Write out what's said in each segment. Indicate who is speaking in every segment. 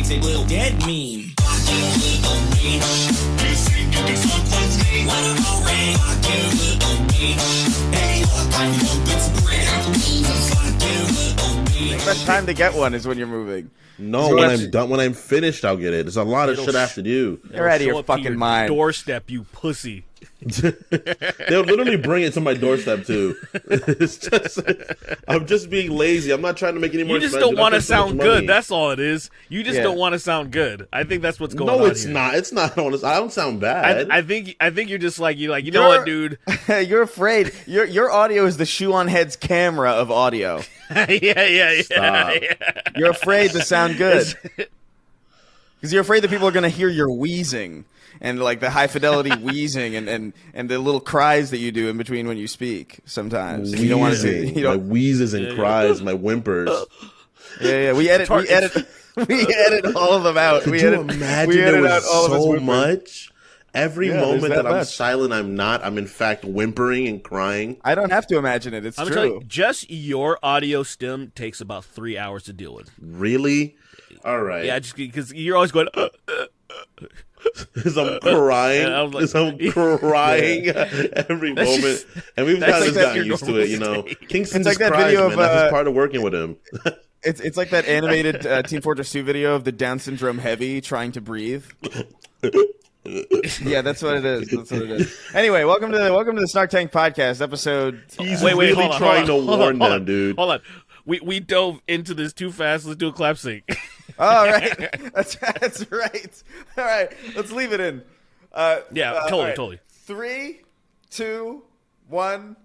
Speaker 1: it's a little dead meme. Fuck you, little me. You think you can fuck with me? Wanna go ring? Fuck you, little me. Hey, look, I'm hoping for real. Fuck you, little me.
Speaker 2: The best time to get one is when you're moving.
Speaker 3: No, when I'm done, when I'm finished, I'll get it. There's a lot of shit I have to do.
Speaker 2: You're out of your fucking mind.
Speaker 4: Doorstep, you pussy.
Speaker 3: They'll literally bring it to my doorstep too. It's just, I'm just being lazy. I'm not trying to make any more.
Speaker 4: You just
Speaker 3: expensive.
Speaker 4: don't want to
Speaker 3: so much
Speaker 4: sound
Speaker 3: money.
Speaker 4: good. That's all it is. You just don't want to sound good. I think that's what's going on.
Speaker 3: No, it's
Speaker 4: here.
Speaker 3: not. It's not honest. I don't sound bad.
Speaker 4: I think you're just like you know what, dude.
Speaker 2: You're afraid. Your audio is the shoe on head's camera of audio.
Speaker 4: yeah.
Speaker 3: Stop.
Speaker 2: You're afraid to sound good because you're afraid that people are going to hear your wheezing and like the high fidelity wheezing and the little cries that you do in between when you speak. Sometimes you don't want to see. You
Speaker 3: My
Speaker 2: don't.
Speaker 3: wheezes and cries, my whimpers.
Speaker 2: Yeah. We edit all of them out.
Speaker 3: Could you imagine there was so much? Every moment
Speaker 2: there's
Speaker 3: that I'm
Speaker 2: much.
Speaker 3: silent, I'm not. I'm in fact whimpering and crying.
Speaker 2: I don't have to imagine it. It's
Speaker 4: I'm
Speaker 2: true.
Speaker 4: telling you, just your audio stem takes about 3 hours to deal with.
Speaker 3: Really? All right.
Speaker 4: Yeah, just because you're always going.
Speaker 3: As I'm crying,
Speaker 4: I'm like,
Speaker 3: as I'm crying every moment,
Speaker 4: just-
Speaker 3: and we've
Speaker 4: that's
Speaker 3: kind
Speaker 4: like
Speaker 3: of
Speaker 4: that
Speaker 3: gotten
Speaker 4: your
Speaker 3: used to
Speaker 4: normal
Speaker 3: it, you know.
Speaker 4: state.
Speaker 3: Kingston
Speaker 2: It's like
Speaker 3: just
Speaker 2: that
Speaker 3: cries,
Speaker 2: video
Speaker 3: man.
Speaker 2: of,
Speaker 3: That's just part of working with him.
Speaker 2: It's like that animated Team Fortress 2 video of the Down syndrome heavy trying to breathe. Yeah, that's what it is. That's what it is. Anyway, welcome to the Snark Tank Podcast episode.
Speaker 3: He's
Speaker 4: Wait,
Speaker 3: really
Speaker 4: hold on,
Speaker 3: trying
Speaker 4: hold on,
Speaker 3: to
Speaker 4: hold
Speaker 3: warn
Speaker 4: on,
Speaker 3: them, dude.
Speaker 4: Hold on. We dove into this too fast. Let's do a clap sync.
Speaker 2: All right, that's right. All right, let's leave it in.
Speaker 4: Yeah,
Speaker 2: all right.
Speaker 4: totally.
Speaker 2: 3, 2, 1.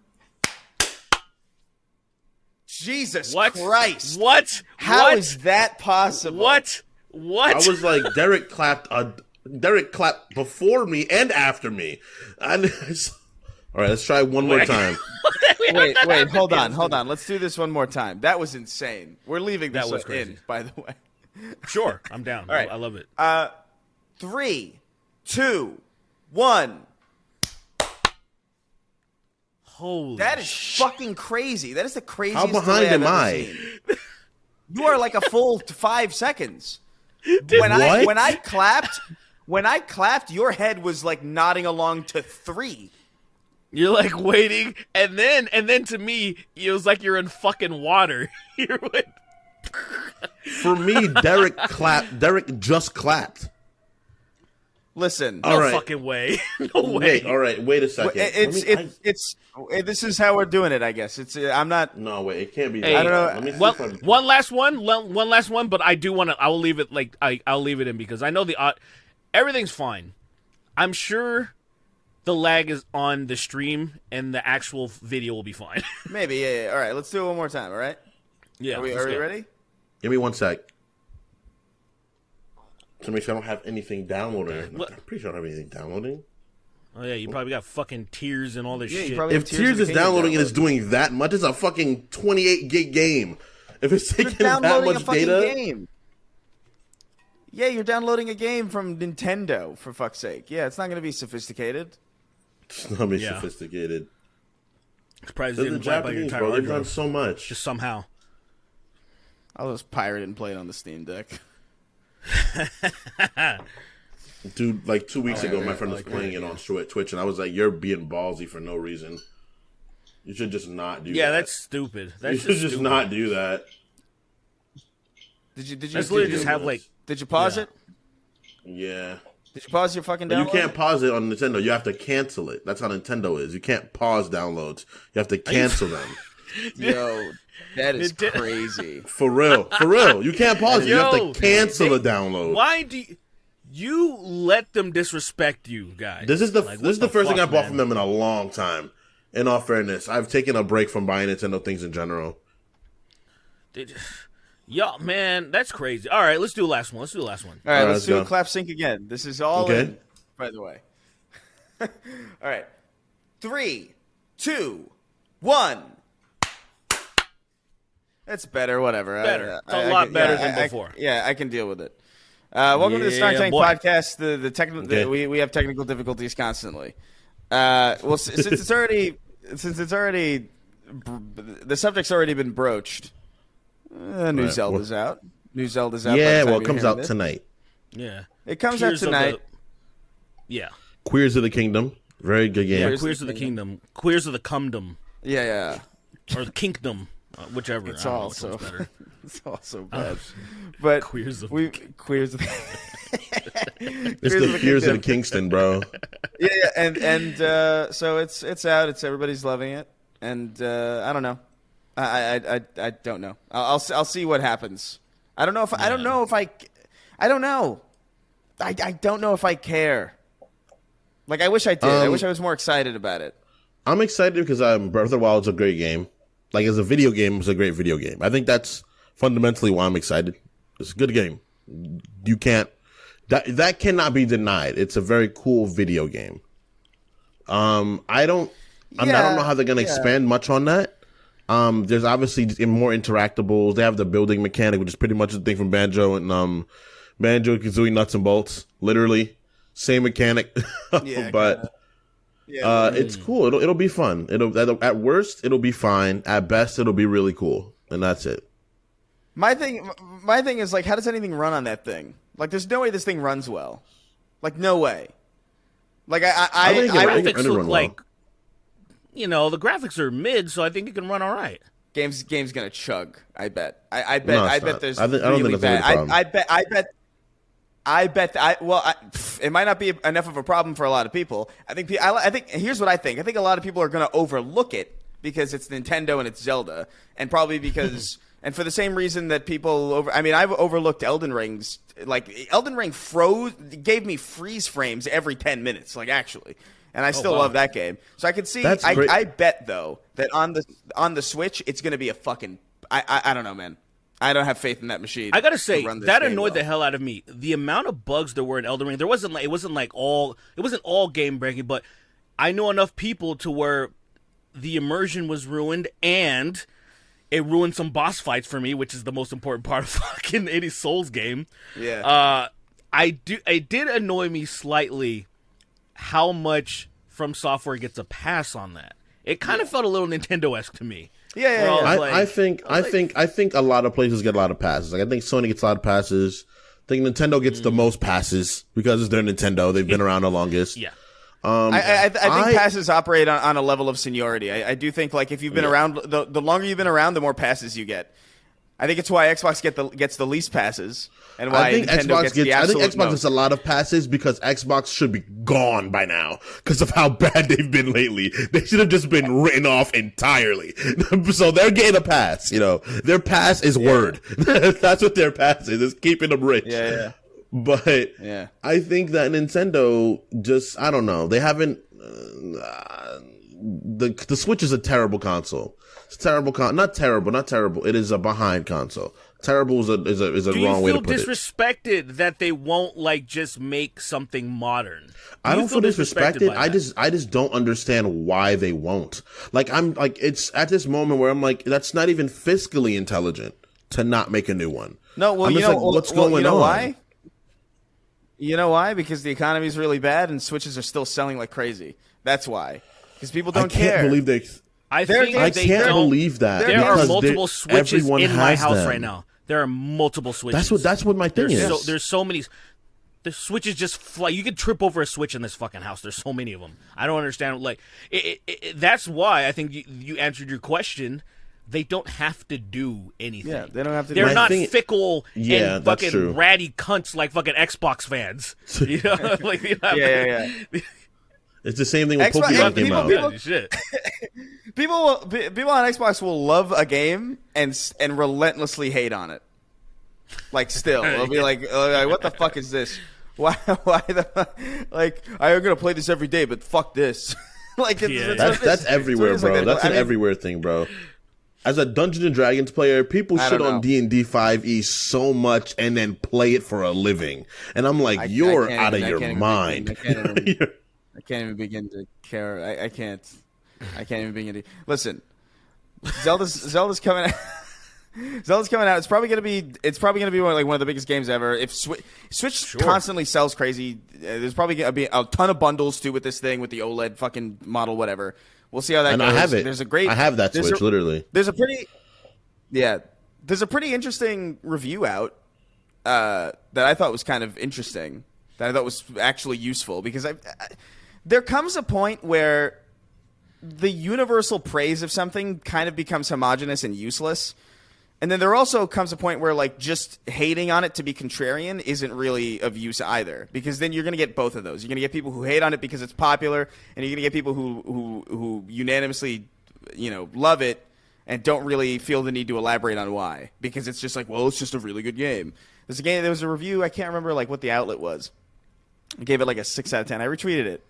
Speaker 2: Jesus
Speaker 4: What?
Speaker 2: Christ!
Speaker 4: What?
Speaker 2: How
Speaker 4: what?
Speaker 2: is that possible?
Speaker 4: What?
Speaker 3: I was like, Derek clapped before me and after me. All right, let's try one more time.
Speaker 2: Wait, hold on. Let's do this one more time. That was insane. We're leaving this
Speaker 4: That was
Speaker 2: in,
Speaker 4: crazy.
Speaker 2: by the way.
Speaker 4: Sure, I'm down.
Speaker 2: All right.
Speaker 4: I love it.
Speaker 2: 3, 2, 1.
Speaker 4: Holy
Speaker 2: That is fucking crazy. That is the craziest.
Speaker 3: How behind
Speaker 2: delay I've
Speaker 3: am
Speaker 2: ever
Speaker 3: I?
Speaker 2: seen. You are like a full 5 seconds.
Speaker 3: What?
Speaker 2: When I clapped, your head was like nodding along to 3.
Speaker 4: You're like waiting, and then to me, it was like you're in fucking water. You're like,
Speaker 3: For me, Derek just clapped.
Speaker 2: Listen,
Speaker 4: no
Speaker 3: All right.
Speaker 4: fucking way. No way.
Speaker 3: Wait, all right, wait a second.
Speaker 2: this is how we're doing it. I guess I'm not.
Speaker 3: No, wait, it can't be.
Speaker 4: Hey,
Speaker 3: that.
Speaker 2: I don't know.
Speaker 3: Let me see
Speaker 4: Well,
Speaker 3: if I'm-
Speaker 4: one last one, but I do want to. I will leave it I'll leave it in because I know everything's fine. I'm sure the lag is on the stream and the actual video will be fine.
Speaker 2: Maybe. Yeah. All right. Let's do it one more time. All right.
Speaker 4: Yeah.
Speaker 2: Are we
Speaker 4: let's go.
Speaker 2: ready?
Speaker 3: Give me one sec. To make sure I don't have anything downloading.
Speaker 4: What?
Speaker 3: I'm pretty sure I don't have anything downloading.
Speaker 4: Oh yeah, you probably got fucking tears and all this
Speaker 2: Yeah, you
Speaker 4: shit.
Speaker 2: probably-
Speaker 3: If
Speaker 2: Tears
Speaker 3: Tears
Speaker 2: of the
Speaker 3: is
Speaker 2: Kingdom
Speaker 3: downloading and
Speaker 2: download.
Speaker 3: it's doing that much, it's a fucking 28 gig game. If it's
Speaker 2: You're
Speaker 3: taking that
Speaker 2: downloading a
Speaker 3: much
Speaker 2: fucking
Speaker 3: data,
Speaker 2: game. Yeah, you're downloading a game from Nintendo, for fuck's sake. Yeah, it's not going to be sophisticated.
Speaker 3: it's not be
Speaker 4: Yeah.
Speaker 3: sophisticated.
Speaker 4: Surprised
Speaker 3: They're
Speaker 4: it
Speaker 3: the
Speaker 4: didn't wipe out your
Speaker 3: Japanese,
Speaker 4: entire
Speaker 3: bro.
Speaker 4: hard
Speaker 3: They've done
Speaker 4: drive.
Speaker 3: so much.
Speaker 4: Just somehow.
Speaker 2: I'll just pirate it and play it on the Steam Deck.
Speaker 3: Dude, like 2 weeks ago, my friend was
Speaker 4: like
Speaker 3: playing it on Twitch, and I was like, "You're being ballsy for no reason. You should just not do that.
Speaker 4: Yeah, that's stupid. That's
Speaker 3: You should just
Speaker 4: stupid.
Speaker 3: not do that."
Speaker 2: Did you
Speaker 4: Let's literally just have like.
Speaker 2: Did you pause
Speaker 4: Yeah.
Speaker 2: it?
Speaker 3: Yeah.
Speaker 2: Did you pause your fucking
Speaker 3: You
Speaker 2: download?
Speaker 3: can't pause it on Nintendo. You have to cancel it. That's how Nintendo is. You can't pause downloads. You have to cancel them.
Speaker 2: Yo, that is
Speaker 4: Nintendo-
Speaker 2: crazy.
Speaker 3: For real. For real. You can't pause it. You have
Speaker 4: Yo,
Speaker 3: to cancel a download.
Speaker 4: Why do you let them disrespect you, guys?
Speaker 3: This is the
Speaker 4: Like,
Speaker 3: this is
Speaker 4: what
Speaker 3: the first thing I
Speaker 4: fuck,
Speaker 3: bought
Speaker 4: man?
Speaker 3: from them in a long time. In all fairness, I've taken a break from buying Nintendo things in general.
Speaker 4: Yo, man, that's crazy. All right, let's do the last one.
Speaker 2: All right,
Speaker 3: All right,
Speaker 2: let's
Speaker 3: let's
Speaker 2: do a
Speaker 3: go.
Speaker 2: clap sync again. This is all
Speaker 3: Okay.
Speaker 2: in, by the way. All right. 3, 2, 1. That's better, whatever.
Speaker 4: Better. It's a lot better than before.
Speaker 2: Yeah, I can deal with it. Welcome to the Snark
Speaker 4: Yeah,
Speaker 2: Tank
Speaker 4: boy.
Speaker 2: Podcast. The technical
Speaker 3: Okay.
Speaker 2: we have technical difficulties constantly. Well, since it's already the subject's already been broached. New
Speaker 3: Right.
Speaker 2: Zelda's out. New Zelda's out. by
Speaker 3: Yeah,
Speaker 2: the time
Speaker 3: well, it
Speaker 2: you're
Speaker 3: comes
Speaker 2: hearing
Speaker 3: out
Speaker 2: this.
Speaker 3: tonight.
Speaker 4: Yeah.
Speaker 2: It comes
Speaker 4: Tears
Speaker 2: out
Speaker 4: of the-
Speaker 2: tonight.
Speaker 4: Yeah.
Speaker 3: Queers of the Kingdom, very good game.
Speaker 4: Yeah,
Speaker 2: Queers
Speaker 4: Queers of the Kingdom. Queers of the Cumdom.
Speaker 2: Yeah.
Speaker 4: Or the Kingdom. Whichever.
Speaker 2: It's
Speaker 4: I don't know
Speaker 2: all
Speaker 4: which
Speaker 2: so
Speaker 4: one's better.
Speaker 2: it's all so bad. But
Speaker 4: Queers of
Speaker 2: queers of
Speaker 3: It's the Fears of the Kingston, bro.
Speaker 2: yeah, and so it's out. It's everybody's loving it, and I don't know. I don't know. I'll see what happens. I don't know if I don't know if I don't know. I don't know if I care. Like, I wish I did. I wish I was more excited about it.
Speaker 3: I'm excited because Breath of the Wild is a great game. Like, as a video game, it's a great video game. I think that's fundamentally why I'm excited. It's a good game. You can't that cannot be denied. It's a very cool video game. I don't know how they're gonna expand much on that. There's obviously more interactables. They have the building mechanic, which is pretty much the thing from Banjo and Banjo-Kazooie Nuts and Bolts. Literally, same mechanic.
Speaker 2: Yeah,
Speaker 3: but it's cool. It'll be fun. At worst, it'll be fine. At best, it'll be really cool, and that's it.
Speaker 2: My thing is, like, how does anything run on that thing? Like, there's no way this thing runs well. Like, no way. Like, I
Speaker 3: think it
Speaker 2: would
Speaker 3: run
Speaker 4: Graphics
Speaker 3: well.
Speaker 4: look like, the graphics are mid, so I think it can run all right.
Speaker 2: game's gonna chug. I bet. I bet.
Speaker 3: No, it's
Speaker 2: I bet
Speaker 3: not.
Speaker 2: there's
Speaker 3: I don't
Speaker 2: really
Speaker 3: think that's
Speaker 2: bad.
Speaker 3: a problem.
Speaker 2: I bet. It might not be enough of a problem for a lot of people. I think here's what I think. I think a lot of people are gonna overlook it because it's Nintendo and it's Zelda, and probably because. And for the same reason that people I've overlooked Elden Ring's. Like, Elden Ring gave me freeze frames every 10 minutes, like, actually. And I still love that game. So I could see, I bet, though, that on the Switch, it's going to be a fucking, I don't know, man. I don't have faith in that machine.
Speaker 4: I gotta say,
Speaker 2: run this
Speaker 4: that
Speaker 2: game
Speaker 4: annoyed
Speaker 2: well.
Speaker 4: the hell out of me. The amount of bugs there were in Elden Ring, it wasn't all game breaking, but I know enough people to where the immersion was ruined, and it ruined some boss fights for me, which is the most important part of fucking any Souls game.
Speaker 2: Yeah.
Speaker 4: It did annoy me slightly how much From Software gets a pass on that. It kind of felt a little Nintendo-esque to me.
Speaker 2: Yeah.
Speaker 3: I think a lot of places get a lot of passes. Like, I think Sony gets a lot of passes. I think Nintendo gets the most passes because it's their Nintendo. They've been around the longest.
Speaker 4: Yeah.
Speaker 2: I think passes operate on a level of seniority. I do think, like, if you've been around, the longer you've been around, the more passes you get. I think it's why Xbox gets the least passes, and why Nintendo gets the absolute
Speaker 3: Xbox gets a lot of passes because Xbox should be gone by now because of how bad they've been lately. They should have just been written off entirely. So they're getting a pass. Their pass is word. That's what their pass is. It's keeping them rich.
Speaker 2: Yeah.
Speaker 3: But I think that Nintendo just, I don't know. They haven't. The Switch is a terrible console. It's terrible. Not terrible. It is a behind console. Terrible is a wrong way to put it.
Speaker 4: Do you feel disrespected that they won't just make something modern?
Speaker 3: I don't feel disrespected. I just don't understand why they won't. It's at this moment where I'm like, that's not even fiscally intelligent to not make a new one.
Speaker 2: No, well,
Speaker 3: what's going on?
Speaker 2: You know why? You know why? Because the economy is really bad and Switches are still selling like crazy. That's why. Because people don't care.
Speaker 3: I can't believe they.
Speaker 4: I
Speaker 3: can't believe that.
Speaker 4: There are
Speaker 3: because
Speaker 4: multiple Switches
Speaker 3: everyone
Speaker 4: in my
Speaker 3: has
Speaker 4: house
Speaker 3: them.
Speaker 4: right now. There are multiple Switches.
Speaker 3: That's what my thing is.
Speaker 4: There's so many. The Switches just fly. You could trip over a Switch in this fucking house. There's so many of them. I don't understand. That's why I think you answered your question. They don't have to do anything.
Speaker 2: Yeah, they don't have to.
Speaker 4: They're not fickle and
Speaker 3: that's
Speaker 4: fucking
Speaker 3: true.
Speaker 4: ratty cunts like fucking Xbox fans.
Speaker 2: Yeah.
Speaker 3: It's the same thing with
Speaker 2: Xbox-
Speaker 3: Pokemon came
Speaker 2: people-
Speaker 3: out.
Speaker 2: people-
Speaker 4: Shit.
Speaker 2: People on Xbox will love a game and relentlessly hate on it. Like, still, they'll be like, "What the fuck is this? Why I'm gonna play this every day, but fuck this."
Speaker 3: That's everywhere, bro. That's an everywhere thing, bro. As a Dungeons and Dragons player, people shit on D&D 5e so much and then play it for a living, and I'm like, you're out of your mind.
Speaker 2: I can't even begin to care. I can't even begin to listen. Zelda's coming out. Zelda's coming out. It's probably gonna be one of the biggest games ever. If Switch constantly sells crazy, there's probably gonna be a ton of bundles too with this thing, with the OLED fucking model, whatever. We'll see how that goes.
Speaker 3: I have it.
Speaker 2: I
Speaker 3: have that Switch literally.
Speaker 2: There's a pretty interesting review out that I thought was kind of interesting, that I thought was actually useful, because there comes a point where the universal praise of something kind of becomes homogenous and useless. And then there also comes a point where, like, just hating on it to be contrarian isn't really of use either, because then you're going to get both of those. You're going to get people who hate on it because it's popular, and you're going to get people who unanimously, love it and don't really feel the need to elaborate on why, because it's just like, well, it's just a really good game. There was a review, I can't remember like what the outlet was. I gave it like a 6 out of 10. I retweeted it. It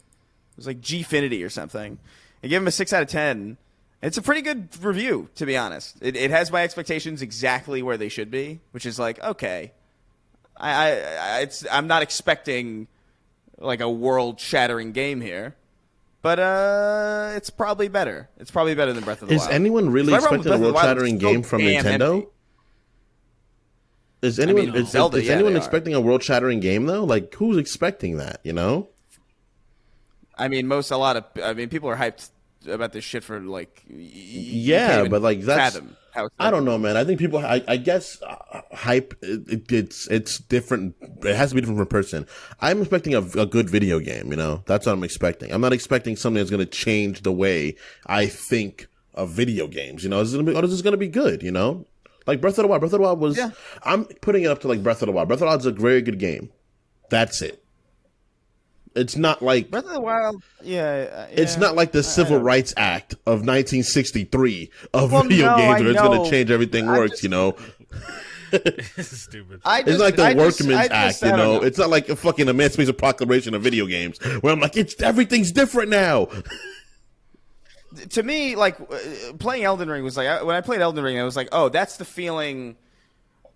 Speaker 2: was like Gfinity or something. I gave him a 6 out of 10. It's a pretty good review, to be honest. It has my expectations exactly where they should be, which is like, okay, I'm not expecting like a world-shattering game here, but it's probably better. It's probably better than Breath of the Wild.
Speaker 3: Is anyone really expecting a world-shattering game from Nintendo? Is anyone expecting a world-shattering game though? Like, who's expecting that?
Speaker 2: I mean, people are hyped about this shit for like
Speaker 3: but like that's I don't know, man. I think people I guess hype it's different. It has to be different per person. I'm expecting a good video game, that's what I'm expecting. I'm not expecting something that's going to change the way I think of video games. Is this going to be good, like Breath of the Wild. Breath of the Wild was I'm putting it up to like Breath of the Wild. Breath of the Wild is a very good game. That's it. It's not like
Speaker 2: Breath of the Wild. Yeah.
Speaker 3: It's not like the Civil Rights Act of 1963 of video games where it's going to change everything works.
Speaker 4: This is stupid.
Speaker 3: It's like the Workman's Act. It's not like a fucking Emancipation Proclamation of video games where I'm like, everything's different now.
Speaker 2: To me, like playing Elden Ring was like, when I played Elden Ring, I was like, oh, that's the feeling.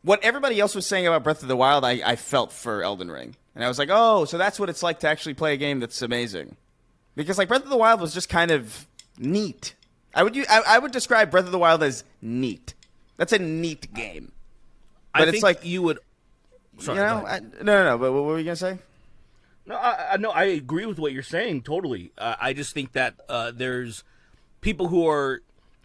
Speaker 2: What everybody else was saying about Breath of the Wild, I felt for Elden Ring. And I was like, oh, so that's what it's like to actually play a game that's amazing. Because like Breath of the Wild was just kind of neat. I would describe Breath of the Wild as neat. That's a neat game. But it's like
Speaker 4: you would. Sorry,
Speaker 2: no. But what were you gonna say?
Speaker 4: No, I agree with what you're saying totally. I just think that there's people who are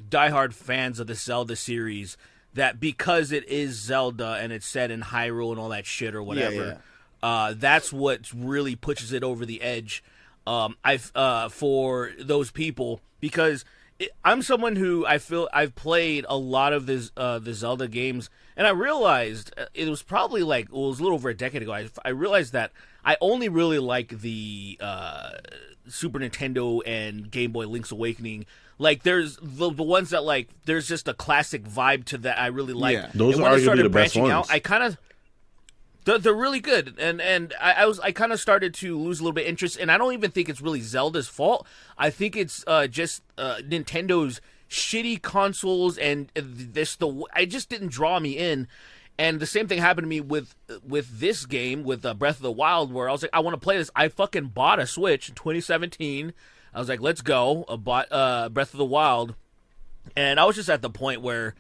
Speaker 4: diehard fans of the Zelda series that because it is Zelda and it's set in Hyrule and all that shit or whatever. That's what really pushes it over the edge. For those people, because I'm someone who I feel I've played a lot of the Zelda games, and I realized it was probably it was a little over a decade ago. I realized that I only really like the Super Nintendo and Game Boy Link's Awakening. Like there's the ones that there's just a classic vibe to that I really like.
Speaker 3: Yeah. Those are arguably the best ones.
Speaker 4: I kind of. They're really good, and I kind of started to lose a little bit of interest, and I don't even think it's really Zelda's fault. I think it's just Nintendo's shitty consoles, and I just didn't draw me in. And the same thing happened to me with this game, with Breath of the Wild, where I was like, I want to play this. I fucking bought a Switch in 2017. I was like, let's go. I bought Breath of the Wild, and I was just at the point where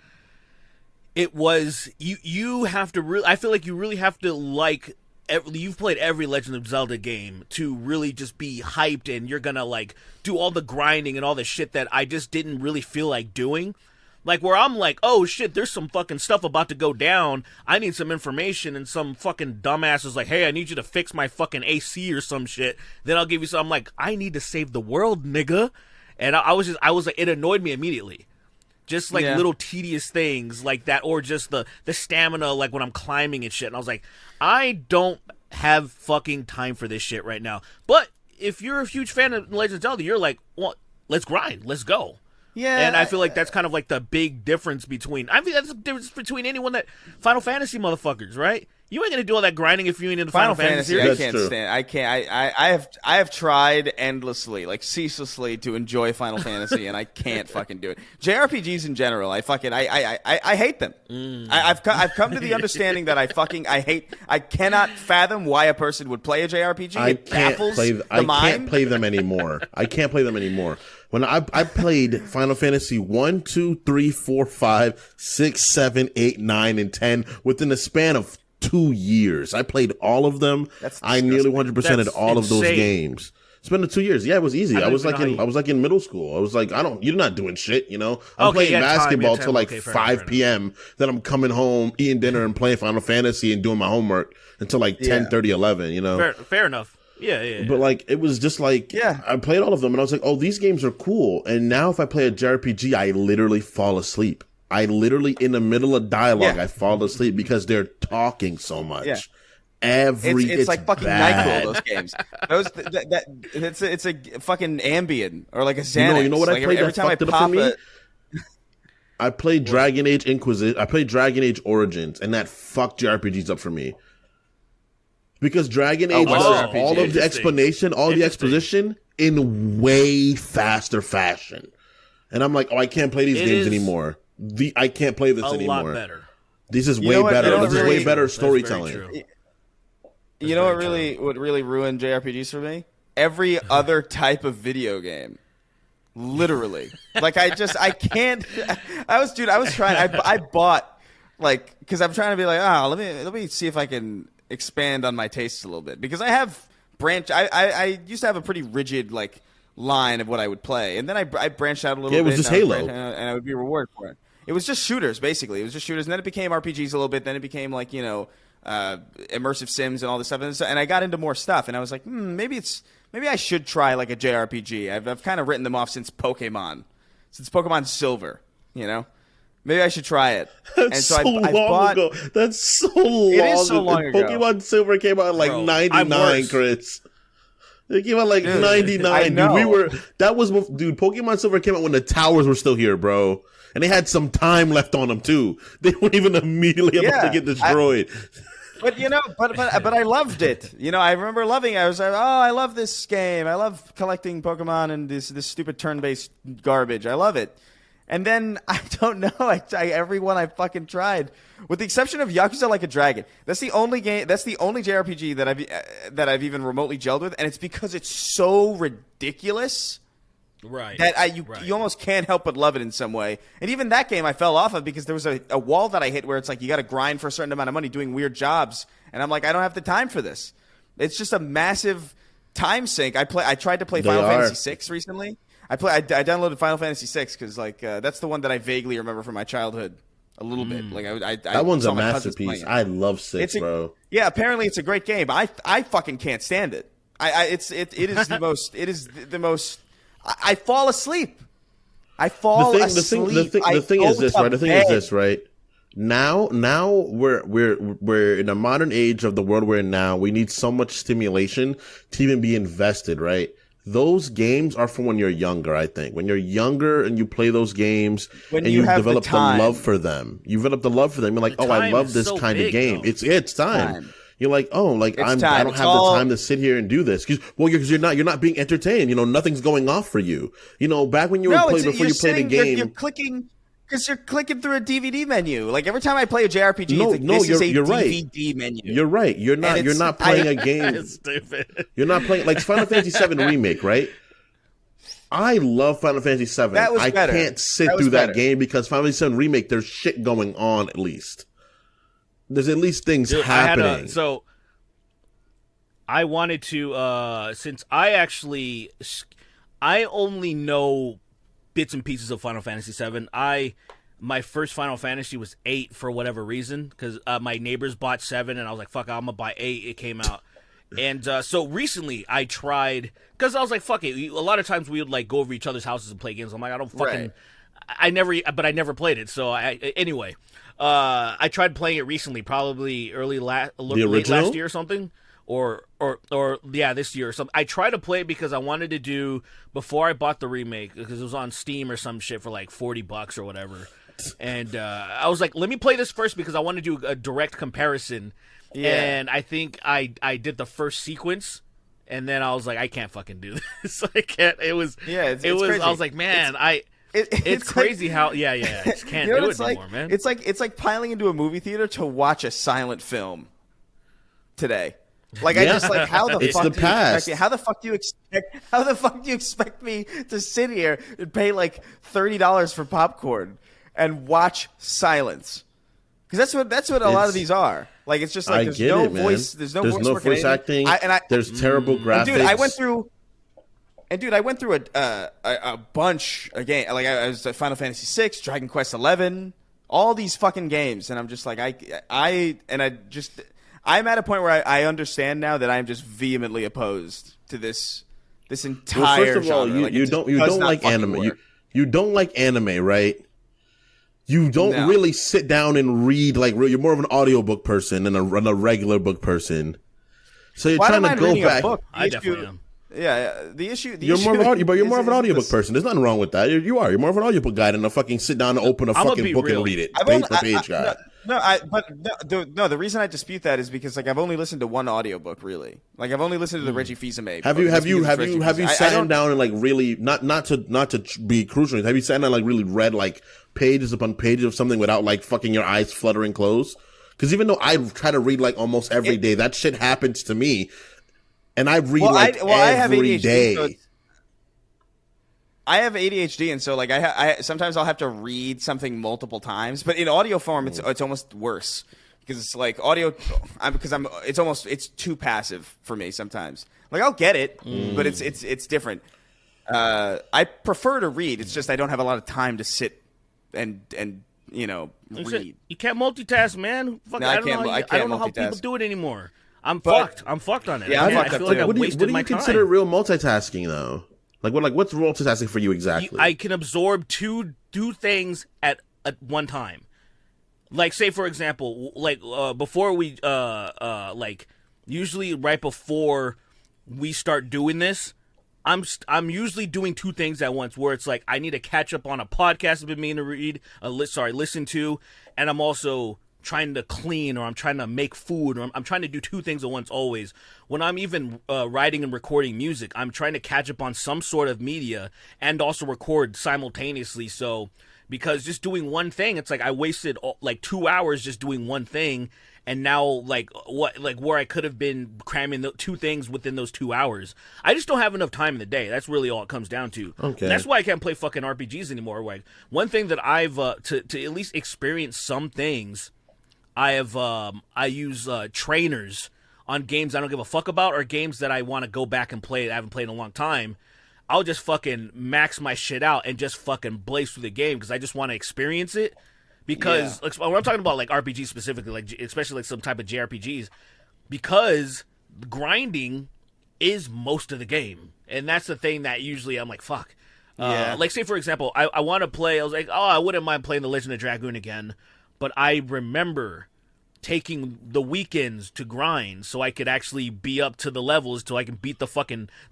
Speaker 4: it was you have to really. I feel like you really have to you've played every Legend of Zelda game to really just be hyped, and you're gonna do all the grinding and all the shit that I just didn't really feel like doing. Like where I'm like, oh shit, there's some fucking stuff about to go down. I need some information, and some fucking dumbass is like, hey, I need you to fix my fucking AC or some shit. Then I'll give you some. I'm like, I need to save the world, nigga. And I was like, it annoyed me immediately. Just little tedious things like that, or just the stamina, like when I'm climbing and shit. And I was like, I don't have fucking time for this shit right now. But if you're a huge fan of Legend of Zelda, you're like, well, let's grind, let's go.
Speaker 2: Yeah,
Speaker 4: and I feel like that's kind of the big difference between. I think that's the difference between anyone that Final Fantasy motherfuckers, right? You ain't gonna do all that grinding if you ain't into Final Fantasy.
Speaker 2: I can't stand. I can't. I have tried endlessly, ceaselessly, to enjoy Final Fantasy, and I can't fucking do it. JRPGs in general, I hate them. I've come to the understanding that I hate. I cannot fathom why a person would play a JRPG.
Speaker 3: I can't play them anymore. I can't play them anymore. When I played Final Fantasy 1, 2, 3, 4, 5, 6, 7, 8, 9, and 10 within a span of 2 years. I played all of them. I nearly 100%ed all of those games. It's been 2 years. Yeah, it was easy. I was like in middle school. I was like, you're not doing shit, you know. I'm playing basketball till like 5 p.m. Then I'm coming home, eating dinner, and playing Final Fantasy and doing my homework until like 10:30, 11. You know,
Speaker 4: fair enough. Yeah.
Speaker 3: But like, it was just like, I played all of them, and I was like, oh, these games are cool. And now if I play a JRPG, I literally fall asleep. I literally, in the middle of dialogue, I fall asleep because they're talking so much. Yeah. It's
Speaker 2: like fucking
Speaker 3: bad.
Speaker 2: NyQuil, those games. It's a fucking Ambien or like a Xanax.
Speaker 3: You know what I played
Speaker 2: every
Speaker 3: that
Speaker 2: time
Speaker 3: fucked it up for me? I played Dragon Age Inquisition. I played Dragon Age Origins, and that fucked JRPGs up for me. Because Dragon Age does all of the explanation, all the exposition in way faster fashion. And I'm like, I can't play these games anymore. I can't play this anymore.
Speaker 4: A lot better.
Speaker 3: This is way better. This is way better storytelling.
Speaker 2: You know what really ruined JRPGs for me? Every other type of video game. Literally. Like I can't. I was trying. I bought like because I'm trying to be like let me see if I can expand on my tastes a little bit because I have I used to have a pretty rigid like line of what I would play and then I branched out a little bit.
Speaker 3: It was just Halo,
Speaker 2: and I would be rewarded for it. It was just shooters basically. It was just shooters, and then it became RPGs a little bit. Then it became like immersive sims and all this stuff, and I got into more stuff, and I was like, maybe I should try like a JRPG. I've kind of written them off since Pokemon Silver, you know. Maybe I should try it.
Speaker 3: That's so long ago. That's so long.
Speaker 2: It is so long ago.
Speaker 3: Pokemon Silver came out in like 99, Chris. It came out like 99. Dude, Pokemon Silver came out when the towers were still here, bro. And they had some time left on them too. They weren't even immediately about to get destroyed.
Speaker 2: But I loved it. You know, I remember loving it. I was like, I love this game. I love collecting Pokemon and this stupid turn-based garbage. I love it. And then I don't know. Every one I fucking tried, with the exception of Yakuza Like a Dragon. That's the only game. That's the only JRPG that I've even remotely gelled with, and it's because it's so ridiculous.
Speaker 4: Right.
Speaker 2: That you almost can't help but love it in some way. And even that game I fell off of because there was a wall that I hit where it's like you got to grind for a certain amount of money doing weird jobs, and I'm like, I don't have the time for this. It's just a massive time sink. I tried to play Final Fantasy VI recently. I downloaded Final Fantasy VI because that's the one that I vaguely remember from my childhood a little bit. Like
Speaker 3: that one's a masterpiece. I love 6, bro.
Speaker 2: Yeah, apparently it's a great game. I fucking can't stand it. It is the most. It is the most. I fall asleep. I fall asleep.
Speaker 3: The thing is this, right? Now we're in a modern age of the world we're in now. We need so much stimulation to even be invested, right? Those games are for when you're younger, I think. When you're younger and you play those games and you develop the love for them. You develop the love for them. You're like, I love this kind of game. Though. It's time. You're like, I don't have the time to sit here and do this. Because you're not being entertained. You know, nothing's going off for you. You know, back when you were playing before you played a game,
Speaker 2: you're clicking because you're clicking through a DVD menu. Like every time I play a JRPG, this is a DVD menu.
Speaker 3: You're right. You're not playing a game.
Speaker 4: It's stupid.
Speaker 3: You're not playing like Final Fantasy VII Remake, right? I love Final Fantasy VII. I can't sit through that game because Final Fantasy VII Remake, there's shit going on at least. There's at least things happening.
Speaker 4: So I wanted to, since I only know bits and pieces of Final Fantasy VII. My first Final Fantasy was 8 for whatever reason because my neighbors bought 7 and I was like, fuck, I'm gonna buy 8. It came out. And so recently I tried because I was like, fuck it. A lot of times we would like go over each other's houses and play games. I'm like, I don't fucking. Right. I never played it. So anyway. I tried playing it recently, probably late last year or something, or this year or something. I tried to play it because I wanted to do before I bought the remake because it was on Steam or some shit for like $40 or whatever, and I was like, let me play this first because I want to do a direct comparison. Yeah. And I think I did the first sequence, and then I was like, I can't fucking do this. I can't. It was crazy. I was like, man, it's crazy how I just can't do it anymore, man.
Speaker 2: It's like piling into a movie theater to watch a silent film today. Like I just like how the fuck do you expect me? How the fuck do you expect me to sit here and pay like $30 for popcorn and watch silence? Because that's what a lot of these are. Like it's just like there's no voice acting.
Speaker 3: There's terrible graphics.
Speaker 2: Dude, I went through And dude, I went through a bunch of games. Like I was at Final Fantasy VI, Dragon Quest 11, all these fucking games, and I'm just like I'm at a point where I understand now that I'm just vehemently opposed to this entire.
Speaker 3: Well, first of all,
Speaker 2: genre.
Speaker 3: you don't like anime. You don't like anime, right? You don't really sit down and read like you're more of an audiobook person than a regular book person. So you're trying to go back.
Speaker 4: I definitely am.
Speaker 2: Yeah, the issue.
Speaker 3: You're more of an audiobook person. There's nothing wrong with that. You are. You're more of an audiobook guy than a fucking sit down and open a fucking book and read it page per page guy.
Speaker 2: The reason I dispute that is because like I've only listened to one audiobook really. Like I've only listened to the Reggie Fils-Aimé.
Speaker 3: Have you sat down and like really not to be crucial? Have you sat down and like really read like pages upon pages of something without like fucking your eyes fluttering closed? Because even though I try to read like almost every day, that shit happens to me. And I read every day. So
Speaker 2: I have ADHD, and so like I sometimes I'll have to read something multiple times. But in audio form, it's almost worse because it's like audio. It's too passive for me sometimes. Like I'll get it, but it's different. I prefer to read. It's just I don't have a lot of time to sit and read.
Speaker 4: You can't multitask, man. Fuck, I don't know how people do it anymore. I'm fucked on it.
Speaker 2: Yeah,
Speaker 4: I feel like I
Speaker 3: what do
Speaker 4: wasted my
Speaker 3: you consider
Speaker 4: time.
Speaker 3: real multitasking though? What's multitasking for you exactly?
Speaker 4: I can absorb two things at one time. Like say for example, like before we like usually right before we start doing this, I'm usually doing two things at once. Where it's like I need to catch up on a podcast I've been meaning to listen to, and I'm also trying to clean, or I'm trying to make food, or I'm trying to do two things at once always. When I'm even writing and recording music, I'm trying to catch up on some sort of media and also record simultaneously. So because just doing one thing, it's like I wasted like 2 hours just doing one thing, and now where I could have been cramming the two things within those 2 hours. I just don't have enough time in the day. That's really all it comes down to.
Speaker 3: Okay.
Speaker 4: And that's why I can't play fucking RPGs anymore. Like one thing that I've to at least experience some things, I use trainers on games I don't give a fuck about, or games that I want to go back and play that I haven't played in a long time. I'll just fucking max my shit out and just fucking blaze through the game because I just want to experience it. Because like, when I'm talking about like RPGs specifically, like especially like some type of JRPGs, because grinding is most of the game, and that's the thing that usually I'm like fuck. Like say for example, I want to play. I was like, oh, I wouldn't mind playing the Legend of Dragoon again. But I remember taking the weekends to grind so I could actually be up to the levels so I can beat the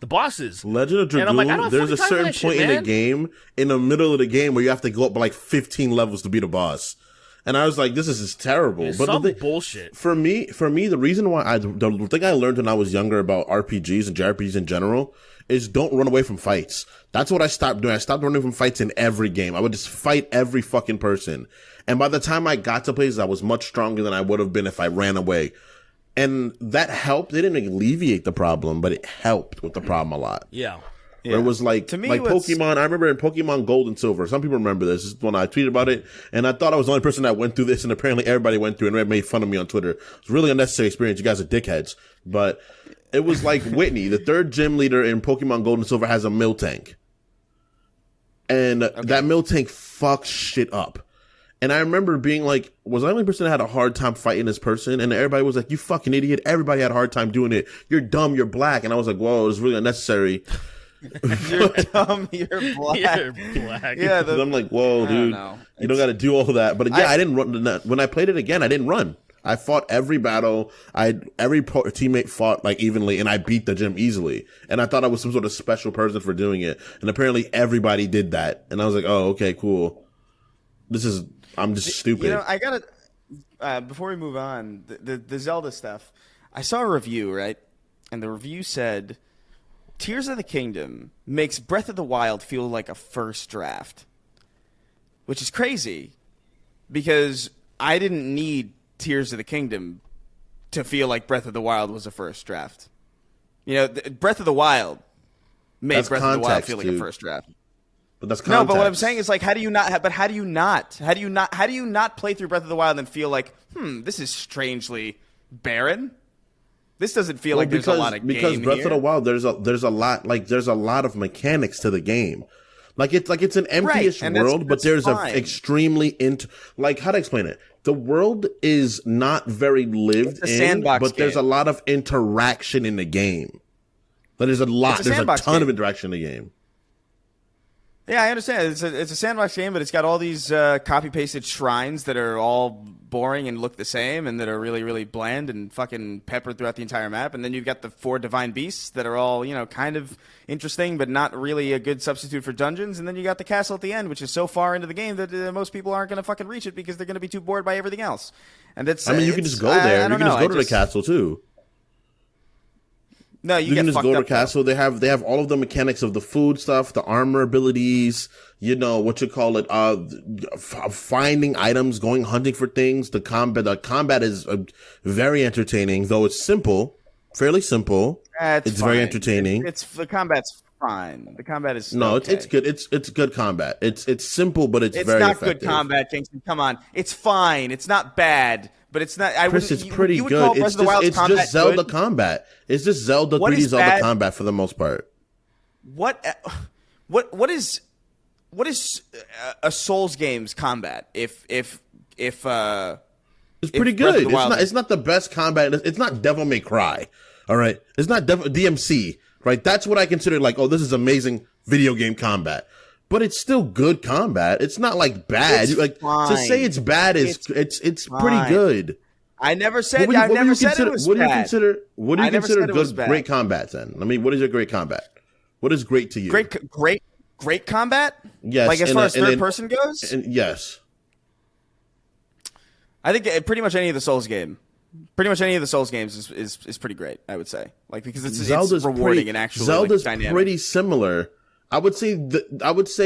Speaker 4: bosses.
Speaker 3: Legend of Dragoon,
Speaker 4: like,
Speaker 3: there's a certain point in the game, in the middle of the game, where you have to go up by like 15 levels to beat a boss. And I was like, this is terrible.
Speaker 4: It's
Speaker 3: but
Speaker 4: some bullshit.
Speaker 3: For me, the reason why the thing I learned when I was younger about RPGs and JRPGs in general is don't run away from fights. That's what I stopped doing. I stopped running from fights in every game. I would just fight every fucking person. And by the time I got to places, I was much stronger than I would have been if I ran away. And that helped. It didn't alleviate the problem, but it helped with the problem a lot.
Speaker 4: Yeah.
Speaker 3: Where it was like,
Speaker 2: to me,
Speaker 3: like Pokemon. I remember in Pokemon Gold and Silver. Some people remember this. This is when I tweeted about it, and I thought I was the only person that went through this, and apparently everybody went through it, and everybody made fun of me on Twitter. It was a really unnecessary experience. You guys are dickheads. But it was like Whitney, the third gym leader in Pokemon Gold and Silver, has a mill tank. And that mill tank fucks shit up. And I remember being like, was I the only person that had a hard time fighting this person? And everybody was like, you fucking idiot. Everybody had a hard time doing it. You're dumb. You're black. And I was like, whoa, it was really unnecessary.
Speaker 2: You're dumb. You're black.
Speaker 4: You're black.
Speaker 2: Yeah,
Speaker 3: I'm like, whoa, dude. You don't got to do all that. But yeah, I didn't run. When I played it again, I didn't run. I fought every battle. Every teammate fought like evenly, and I beat the gym easily. And I thought I was some sort of special person for doing it. And apparently everybody did that. And I was like, oh, okay, cool. I'm just stupid.
Speaker 2: You know, I gotta before we move on, the Zelda stuff. I saw a review, right? And the review said Tears of the Kingdom makes Breath of the Wild feel like a first draft. Which is crazy. Because I didn't need Tears of the Kingdom to feel like Breath of the Wild was a first draft. You know, Breath of the Wild made Breath of the Wild feel like a first draft.
Speaker 3: But that's context.
Speaker 2: No, but what I'm saying is like, how do you not play through Breath of the Wild and feel like, this is strangely barren? This doesn't feel like there's a lot of
Speaker 3: because
Speaker 2: game
Speaker 3: Breath
Speaker 2: here.
Speaker 3: of the Wild there's a lot of mechanics to the game. Like it's an empty-ish
Speaker 2: and
Speaker 3: world, but
Speaker 2: that's
Speaker 3: there's
Speaker 2: fine.
Speaker 3: a extremely like how to explain it. The world is not very lived
Speaker 2: It's a
Speaker 3: in,
Speaker 2: sandbox
Speaker 3: but there's a
Speaker 2: game.
Speaker 3: lot of interaction in the game. There's a lot.
Speaker 2: It's a
Speaker 3: There's a
Speaker 2: sandbox
Speaker 3: ton of
Speaker 2: game.
Speaker 3: interaction in the game.
Speaker 2: Yeah, I understand. It's a sandbox game, but it's got all these copy-pasted shrines that are all boring and look the same and that are really, really bland and fucking peppered throughout the entire map. And then you've got the 4 divine beasts that are all, kind of interesting, but not really a good substitute for dungeons. And then you got the castle at the end, which is so far into the game that most people aren't going to fucking reach it because they're going to be too bored by everything else. And that's.
Speaker 3: I mean, you can just go there. You can just go to the castle too.
Speaker 2: No,
Speaker 3: You can just go to the
Speaker 2: fucked up,
Speaker 3: castle. They have all of the mechanics of the food stuff, the armor abilities, what you call it, finding items, going hunting for things. The combat is very entertaining, though it's simple, fairly simple. It's
Speaker 2: fine.
Speaker 3: very entertaining.
Speaker 2: It's the combat's fine. The combat is
Speaker 3: No,
Speaker 2: okay.
Speaker 3: it's good. It's good combat. It's simple, but it's very
Speaker 2: not
Speaker 3: effective.
Speaker 2: good combat, Kingston. Come on, it's fine. It's not bad, but it's not.
Speaker 3: Chris, it's pretty
Speaker 2: you would call
Speaker 3: good.
Speaker 2: Breath of the Wild's
Speaker 3: It's
Speaker 2: combat
Speaker 3: just Zelda
Speaker 2: good?
Speaker 3: combat. It's just Zelda
Speaker 2: What
Speaker 3: 3D
Speaker 2: is
Speaker 3: Zelda
Speaker 2: bad?
Speaker 3: combat for the most part.
Speaker 2: What is a Souls game's combat? If
Speaker 3: It's
Speaker 2: if
Speaker 3: pretty
Speaker 2: Breath of
Speaker 3: good.
Speaker 2: the Wild-
Speaker 3: It's not the best combat. It's not Devil May Cry. All right. It's not DMC. Right. That's what I consider like, oh, this is amazing video game combat. But it's still good combat. It's not like bad.
Speaker 2: It's
Speaker 3: like
Speaker 2: fine.
Speaker 3: to say it's bad is it's pretty
Speaker 2: fine.
Speaker 3: good.
Speaker 2: I never said.
Speaker 3: What
Speaker 2: I
Speaker 3: would
Speaker 2: never
Speaker 3: you
Speaker 2: said
Speaker 3: consider?
Speaker 2: it was
Speaker 3: What do you
Speaker 2: bad.
Speaker 3: consider? What do you
Speaker 2: I never
Speaker 3: consider
Speaker 2: said it was
Speaker 3: good,
Speaker 2: bad.
Speaker 3: great combat? Then I mean, what is your great combat? What is great to you?
Speaker 2: Great combat.
Speaker 3: Yes,
Speaker 2: Like as
Speaker 3: in
Speaker 2: far
Speaker 3: a-
Speaker 2: as
Speaker 3: in
Speaker 2: third
Speaker 3: a-
Speaker 2: person goes,
Speaker 3: Yes.
Speaker 2: I think pretty much any of the Souls games is pretty great. I would say, like because it's rewarding and actually
Speaker 3: Zelda's
Speaker 2: dynamic.
Speaker 3: pretty similar. I would say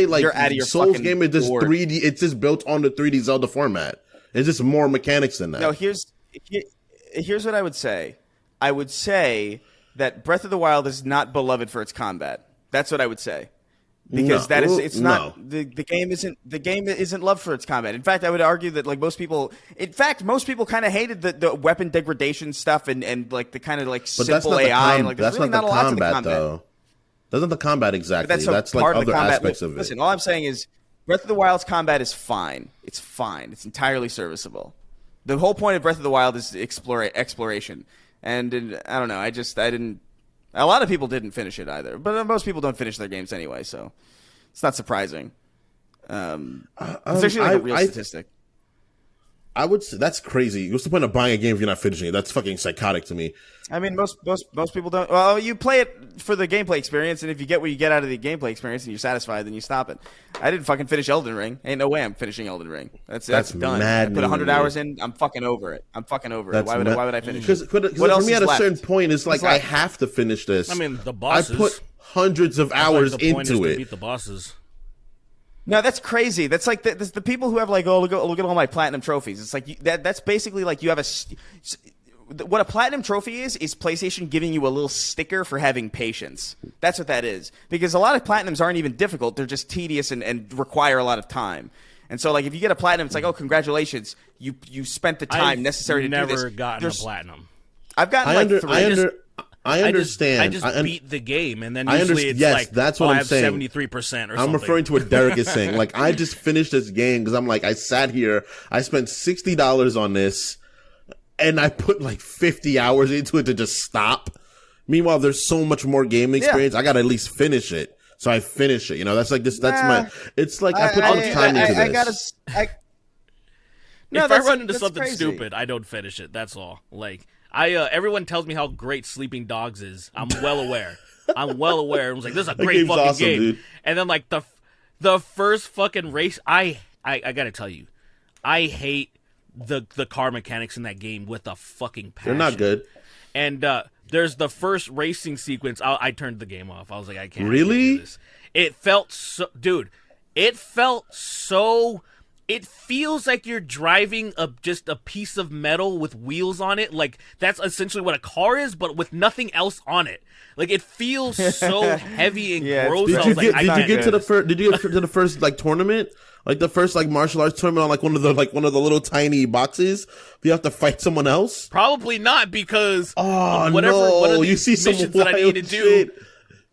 Speaker 3: like
Speaker 2: You're out of your
Speaker 3: Souls
Speaker 2: fucking
Speaker 3: game is just
Speaker 2: gourd.
Speaker 3: 3D. It's just built on the 3D Zelda format. It's just more mechanics than that.
Speaker 2: No, here's what I would say. I would say that Breath of the Wild is not beloved for its combat. That's what I would say. Because it's not the game isn't loved for its combat. In fact, I would argue that most people kind of hated the weapon degradation stuff and like the kind of like
Speaker 3: but that's
Speaker 2: simple
Speaker 3: not
Speaker 2: AI
Speaker 3: the
Speaker 2: and like there's
Speaker 3: that's
Speaker 2: really
Speaker 3: not
Speaker 2: not
Speaker 3: the
Speaker 2: a lot to the
Speaker 3: combat
Speaker 2: combat.
Speaker 3: though. That's not the combat exactly.
Speaker 2: But
Speaker 3: That's
Speaker 2: part
Speaker 3: like
Speaker 2: of the
Speaker 3: other
Speaker 2: combat.
Speaker 3: aspects of it.
Speaker 2: Listen, all I'm saying is Breath of the Wild's combat is fine. It's fine. It's entirely serviceable. The whole point of Breath of the Wild is exploration. And I don't know. I didn't. A lot of people didn't finish it either. But most people don't finish their games anyway, so it's not surprising. It's actually like a real statistic.
Speaker 3: I would say that's crazy. What's the point of buying a game if you're not finishing it? That's fucking psychotic to me.
Speaker 2: I mean, most people don't. Well, you play it for the gameplay experience, and if you get what you get out of the gameplay experience and you're satisfied, then you stop it. I didn't fucking finish Elden Ring. Ain't no way I'm finishing Elden Ring. That's done. I put 100 hours in. I'm fucking over it. Why would I finish it?
Speaker 3: Because
Speaker 2: What else
Speaker 3: for me,
Speaker 2: is
Speaker 3: at a
Speaker 2: left?
Speaker 3: certain point, it's like
Speaker 2: What's
Speaker 3: I
Speaker 2: left?
Speaker 3: have to finish this.
Speaker 4: I mean, the bosses.
Speaker 3: I put hundreds of hours
Speaker 4: the point is
Speaker 3: into
Speaker 4: to
Speaker 3: it.
Speaker 4: beat the bosses.
Speaker 2: No, that's crazy. That's like the people who have like, oh, look at all my platinum trophies. It's like that's basically like you have what a platinum trophy is PlayStation giving you a little sticker for having patience. That's what that is. Because a lot of platinums aren't even difficult. They're just tedious and require a lot of time. And so like if you get a platinum, it's like, oh, congratulations. You spent the time necessary to do this.
Speaker 4: I've never gotten a platinum.
Speaker 2: I've gotten three.
Speaker 3: I understand.
Speaker 4: I just beat the game, and then
Speaker 3: I
Speaker 4: usually it's
Speaker 3: yes,
Speaker 4: like,
Speaker 3: that's what
Speaker 4: I
Speaker 3: I'm
Speaker 4: have
Speaker 3: saying.
Speaker 4: 73% or something.
Speaker 3: I'm referring to what Derek is saying. Like, I just finished this game because I'm like, I sat here, I spent $60 on this, and I put like 50 hours into it to just stop. Meanwhile, there's so much more game experience. I gotta at least finish it. So I finish it. That's like this. That's my. It's like I put all the time into this.
Speaker 2: No,
Speaker 4: if I run into
Speaker 2: that's
Speaker 4: something
Speaker 2: crazy.
Speaker 4: stupid, I don't finish it. That's all. Like everyone tells me how great Sleeping Dogs is. I'm well aware. I'm well aware. Everyone's like, this is a great
Speaker 3: game's
Speaker 4: fucking
Speaker 3: awesome,
Speaker 4: game.
Speaker 3: dude.
Speaker 4: And then like the first fucking race, I gotta tell you, I hate the car mechanics in that game with a fucking passion.
Speaker 3: They're not good.
Speaker 4: And there's the first racing sequence. I turned the game off. I was like, I can't
Speaker 3: Really?
Speaker 4: do this. It felt so, dude. It felt so it feels like you're driving just a piece of metal with wheels on it. Like that's essentially what a car is, but with nothing else on it. Like it feels so heavy and gross.
Speaker 3: Did you get to the first? Did you get to the first like tournament? Like the first like martial arts tournament on like one of the little tiny boxes? Do you have to fight someone else?
Speaker 4: Probably not, because
Speaker 3: whatever
Speaker 4: one of
Speaker 3: you
Speaker 4: these
Speaker 3: see some
Speaker 4: missions that I need to do.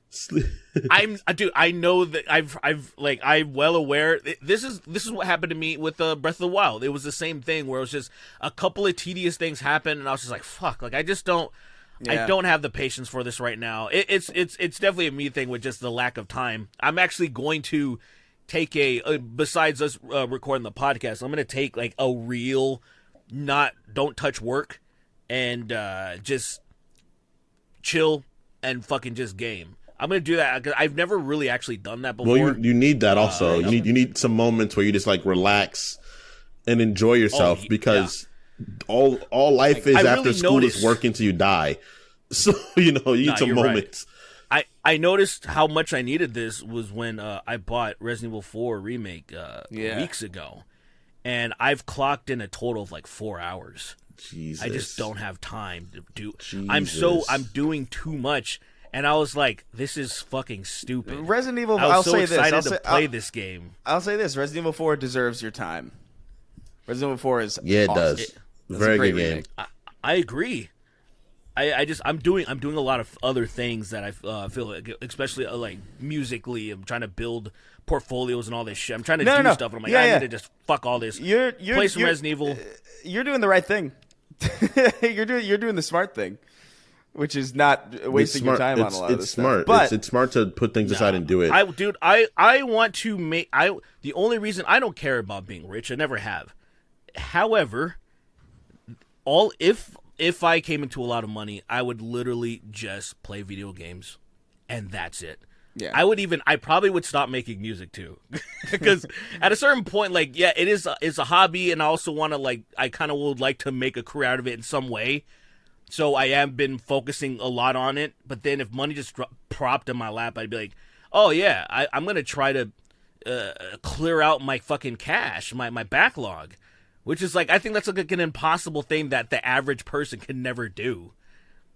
Speaker 3: Shit.
Speaker 4: I know that I'm well aware. This is what happened to me with Breath of the Wild. It was the same thing where it was just a couple of tedious things happened, and I was just like, fuck. Like I just don't. Yeah. I don't have the patience for this right now. It's definitely a me thing with just the lack of time. I'm actually going to take besides us recording the podcast, I'm going to take like a real don't touch work and just chill and fucking just game. I'm going to do that because I've never really actually done that before.
Speaker 3: Well, you need that also. You need some moments where you just like relax and enjoy yourself because all life is after school is work until you die. So, you need some moments.
Speaker 4: Right. I noticed how much I needed this was when I bought Resident Evil 4 Remake weeks ago. And I've clocked in a total of like 4 hours.
Speaker 3: Jesus.
Speaker 4: I just don't have time to do. I'm doing too much. And I was like, this is fucking stupid.
Speaker 2: Resident Evil,
Speaker 4: I was so excited to play this game.
Speaker 2: I'll say this, Resident Evil 4 deserves your time. Resident Evil 4 is
Speaker 3: it
Speaker 2: awesome.
Speaker 3: does. Very good game.
Speaker 4: I agree. I'm doing a lot of other things that I feel like, especially like musically. I'm trying to build portfolios and all this shit. I'm trying to do stuff, and I'm like, I need to just fuck all this. You're play some Resident Evil.
Speaker 2: You're doing the right thing. you're doing the smart thing, which is not wasting your time on a lot of this
Speaker 3: smart.
Speaker 2: stuff. But
Speaker 3: it's smart to put things aside and do it.
Speaker 4: I want to make. The only reason I don't care about being rich, I never have. However, if I came into a lot of money, I would literally just play video games, and that's it. Yeah. I probably would stop making music too, because at a certain point, like, yeah, it's a hobby, and I also want to I kind of would like to make a career out of it in some way. So I have been focusing a lot on it, but then if money just propped in my lap, I'd be like, oh yeah, I'm gonna try to clear out my fucking cash, my backlog. Which is I think that's like an impossible thing that the average person can never do.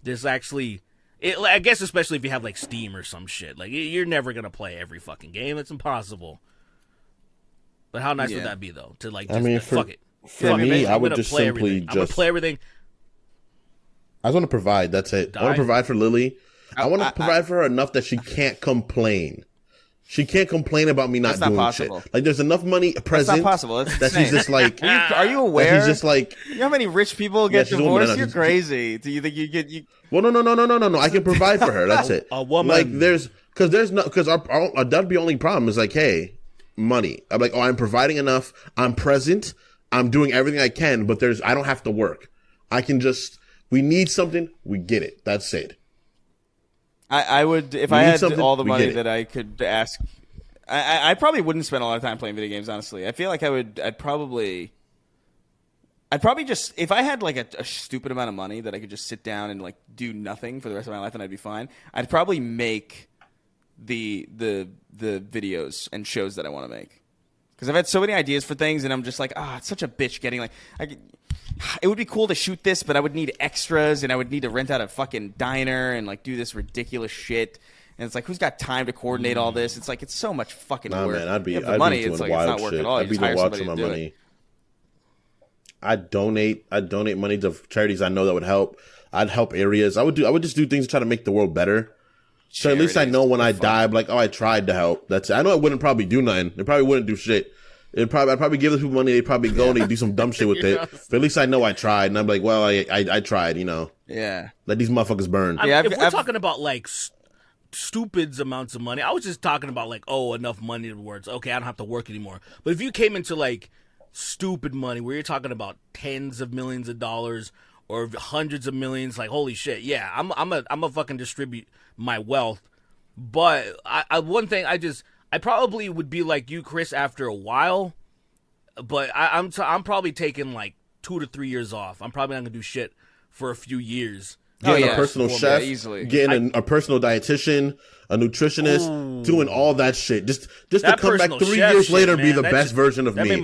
Speaker 4: There's actually, I guess especially if you have Steam or some shit. You're never going to play every fucking game. It's impossible. But how nice would that be, though? To fuck it.
Speaker 3: For me, I would just simply
Speaker 4: I'm going to play everything.
Speaker 3: I just want to provide. That's it. I want to provide for Lily. I want to provide for her enough that she can't complain. She can't complain about me not doing
Speaker 2: possible.
Speaker 3: Shit. There's enough money present.
Speaker 2: That's not possible. That's
Speaker 3: that she's just
Speaker 2: Are you aware?
Speaker 3: He's just
Speaker 2: you know how many rich people get divorced? You're crazy. Do you think you get you?
Speaker 3: Well, no. I can provide for her. That's it.
Speaker 4: A woman.
Speaker 3: Because that'd be the only problem is hey, money. I'm like, I'm providing enough. I'm present. I'm doing everything I can, but I don't have to work. I can just. We need something. We get it. That's it.
Speaker 2: I would, if I had all the money that I could ask, I probably wouldn't spend a lot of time playing video games, honestly. I feel like I'd probably just, if I had a stupid amount of money that I could just sit down and do nothing for the rest of my life and I'd be fine, I'd probably make the videos and shows that I want to make. Because I've had so many ideas for things and I'm just it's such a bitch getting it would be cool to shoot this, but I would need extras, and I would need to rent out a fucking diner and do this ridiculous shit. And it's who's got time to coordinate all this? It's it's so much fucking work.
Speaker 3: Man, I'd be
Speaker 2: the money.
Speaker 3: Doing
Speaker 2: it's
Speaker 3: wild
Speaker 2: it's not work
Speaker 3: shit.
Speaker 2: at all.
Speaker 3: I'd be doing wild for my money. I donate money to charities I know that would help. I'd help areas. I would just do things to try to make the world better. So at least I know when I die, I'm I tried to help. That's it. I know it wouldn't probably do nothing. It probably wouldn't do shit. I'd probably give the people money. They'd probably go and they'd do some dumb shit with it. But at least I know I tried. And I'm well, I tried,
Speaker 2: Yeah.
Speaker 3: Let these motherfuckers burn.
Speaker 4: If we're talking about stupid amounts of money, I was just talking about enough money words. Okay, I don't have to work anymore. But if you came into stupid money where you're talking about tens of millions of dollars or hundreds of millions, holy shit, yeah, I'm a fucking distribute my wealth. But one thing I probably would be like you, Chris, after a while, but I'm probably taking 2 to 3 years off. I'm probably not gonna do shit for a few years.
Speaker 3: Getting a personal chef,
Speaker 2: easily.
Speaker 3: Getting a personal dietitian, a nutritionist, doing all that shit. Just to come back 3 years later and be the best version of me.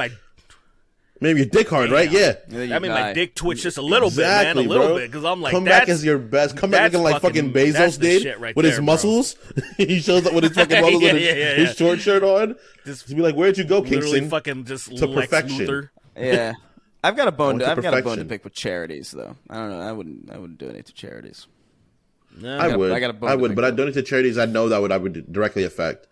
Speaker 3: Maybe your dick hard, right? Yeah.
Speaker 4: I mean, my dick twitched just a little bit, man, a little bit, because I'm like,
Speaker 3: come back as your best. Come back looking like fucking Bezos did
Speaker 4: right
Speaker 3: with
Speaker 4: there,
Speaker 3: his muscles. He shows up with his fucking muscles and his short shirt on. Just be like, "Where'd you go, Kingston?"
Speaker 4: Literally, fucking just
Speaker 3: to
Speaker 4: Lex
Speaker 3: perfection.
Speaker 4: Luthor.
Speaker 2: Yeah, I've got a bone.
Speaker 3: to
Speaker 2: I've got a bone to
Speaker 3: perfection.
Speaker 2: pick with charities, though. I don't know. I wouldn't donate to charities.
Speaker 4: No.
Speaker 3: I would,
Speaker 2: I got a bone to pick
Speaker 3: but I
Speaker 2: with.
Speaker 3: donate to charities I know that I would directly affect.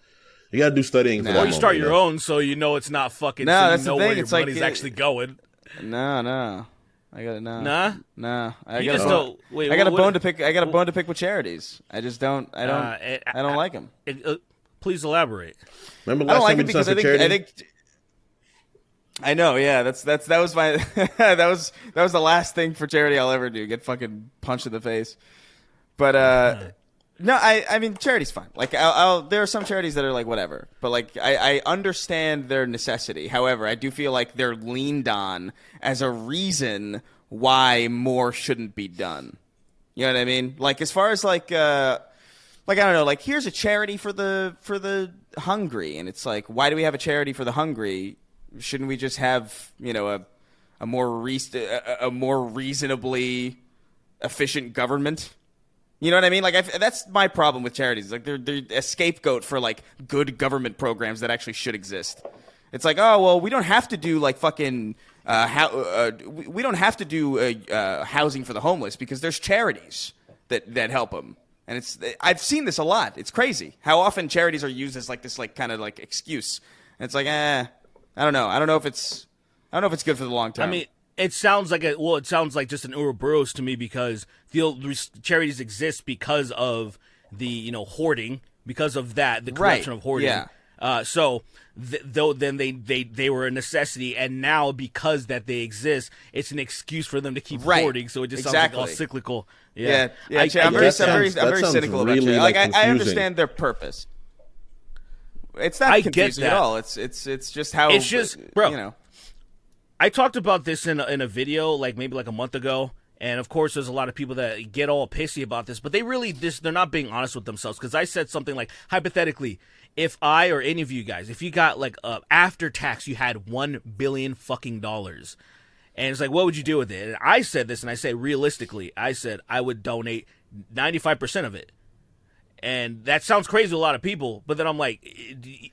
Speaker 3: You got to do studying for that.
Speaker 4: Or you
Speaker 3: moment,
Speaker 4: start your
Speaker 3: know?
Speaker 4: own, so you know it's not fucking.
Speaker 2: No,
Speaker 4: so
Speaker 2: that's
Speaker 4: you
Speaker 2: the
Speaker 4: know
Speaker 2: thing.
Speaker 4: where your
Speaker 2: It's like,
Speaker 4: money's actually going.
Speaker 2: No. I got it.
Speaker 4: Nah?
Speaker 2: No. I
Speaker 4: You
Speaker 2: got
Speaker 4: just
Speaker 2: a
Speaker 4: don't. Wait,
Speaker 2: I got a
Speaker 4: what-
Speaker 2: bone to pick. I got a bone to pick with charities. I just don't. I don't like them.
Speaker 4: Please elaborate.
Speaker 3: Remember
Speaker 2: I
Speaker 3: last
Speaker 2: don't like
Speaker 3: time
Speaker 2: it
Speaker 3: we
Speaker 2: because
Speaker 3: decided for charity?
Speaker 2: I think. I know. Yeah, that was my that was the last thing for charity I'll ever do. Get fucking punched in the face. But no, I mean charity's fine. Like there are some charities that are like whatever, but like I understand their necessity. However, I do feel like they're leaned on as a reason why more shouldn't be done. You know what I mean? Like as far as like I don't know, like here's a charity for the hungry, and it's like why do we have a charity for the hungry? Shouldn't we just have a more reasonably efficient government? You know what I mean? Like that's my problem with charities. Like they're a scapegoat for like good government programs that actually should exist. It's like, oh well, we don't have to do like fucking we don't have to do housing for the homeless because there's charities that help them. And I've seen this a lot. It's crazy how often charities are used as like this like kind of like excuse. And it's like, I don't know. I don't know if it's good for the long term.
Speaker 4: I mean, it sounds like just an Ouroboros to me because the charities exist because of the hoarding, because of the corruption of hoarding.
Speaker 2: Yeah.
Speaker 4: So then they were a necessity, and now because that they exist, it's an excuse for them to keep hoarding. So it just sounds like all cyclical.
Speaker 2: Yeah. I'm
Speaker 3: that
Speaker 2: very
Speaker 3: sounds
Speaker 2: cynical about
Speaker 3: really,
Speaker 2: it.
Speaker 3: like,
Speaker 2: I
Speaker 3: confusing.
Speaker 2: understand their purpose. It's not
Speaker 4: I get
Speaker 2: confusing at
Speaker 4: that.
Speaker 2: all. It's just how
Speaker 4: It's just, bro.
Speaker 2: You know.
Speaker 4: I talked about this in a video like maybe like a month ago, and of course there's a lot of people that get all pissy about this, but they're not being honest with themselves, because I said something like, hypothetically, if I or any of you guys, if you got like after tax you had $1 billion fucking dollars, and it's like, what would you do with it? And I said this, and I say realistically, I said I would donate 95% of it. And that sounds crazy to a lot of people, but then I'm like,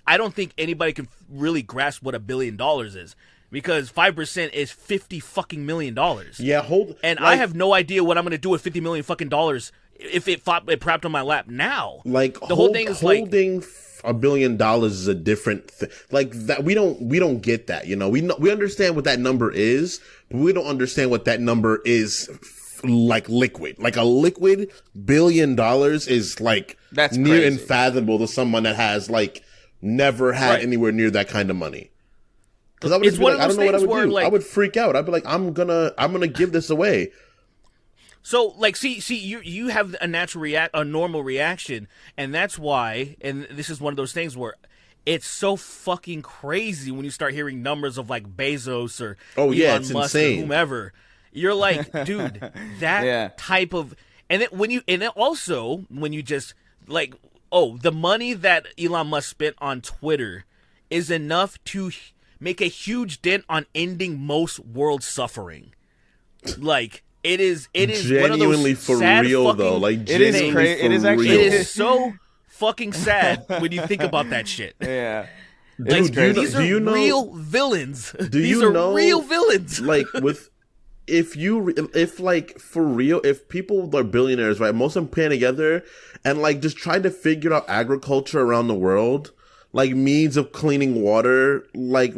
Speaker 4: I don't think anybody can really grasp what $1 billion is. Because 5% is $50 fucking million.
Speaker 3: Yeah,
Speaker 4: I have no idea what I'm gonna do with $50 million fucking dollars if it propped on my lap now.
Speaker 3: Like
Speaker 4: the whole thing is
Speaker 3: holding $1 billion is a different thing. Like that, we don't get that. We understand what that number is, but we don't understand what that number is. Like liquid, like a liquid $1 billion is like
Speaker 2: that's
Speaker 3: near
Speaker 2: crazy.
Speaker 3: unfathomable to someone that has like never had anywhere near that kind of money. Because I would
Speaker 4: It's
Speaker 3: just be
Speaker 4: one
Speaker 3: like,
Speaker 4: of
Speaker 3: I
Speaker 4: those
Speaker 3: don't know what I
Speaker 4: things
Speaker 3: would
Speaker 4: where,
Speaker 3: do.
Speaker 4: like-
Speaker 3: I would freak out. I'd be like, I'm gonna give this away.
Speaker 4: So, like, see, you have a normal reaction, and that's why. And this is one of those things where it's so fucking crazy when you start hearing numbers of like Bezos or Elon
Speaker 3: it's
Speaker 4: Musk
Speaker 3: insane.
Speaker 4: or whomever. You're like, dude, that type of, and then also when you just like, oh, the money that Elon Musk spent on Twitter is enough to make a huge dent on ending most world suffering. Like it is
Speaker 3: Genuinely
Speaker 4: one of those
Speaker 3: for
Speaker 4: sad
Speaker 3: real
Speaker 4: fucking
Speaker 3: though. Like
Speaker 2: It is
Speaker 3: genuinely
Speaker 2: cra-
Speaker 3: for
Speaker 2: it is actually-
Speaker 3: real.
Speaker 4: It is so fucking sad when you think about that shit.
Speaker 2: Yeah.
Speaker 3: Dude,
Speaker 2: It's crazy.
Speaker 4: These are real villains. These
Speaker 3: you
Speaker 4: are
Speaker 3: know,
Speaker 4: real villains.
Speaker 3: Like if people are billionaires, right? Most of them plan together and like just try to figure out agriculture around the world, like means of cleaning water, like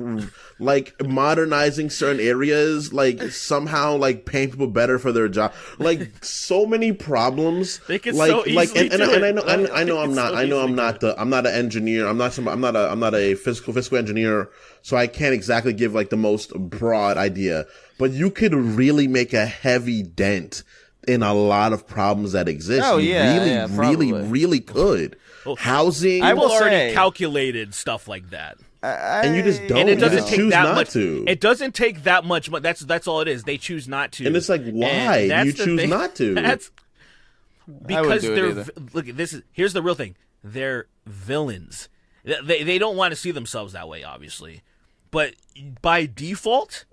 Speaker 3: modernizing certain areas, like somehow like paying people better for their job, like so many problems.
Speaker 4: They can
Speaker 3: like
Speaker 4: so
Speaker 3: like
Speaker 4: easily
Speaker 3: and
Speaker 4: do it.
Speaker 3: I know I'm not I'm not an engineer. I'm not a physical engineer, so I can't exactly give like the most broad idea. But you could really make a heavy dent in a lot of problems that exist.
Speaker 2: Oh,
Speaker 3: You
Speaker 2: yeah,
Speaker 3: really,
Speaker 2: yeah,
Speaker 3: really,
Speaker 2: probably.
Speaker 3: really could. Housing,
Speaker 2: I will
Speaker 4: People already
Speaker 2: say-
Speaker 4: calculated stuff like that.
Speaker 3: and you just don't.
Speaker 4: And it
Speaker 3: you
Speaker 4: doesn't
Speaker 3: just
Speaker 4: take
Speaker 3: choose
Speaker 4: that
Speaker 3: not
Speaker 4: much.
Speaker 3: to.
Speaker 4: It doesn't take that much. That's all it is. They choose not to.
Speaker 3: And it's like, why?
Speaker 4: And that's
Speaker 3: You
Speaker 4: the
Speaker 3: choose
Speaker 4: thing.
Speaker 3: not to.
Speaker 4: That's because
Speaker 2: do it
Speaker 4: they're
Speaker 2: either.
Speaker 4: look. Here's the real thing. They're villains. They don't want to see themselves that way, obviously, but by default,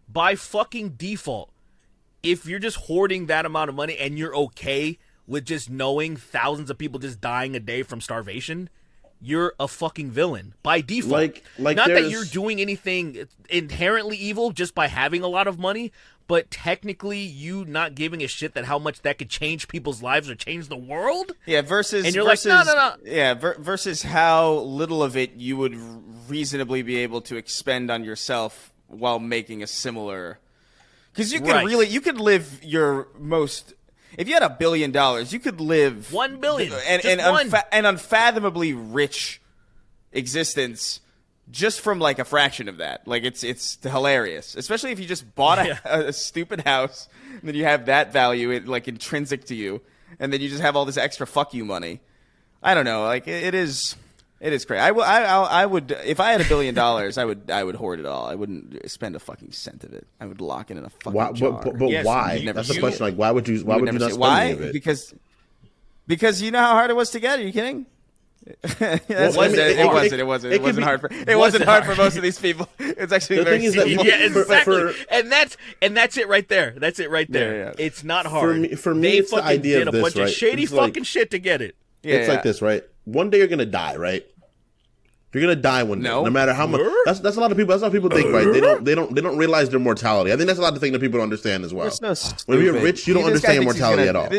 Speaker 4: by fucking default, if you're just hoarding that amount of money and you're okay with just knowing thousands of people just dying a day from starvation, you're a fucking villain by default.
Speaker 3: Like
Speaker 4: not that you're doing anything inherently evil just by having a lot of money, but technically you not giving a shit that how much that could change people's lives or change the world.
Speaker 2: Yeah, versus
Speaker 4: and you're
Speaker 2: versus,
Speaker 4: like, no.
Speaker 2: Yeah, versus how little of it you would reasonably be able to expend on yourself while making a similar. Because you can you could live your most. If you had $1 billion, you could live
Speaker 4: $1 billion
Speaker 2: and unfathomably rich existence just from like a fraction of that. Like it's hilarious, especially if you just bought a stupid house and then you have that value like intrinsic to you, and then you just have all this extra fuck you money. I don't know, like it is crazy. I would if I had $1 billion, I would hoard it all. I wouldn't spend a fucking cent of it. I would lock it in a fucking jar.
Speaker 3: But
Speaker 4: Yes,
Speaker 3: why? That's the question. Like, why would you not spend any of it?
Speaker 2: Because you know how hard it was to get. Are you kidding? It wasn't hard for most of these people. It's actually very simple.
Speaker 4: Yeah, exactly. And that's it right there. That's it right there.
Speaker 2: Yeah.
Speaker 4: It's not hard.
Speaker 3: For me, it's the idea
Speaker 4: did
Speaker 3: of this,
Speaker 4: a bunch
Speaker 3: right?
Speaker 4: of shady
Speaker 3: It's
Speaker 4: fucking
Speaker 3: like,
Speaker 4: shit to get it.
Speaker 3: It's like this, right? One day you're gonna die, right? You're gonna die one day, no matter how much. That's a lot of people. That's how people think, right? They don't realize their mortality. I think that's a lot of thing that people don't understand as well. When you're rich, you don't understand your mortality at all.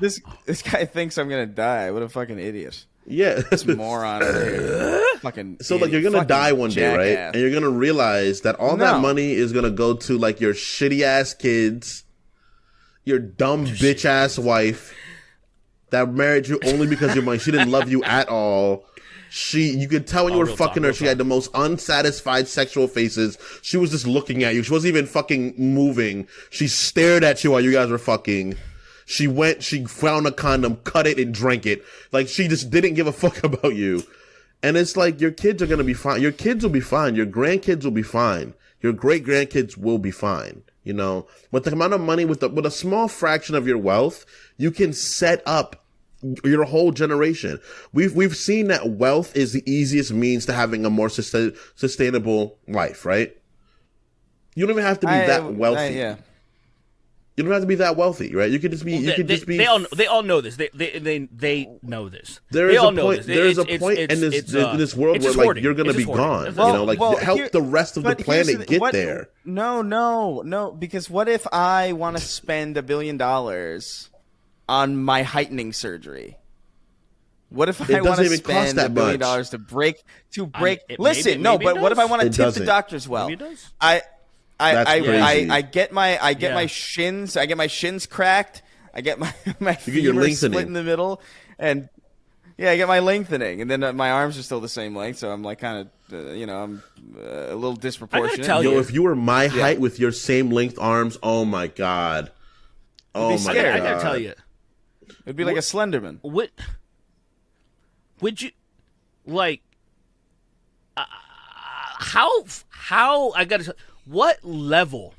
Speaker 2: This guy thinks I'm gonna die. What a fucking idiot.
Speaker 3: Yeah,
Speaker 2: this moron. Fucking.
Speaker 3: So like you're gonna die one day, right? And you're gonna realize that all that money is gonna go to like your shitty ass kids, your dumb bitch ass wife that married you only because your money. She didn't love you at all. You could tell when you were fucking her, she had the most unsatisfied sexual faces. She was just looking at you. She wasn't even fucking moving. She stared at you while you guys were fucking. She found a condom, cut it, and drank it. Like, she just didn't give a fuck about you. And it's like, your kids are gonna be fine. Your kids will be fine. Your grandkids will be fine. Your great-grandkids will be fine. You know? With the amount of money, with a small fraction of your wealth, you can set up your whole generation. We've seen that wealth is the easiest means to having a more sustainable life, right? You don't even have to be that wealthy. You don't have to be that wealthy, right? You could just be. They
Speaker 4: all know this. They know this.
Speaker 3: There is a point. There is a point in this world where like you're going to be gone. Help the rest of the planet get there.
Speaker 2: No. Because what if I want to spend $1 billion on my heightening surgery? What if I want to spend $1 billion to break? Listen, but what if I want to tip the doctors well?
Speaker 4: Maybe it does.
Speaker 2: I get my shins cracked. I get my femur split in the middle, and I get my lengthening, and then my arms are still the same length, so I'm like kind of I'm a little disproportionate.
Speaker 3: If you were my height with your same length arms, oh my god,
Speaker 4: I gotta tell you,
Speaker 2: it'd be like a Slenderman.
Speaker 4: Would you like? How I gotta. What level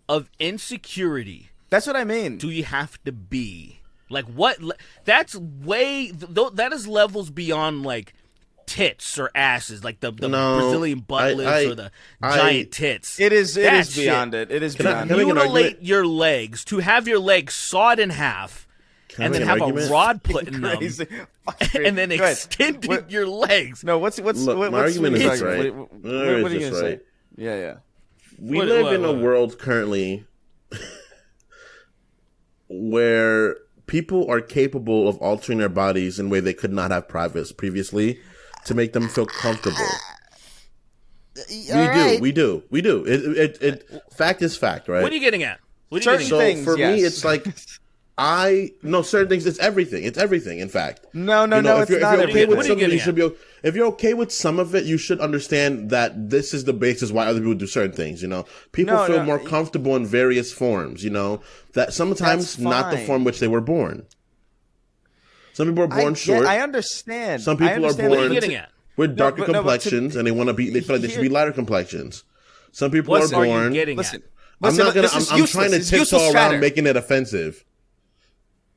Speaker 4: of insecurity?
Speaker 2: That's what I mean.
Speaker 4: Do you have to be like what? That's way. That is levels beyond like tits or asses, like the Brazilian butt lifts or the giant tits.
Speaker 2: It is beyond it. It is beyond.
Speaker 4: Mutilate your legs to have your legs sawed in half, and then have a rod put in them, and then extending your legs.
Speaker 2: No, what's
Speaker 3: my argument is right.
Speaker 2: What are you gonna say? Yeah.
Speaker 3: We live in a world currently where people are capable of altering their bodies in a way they could not have previously to make them feel comfortable. We do. Fact is fact, right?
Speaker 4: What are you getting at?
Speaker 3: For me, it's like certain things. It's everything. It's everything. In fact,
Speaker 2: no.
Speaker 3: If you're okay with something, you should be. If you're okay with some of it, you should understand that this is the basis why other people do certain things. People feel more comfortable in various forms. That sometimes not the form which they were born. Some people are born short.
Speaker 2: I understand.
Speaker 3: Some people are born
Speaker 4: what are you getting at?
Speaker 3: with darker complexions, and they want to be. They feel like they should be lighter complexions. Some people are born. I'm trying to tiptoe around making it offensive.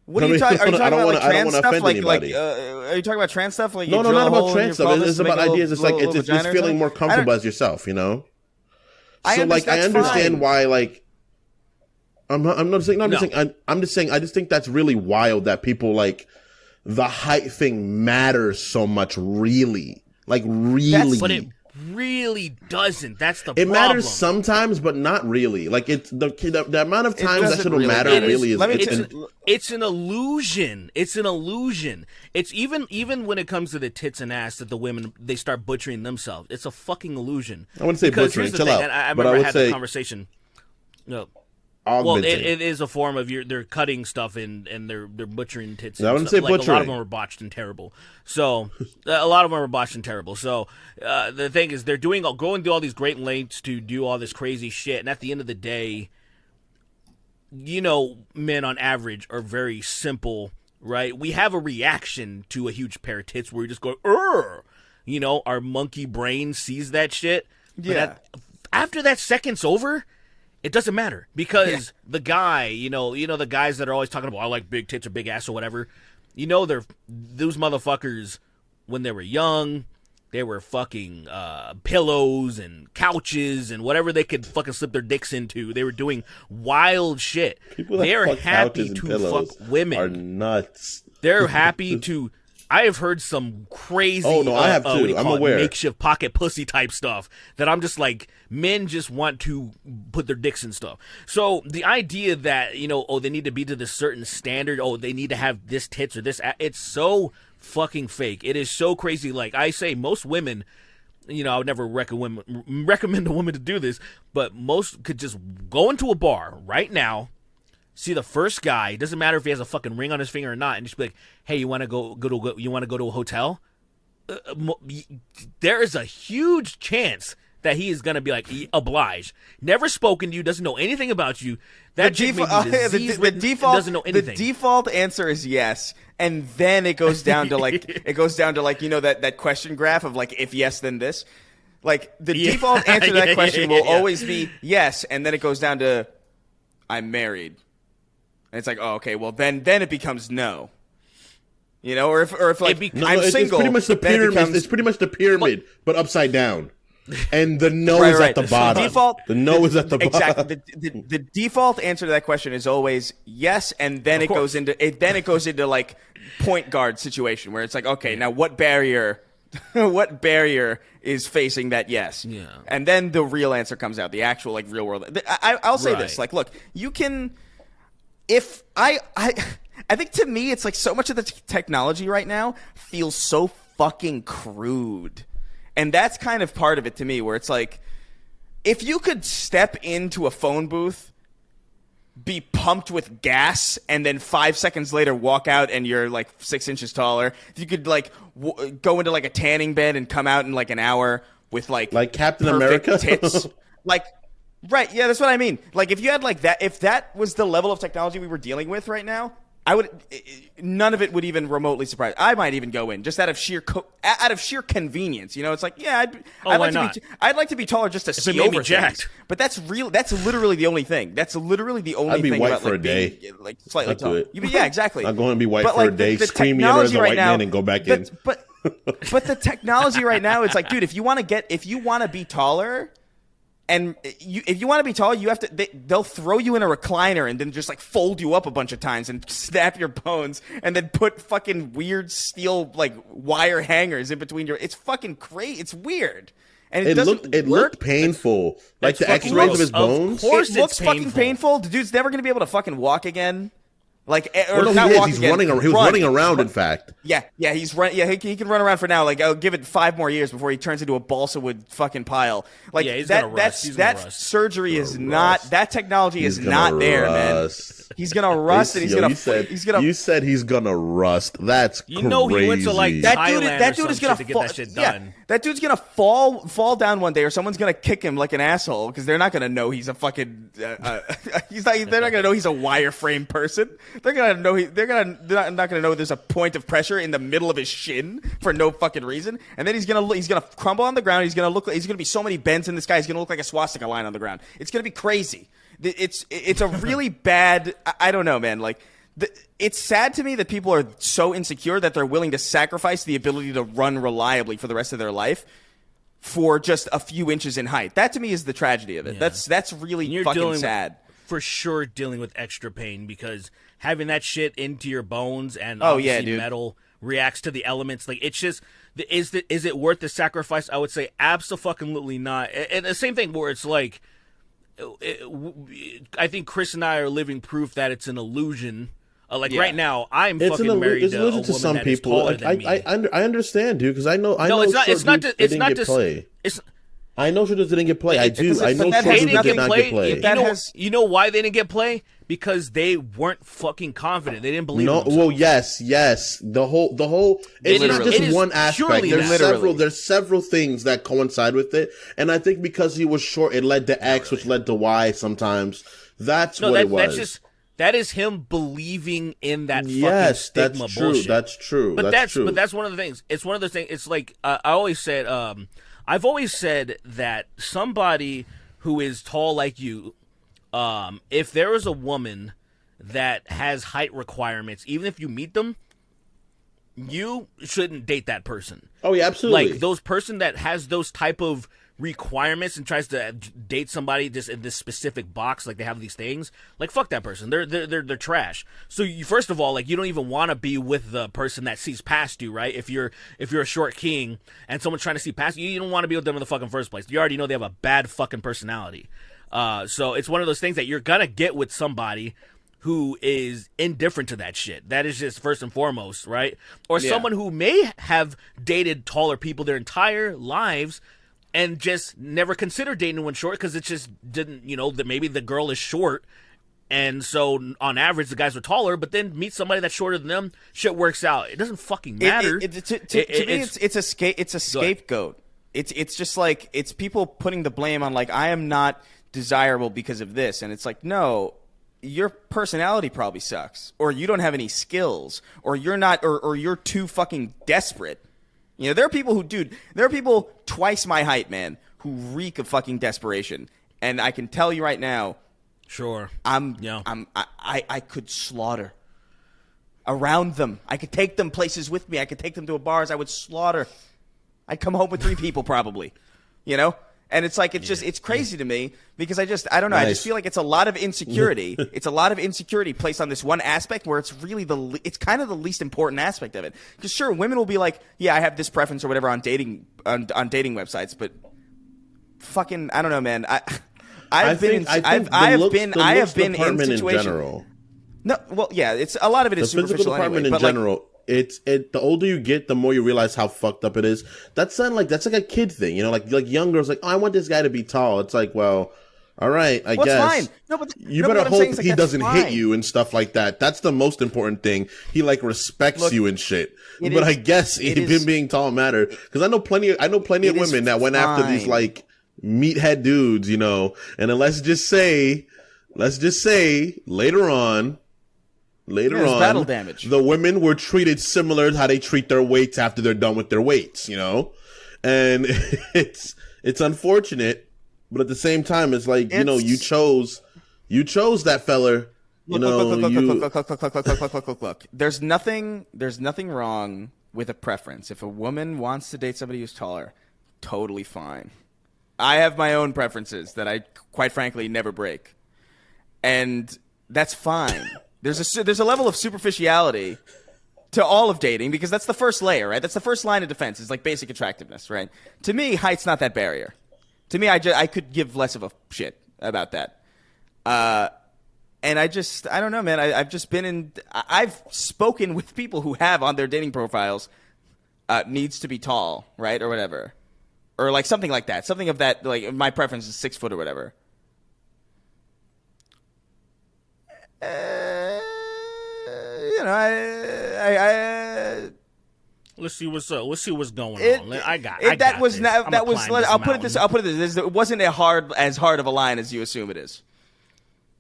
Speaker 2: What are you talking? Are you talking about trans stuff? Are you talking about trans stuff?
Speaker 3: No, not about trans stuff. It's about ideas. It's like it's feeling more comfortable as yourself. So like I
Speaker 2: that's
Speaker 3: understand
Speaker 2: fine.
Speaker 3: why like I'm not saying no, I'm just
Speaker 4: No.
Speaker 3: saying I'm just saying I just think that's really wild that people like the height thing matters so much really. Like really.
Speaker 4: But it really doesn't. That's the
Speaker 3: It
Speaker 4: problem.
Speaker 3: matters sometimes, but not really. Like it's the amount of times that
Speaker 2: doesn't
Speaker 3: shit'll
Speaker 2: really
Speaker 3: matter
Speaker 2: matter.
Speaker 3: really is
Speaker 2: Let me
Speaker 4: It's an illusion. It's an illusion. It's even when it comes to the tits and ass that the women they start butchering themselves. It's a fucking illusion.
Speaker 3: I wouldn't say
Speaker 4: Because
Speaker 3: butchering,
Speaker 4: here's the
Speaker 3: chill
Speaker 4: thing,
Speaker 3: out.
Speaker 4: and I
Speaker 3: But
Speaker 4: remember
Speaker 3: I
Speaker 4: I
Speaker 3: would
Speaker 4: had
Speaker 3: say
Speaker 4: the conversation. No. Well,
Speaker 3: augmenting.
Speaker 4: it is a form of they're cutting stuff and they're butchering tits. And
Speaker 3: I wouldn't
Speaker 4: stuff.
Speaker 3: say
Speaker 4: Like, a lot of
Speaker 3: butchering.
Speaker 4: them are botched and terrible. So a lot of them are botched and terrible. So the thing is, they're going through all these great lengths to do all this crazy shit, and at the end of the day, men on average are very simple, right? We have a reaction to a huge pair of tits where we just go, "Urgh!" Our monkey brain sees that shit.
Speaker 2: Yeah.
Speaker 4: But after that second's over, it doesn't matter because the guy, the guys that are always talking about, I like big tits or big ass or whatever, those motherfuckers, when they were young, they were fucking pillows and couches and whatever they could fucking slip their dicks into. They were doing wild shit.
Speaker 3: People that
Speaker 4: They're
Speaker 3: fuck
Speaker 4: happy
Speaker 3: couches and
Speaker 4: to
Speaker 3: pillows
Speaker 4: fuck women.
Speaker 3: are nuts.
Speaker 4: They're happy to. I have heard some crazy.
Speaker 3: Oh, no, I have
Speaker 4: what
Speaker 3: too.
Speaker 4: do you
Speaker 3: I'm
Speaker 4: call it?
Speaker 3: aware.
Speaker 4: Makeshift pocket pussy type stuff that I'm just like, men just want to put their dicks in stuff. So the idea that they need to be to this certain standard. Oh, they need to have this tits or this. It's so fucking fake. It is so crazy. Like I say, most women. I would never recommend a woman to do this, but most could just go into a bar right now. See the first guy. Doesn't matter if he has a fucking ring on his finger or not, and just be like, "Hey, you want to go to a hotel?" There is a huge chance that he is gonna be like, oblige. Never spoken to you, doesn't know anything about you. That chick may be disease-ridden and doesn't know anything.
Speaker 2: The default answer is yes, and then it goes down to like that question graph of like if yes then this. Like the default answer to that question will always be yes, and then it goes down to I'm married. And it's like, oh, okay, well then it becomes no. Or if like I'm
Speaker 3: it's
Speaker 2: single.
Speaker 3: pretty much the
Speaker 2: then it
Speaker 3: pyramid.
Speaker 2: becomes-
Speaker 3: It's pretty much the pyramid, but upside down. And the no is
Speaker 2: Right.
Speaker 3: at the
Speaker 2: So
Speaker 3: bottom. the no is at the bottom.
Speaker 2: Exactly. The default answer to that question is always yes, and then it goes into like point guard situation where it's like, okay, now what barrier is facing that yes?
Speaker 4: Yeah.
Speaker 2: And then the real answer comes out, the actual like real world. I'll say this,
Speaker 4: Right.
Speaker 2: like, look, you can. If I think to me, it's like so much of the technology right now feels so fucking crude. And that's kind of part of it to me, where it's like, if you could step into a phone booth, be pumped with gas, and then 5 seconds later walk out and you're like 6 inches taller, if you could like go into like a tanning bed and come out in like an hour with like
Speaker 3: Captain
Speaker 2: perfect
Speaker 3: America?
Speaker 2: tits, like. Right, yeah, that's what I mean. Like, if you had like that, if that was the level of technology we were dealing with right now, none of it would even remotely surprise. I might even go in just out of sheer convenience. It's like, yeah, I'd like to be taller just to see
Speaker 4: it made me
Speaker 2: over
Speaker 4: jacked.
Speaker 2: things. But that's literally the only thing. That's literally the only
Speaker 3: I'd be
Speaker 2: thing
Speaker 3: white
Speaker 2: about
Speaker 3: for
Speaker 2: like
Speaker 3: a day.
Speaker 2: being like slightly
Speaker 3: I'd do
Speaker 2: taller.
Speaker 3: it.
Speaker 2: Yeah, exactly.
Speaker 3: I'm going to be white
Speaker 2: But,
Speaker 3: for a
Speaker 2: like,
Speaker 3: day,
Speaker 2: the
Speaker 3: scream at her as
Speaker 2: technology
Speaker 3: a
Speaker 2: right
Speaker 3: white
Speaker 2: now-
Speaker 3: man, and go back in.
Speaker 2: But the technology right now, it's like, dude, if you want to be taller. And if you want to be tall, you have to. They'll throw you in a recliner and then just like fold you up a bunch of times and snap your bones, and then put fucking weird steel like wire hangers in between your. It's fucking crazy. It's weird, and it doesn't
Speaker 3: It
Speaker 2: work.
Speaker 3: looked painful, like
Speaker 4: It's
Speaker 3: the
Speaker 4: fucking
Speaker 3: X-rays
Speaker 4: gross.
Speaker 3: of his bones.
Speaker 4: Of course,
Speaker 2: It looks
Speaker 4: it's
Speaker 2: fucking
Speaker 4: painful.
Speaker 2: painful. The dude's never gonna be able to fucking walk again. Like, or
Speaker 3: Well, no,
Speaker 2: not
Speaker 3: he is.
Speaker 2: walk
Speaker 3: He's
Speaker 2: again.
Speaker 3: running. He was
Speaker 2: run.
Speaker 3: running around. In fact,
Speaker 2: Yeah, he's run. Yeah, he can run around for now. Like, I'll give it 5 more years before he turns into a balsa wood fucking pile. Like,
Speaker 4: Yeah, he's gonna rust. He's gonna
Speaker 2: that
Speaker 4: rust.
Speaker 2: surgery is
Speaker 3: gonna
Speaker 2: not.
Speaker 3: rust.
Speaker 2: That technology is
Speaker 3: He's gonna
Speaker 2: not there, man.
Speaker 3: rust.
Speaker 2: He's gonna rust, and he's gonna.
Speaker 3: You said he's gonna rust. That's
Speaker 4: You know he went to, like,
Speaker 3: crazy.
Speaker 2: That
Speaker 4: Thailand
Speaker 2: dude
Speaker 4: or
Speaker 2: is
Speaker 4: some
Speaker 2: gonna
Speaker 4: shit to get
Speaker 2: fall.
Speaker 4: that shit
Speaker 2: Yeah,
Speaker 4: done.
Speaker 2: that dude's gonna fall down one day, or someone's gonna kick him like an asshole because they're not gonna know he's a fucking. They're not gonna know he's a wireframe person. They're gonna know they're not gonna know there's a point of pressure in the middle of his shin for no fucking reason, and then he's gonna crumble on the ground. He's gonna be so many bends in this guy. He's gonna look like a swastika line on the ground. It's gonna be crazy. It's a really bad. I don't know, man. Like. It's sad to me that people are so insecure that they're willing to sacrifice the ability to run reliably for the rest of their life for just a few inches in height. That to me is the tragedy of it.
Speaker 4: Yeah.
Speaker 2: That's really fucking sad.
Speaker 4: For sure dealing with extra pain because having that shit into your bones and
Speaker 2: dude.
Speaker 4: metal reacts to the elements. Like, it's just, is it worth the sacrifice? I would say absolutely not. And the same thing where it's like, I think Chris and I are living proof that it's an illusion. Right now, I'm fucking married to a woman
Speaker 3: some
Speaker 4: that
Speaker 3: people.
Speaker 4: is taller than me.
Speaker 3: I understand, dude, because I know.
Speaker 4: No, it's not. It's not. It's not just.
Speaker 3: Play.
Speaker 4: It's.
Speaker 3: I know short didn't get play. I do. I know
Speaker 4: They
Speaker 3: short
Speaker 4: didn't
Speaker 3: did
Speaker 4: get
Speaker 3: not
Speaker 4: play.
Speaker 3: get play.
Speaker 4: You know why they didn't get play? Because they weren't fucking confident. They didn't believe.
Speaker 3: No,
Speaker 4: in themselves.
Speaker 3: well, yes. The whole. It's not just one aspect. There's several things that coincide with it, and I think because he was short, it led to X, which led to Y. Sometimes it was.
Speaker 4: That is him believing in that fucking stigma
Speaker 3: that's
Speaker 4: bullshit.
Speaker 3: That's true.
Speaker 4: But
Speaker 3: that's true.
Speaker 4: But that's one of the things. It's one of those things. It's like I've always said that somebody who is tall like you, if there is a woman that has height requirements, even if you meet them, you shouldn't date that person.
Speaker 3: Oh yeah, absolutely.
Speaker 4: Like those person that has those type of requirements and tries to date somebody just in this specific box, like they have these things, like fuck that person. They're trash. So you, first of all, like you don't even want to be with the person that sees past you, right? If you're a short king and someone's trying to see past you, you don't want to be with them in the fucking first place. You already know they have a bad fucking personality. So it's one of those things that you're gonna get with somebody who is indifferent to that shit. That is just first and foremost, right? Or someone who may have dated taller people their entire lives and just never considered dating anyone short because it just didn't, that maybe the girl is short, and so on average the guys are taller, but then meet somebody that's shorter than them, shit works out. It doesn't fucking matter.
Speaker 2: To me, it's a scapegoat. It's just like, it's people putting the blame on, like, I am not desirable because of this, and it's like, no, your personality probably sucks, or you don't have any skills, or you're not, or you're too fucking desperate. There are people twice my height, man, who reek of fucking desperation. And I can tell you right now,
Speaker 4: sure,
Speaker 2: I could slaughter around them. I could take them places with me. I could take them to a bars. I would slaughter. I'd come home with 3 people probably, And it's like, it's crazy to me because I don't know. Nice. I just feel like it's a lot of insecurity. It's a lot of insecurity placed on this one aspect where it's really it's kind of the least important aspect of it. Because sure, women will be like, yeah, I have this preference or whatever on dating websites, but fucking, I don't know, man. I have been in situations. No, well, yeah, it's a lot of it is
Speaker 3: the physical
Speaker 2: superficial
Speaker 3: department
Speaker 2: anyway,
Speaker 3: in general. The older you get, the more you realize how fucked up it is. That's like a kid thing, like young girls, like, oh, I want this guy to be tall. It's like, well, all right, I guess.
Speaker 2: Fine. No, but
Speaker 3: you better hope he doesn't hit you and stuff like that. That's the most important thing. He respects you and shit. But I guess him being tall matter, because I know plenty of women that went after these like meathead dudes, and then let's just say later on,
Speaker 2: battle damage.
Speaker 3: The women were treated similar to how they treat their weights after they're done with their weights, and it's unfortunate, but at the same time, it's like, you chose that feller.
Speaker 2: Look. There's nothing wrong with a preference. If a woman wants to date somebody who's taller, totally fine. I have my own preferences that I, quite frankly, never break, and that's fine. There's a level of superficiality to all of dating because that's the first layer, right? That's the first line of defense is like basic attractiveness, right? To me, height's not that barrier. To me, I could give less of a shit about that. And I don't know, man. I've spoken with people who have on their dating profiles, needs to be tall, right? Or whatever. Or like something like that. Something of that, like my preference is 6 foot or whatever.
Speaker 4: Let's see what's up. Let's see what's going on.
Speaker 2: I'll put it this. It wasn't as hard of a line as you assume it is.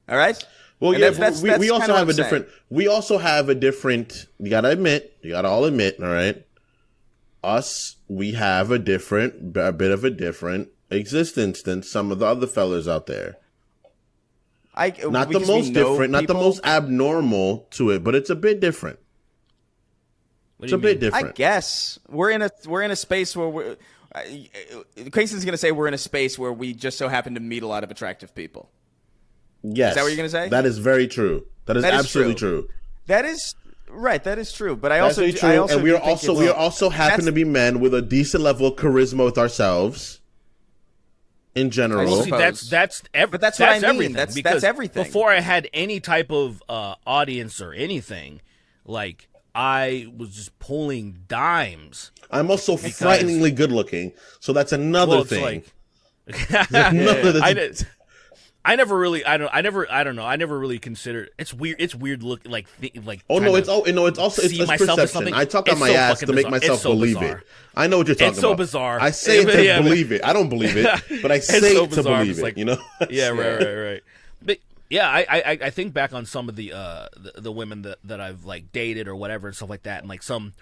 Speaker 2: All right.
Speaker 3: Well, and yeah, we also have a different. We also have a different. You gotta all admit. All right. We have a bit of a different existence than some of the other fellas out there. Not the most different, not the most abnormal to it, but it's a bit different. It's a bit different.
Speaker 2: I guess we're in a space where Casey's going to say we're in a space where we just so happen to meet a lot of attractive people.
Speaker 3: Yes.
Speaker 2: Is that what you're going to say?
Speaker 3: That is very true. That is absolutely true.
Speaker 2: That is right. That is true. But
Speaker 3: That's
Speaker 2: also,
Speaker 3: very true. And we are also happen to be men with a decent level of charisma with ourselves. In general,
Speaker 4: See, that's
Speaker 2: what I mean.
Speaker 4: everything.
Speaker 2: That's everything.
Speaker 4: Before I had any type of audience or anything, like I was just pulling dimes.
Speaker 3: I'm also frighteningly good looking, so that's another thing.
Speaker 4: I never really considered it's weird. It's weird look like.
Speaker 3: It's also perception. I talk on my ass to make myself believe it. I know what you're talking about.
Speaker 4: It's so bizarre.
Speaker 3: I say it to believe it. I don't believe it, but I say it to believe it. You know?
Speaker 4: Yeah, right. But yeah, I think back on some of the women that I've like dated or whatever and stuff like that, and like some.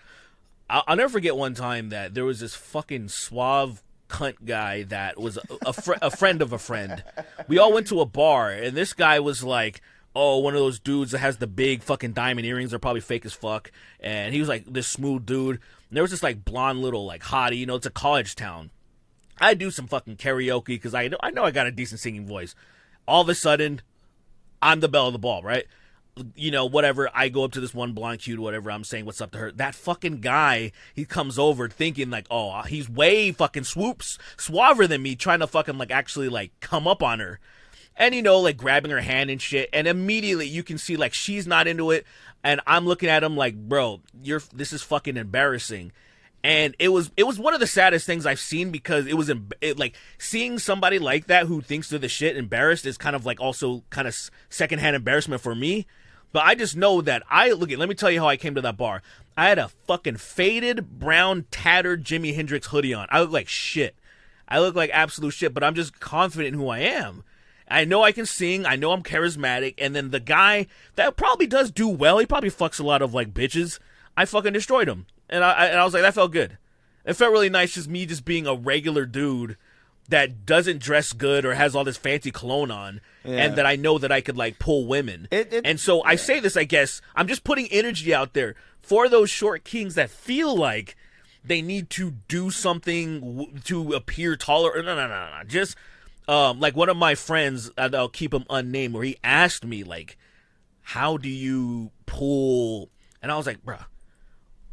Speaker 4: I'll never forget one time that there was this fucking suave cunt guy that was a friend of a friend. We all went to a bar, and this guy was like, one of those dudes that has the big fucking diamond earrings. They're probably fake as fuck. And he was like this smooth dude. And there was this like blonde little like hottie. It's a college town. I do some fucking karaoke because I know I got a decent singing voice. All of a sudden, I'm the belle of the ball, right? Whatever, I go up to this one blonde cute, whatever, I'm saying what's up to her. That fucking guy, he comes over thinking like, oh, he's way fucking suaver than me, trying to fucking like actually like come up on her. And like grabbing her hand and shit. And immediately you can see like she's not into it. And I'm looking at him like, bro, this is fucking embarrassing. And it was one of the saddest things I've seen because like seeing somebody like that who thinks they're the shit embarrassed is kind of like also kind of secondhand embarrassment for me. But I just know that let me tell you how I came to that bar. I had a fucking faded, brown, tattered Jimi Hendrix hoodie on. I look like shit. I look like absolute shit, but I'm just confident in who I am. I know I can sing. I know I'm charismatic. And then the guy that probably does do well, he probably fucks a lot of like bitches. I fucking destroyed him. And I was like, that felt good. It felt really nice just me just being a regular dude that doesn't dress good or has all this fancy cologne on, and that I know that I could like pull women. And so I say this, I guess, I'm just putting energy out there for those short kings that feel like they need to do something to appear taller. No. Just like one of my friends, I'll keep him unnamed, where he asked me like, how do you pull? And I was like, bruh,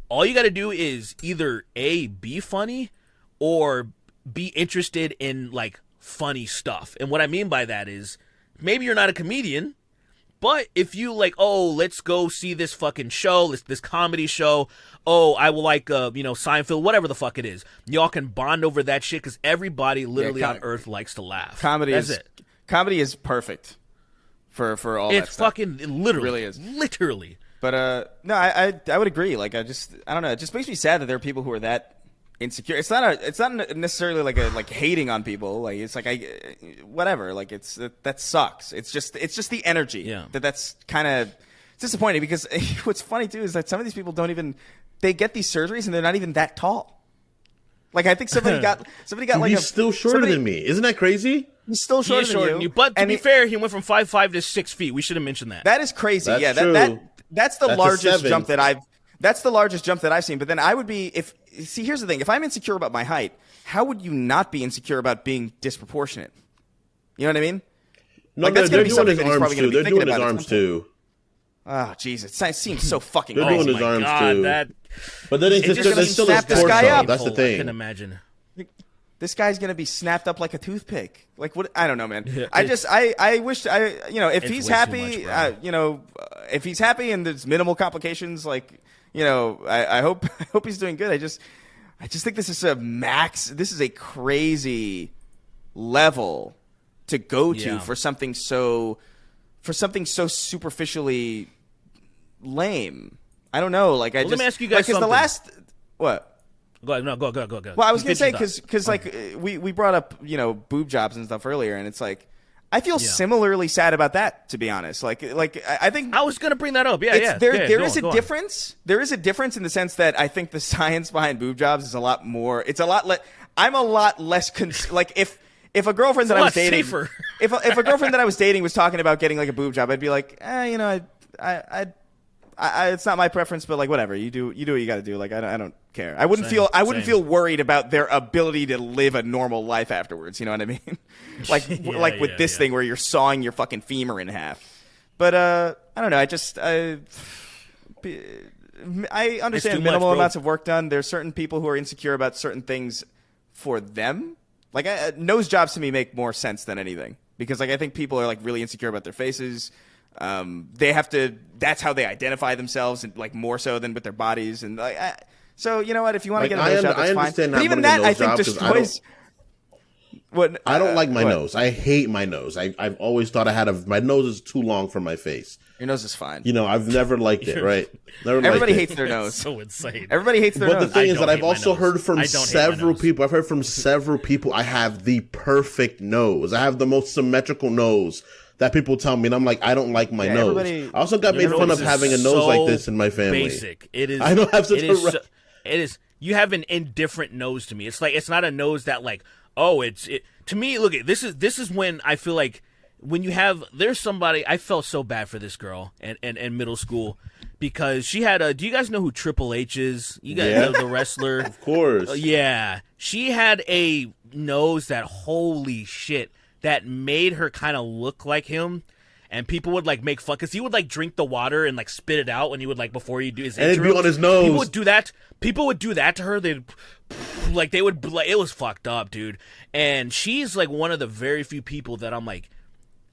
Speaker 4: all you got to do is either A, be funny, or be interested in like funny stuff. And what I mean by that is maybe you're not a comedian, but if you like, let's go see this fucking show, this comedy show. I will like, Seinfeld, whatever the fuck it is. Y'all can bond over that shit because everybody literally on earth likes to laugh.
Speaker 2: Comedy is perfect for all that stuff.
Speaker 4: It's fucking literally.
Speaker 2: It really is.
Speaker 4: Literally.
Speaker 2: But no, I would agree. Like I don't know. It just makes me sad that there are people who are that insecure. It's not necessarily like hating on people. Like it's like whatever. Like that sucks. It's just the energy.
Speaker 4: Yeah.
Speaker 2: That's kind of disappointing because what's funny too is that some of these people they get these surgeries and they're not even that tall. Like I think somebody got like
Speaker 3: he's still shorter than me. Isn't that crazy?
Speaker 2: He's still shorter than you.
Speaker 4: But to be fair, he went from 5'5" to 6 feet. We should have mentioned that.
Speaker 2: That is crazy.
Speaker 3: That's
Speaker 2: true. That's the
Speaker 3: That's
Speaker 2: largest jump that I've seen. But then I would be here's the thing. If I'm insecure about my height, how would you not be insecure about being disproportionate? You know what I mean?
Speaker 3: No, they're doing his arms too. They're doing his arms too.
Speaker 2: Oh, Jesus. It seems so fucking
Speaker 3: They're doing his arms too. But then it's still his
Speaker 2: this guy
Speaker 3: torso.
Speaker 2: up.
Speaker 3: That's the thing.
Speaker 4: I can imagine.
Speaker 2: This guy's gonna be snapped up like a toothpick. Like what? I don't know, man. I wish if he's happy, if he's happy and there's minimal complications, like I hope he's doing good. I just think this is a crazy level to go to for something so superficially lame. I don't know. Like
Speaker 4: let me ask you guys something.
Speaker 2: The last what?
Speaker 4: Go ahead. No, go.
Speaker 2: Well, I was going to say because like we brought up boob jobs and stuff earlier, and it's like I feel similarly sad about that, to be honest. Like I think
Speaker 4: I was going to bring that up. Yeah.
Speaker 2: There is a difference. There is a difference in the sense that I think the science behind boob jobs is a lot more. It's a lot. I'm a lot less like if a girlfriend that I was dating, if a girlfriend that I was dating was talking about getting like a boob job, I'd be like, it's not my preference, but like whatever you do what you got to do. Like I don't care. I wouldn't
Speaker 4: Same.
Speaker 2: feel worried about their ability to live a normal life afterwards. You know what I mean? like with this thing where you're sawing your fucking femur in half. But I don't know. I understand minimal amounts of work done. There's certain people who are insecure about certain things for them. Like nose jobs to me make more sense than anything because like I think people are like really insecure about their faces. They have to. That's how they identify themselves, and like more so than with their bodies. And like, so you know what? If you want to get a nose job, that's fine. But even that, I think, destroys.
Speaker 3: I don't like my nose. I hate my nose. I've always thought my nose is too long for my face.
Speaker 2: Your nose is fine.
Speaker 3: You know, I've never liked it. Right?
Speaker 2: Everybody hates their nose.
Speaker 4: So insane.
Speaker 2: Everybody hates their nose.
Speaker 3: But the thing is that I've also heard from several people. I've heard from several people. I have the perfect nose. I have the most symmetrical nose. That people tell me, and I'm like, I don't like my nose. I also got made fun of having a nose like this in my family.
Speaker 4: Basic. It is.
Speaker 3: I don't have such
Speaker 4: it is. You have an indifferent nose to me. It's like it's not a nose that like. Oh, to me. Look, this is when I feel like when you have there's somebody. I felt so bad for this girl in middle school because she had a. Do you guys know who Triple H is? You guys know the wrestler,
Speaker 3: of course.
Speaker 4: Yeah, she had a nose that holy shit. That made her kind of look like him, and people would like make fun because he would like drink the water and like spit it out when he would like before he do his intro.
Speaker 3: And it'd be on his nose.
Speaker 4: People would do that. People would do that to her. They would like it was fucked up, dude. And she's like one of the very few people that I'm like,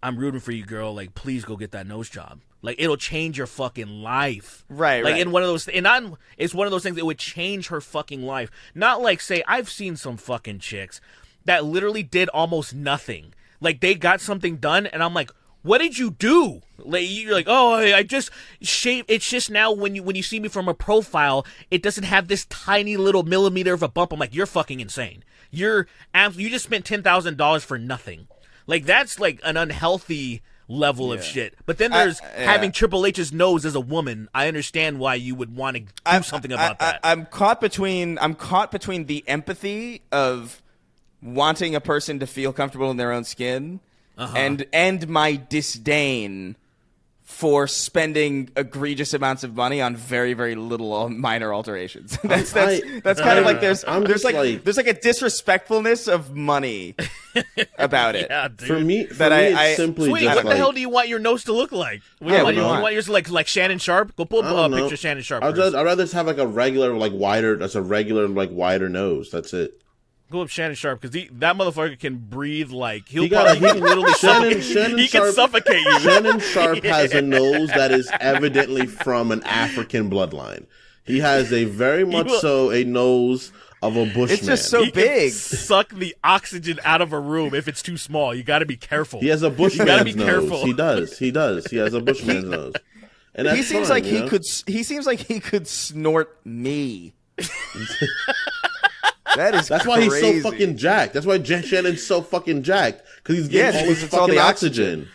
Speaker 4: I'm rooting for you, girl. Like, please go get that nose job. Like, it'll change your fucking life.
Speaker 2: Right.
Speaker 4: Like in one of those, it's one of those things that would change her fucking life. Not like say I've seen some fucking chicks that literally did almost nothing. Like, they got something done, and I'm like, what did you do? Like, you're like, oh, I just shaved. It's just now when you see me from a profile, it doesn't have this tiny little millimeter of a bump. I'm like, you're fucking insane. You just spent $10,000 for nothing. Like, that's like an unhealthy level of shit. But then there's having Triple H's nose as a woman. I understand why you would want to do something about that.
Speaker 2: I'm caught between the empathy of wanting a person to feel comfortable in their own skin and my disdain for spending egregious amounts of money on very, very little minor alterations. that's kind of like there's like a disrespectfulness of money about it.
Speaker 4: Yeah, dude.
Speaker 3: For me, it's simply
Speaker 4: Sweetie,
Speaker 3: just
Speaker 4: what the
Speaker 3: like,
Speaker 4: hell do you want your nose to look like?
Speaker 2: Yeah,
Speaker 4: you want yours like Shannon Sharp? Go pull up a picture of Shannon Sharp.
Speaker 3: I'd rather just have like a regular wider nose. That's it.
Speaker 4: Go up Shannon Sharp because that motherfucker can breathe like he
Speaker 3: can
Speaker 4: literally suffocate. He can suffocate you.
Speaker 3: Shannon Sharp has a nose that is evidently from an African bloodline. He has a very much so a nose of a bushman.
Speaker 2: It's just so big.
Speaker 4: Suck the oxygen out of a room if it's too small. You got to be careful.
Speaker 3: He has a bushman's
Speaker 4: gotta be
Speaker 3: nose.
Speaker 4: Careful.
Speaker 3: He does. He has a bushman's nose. And
Speaker 2: he seems like he seems like he could snort me. That's
Speaker 3: why he's so fucking jacked. That's why Shannon's so fucking jacked because he's getting all his fucking oxygen.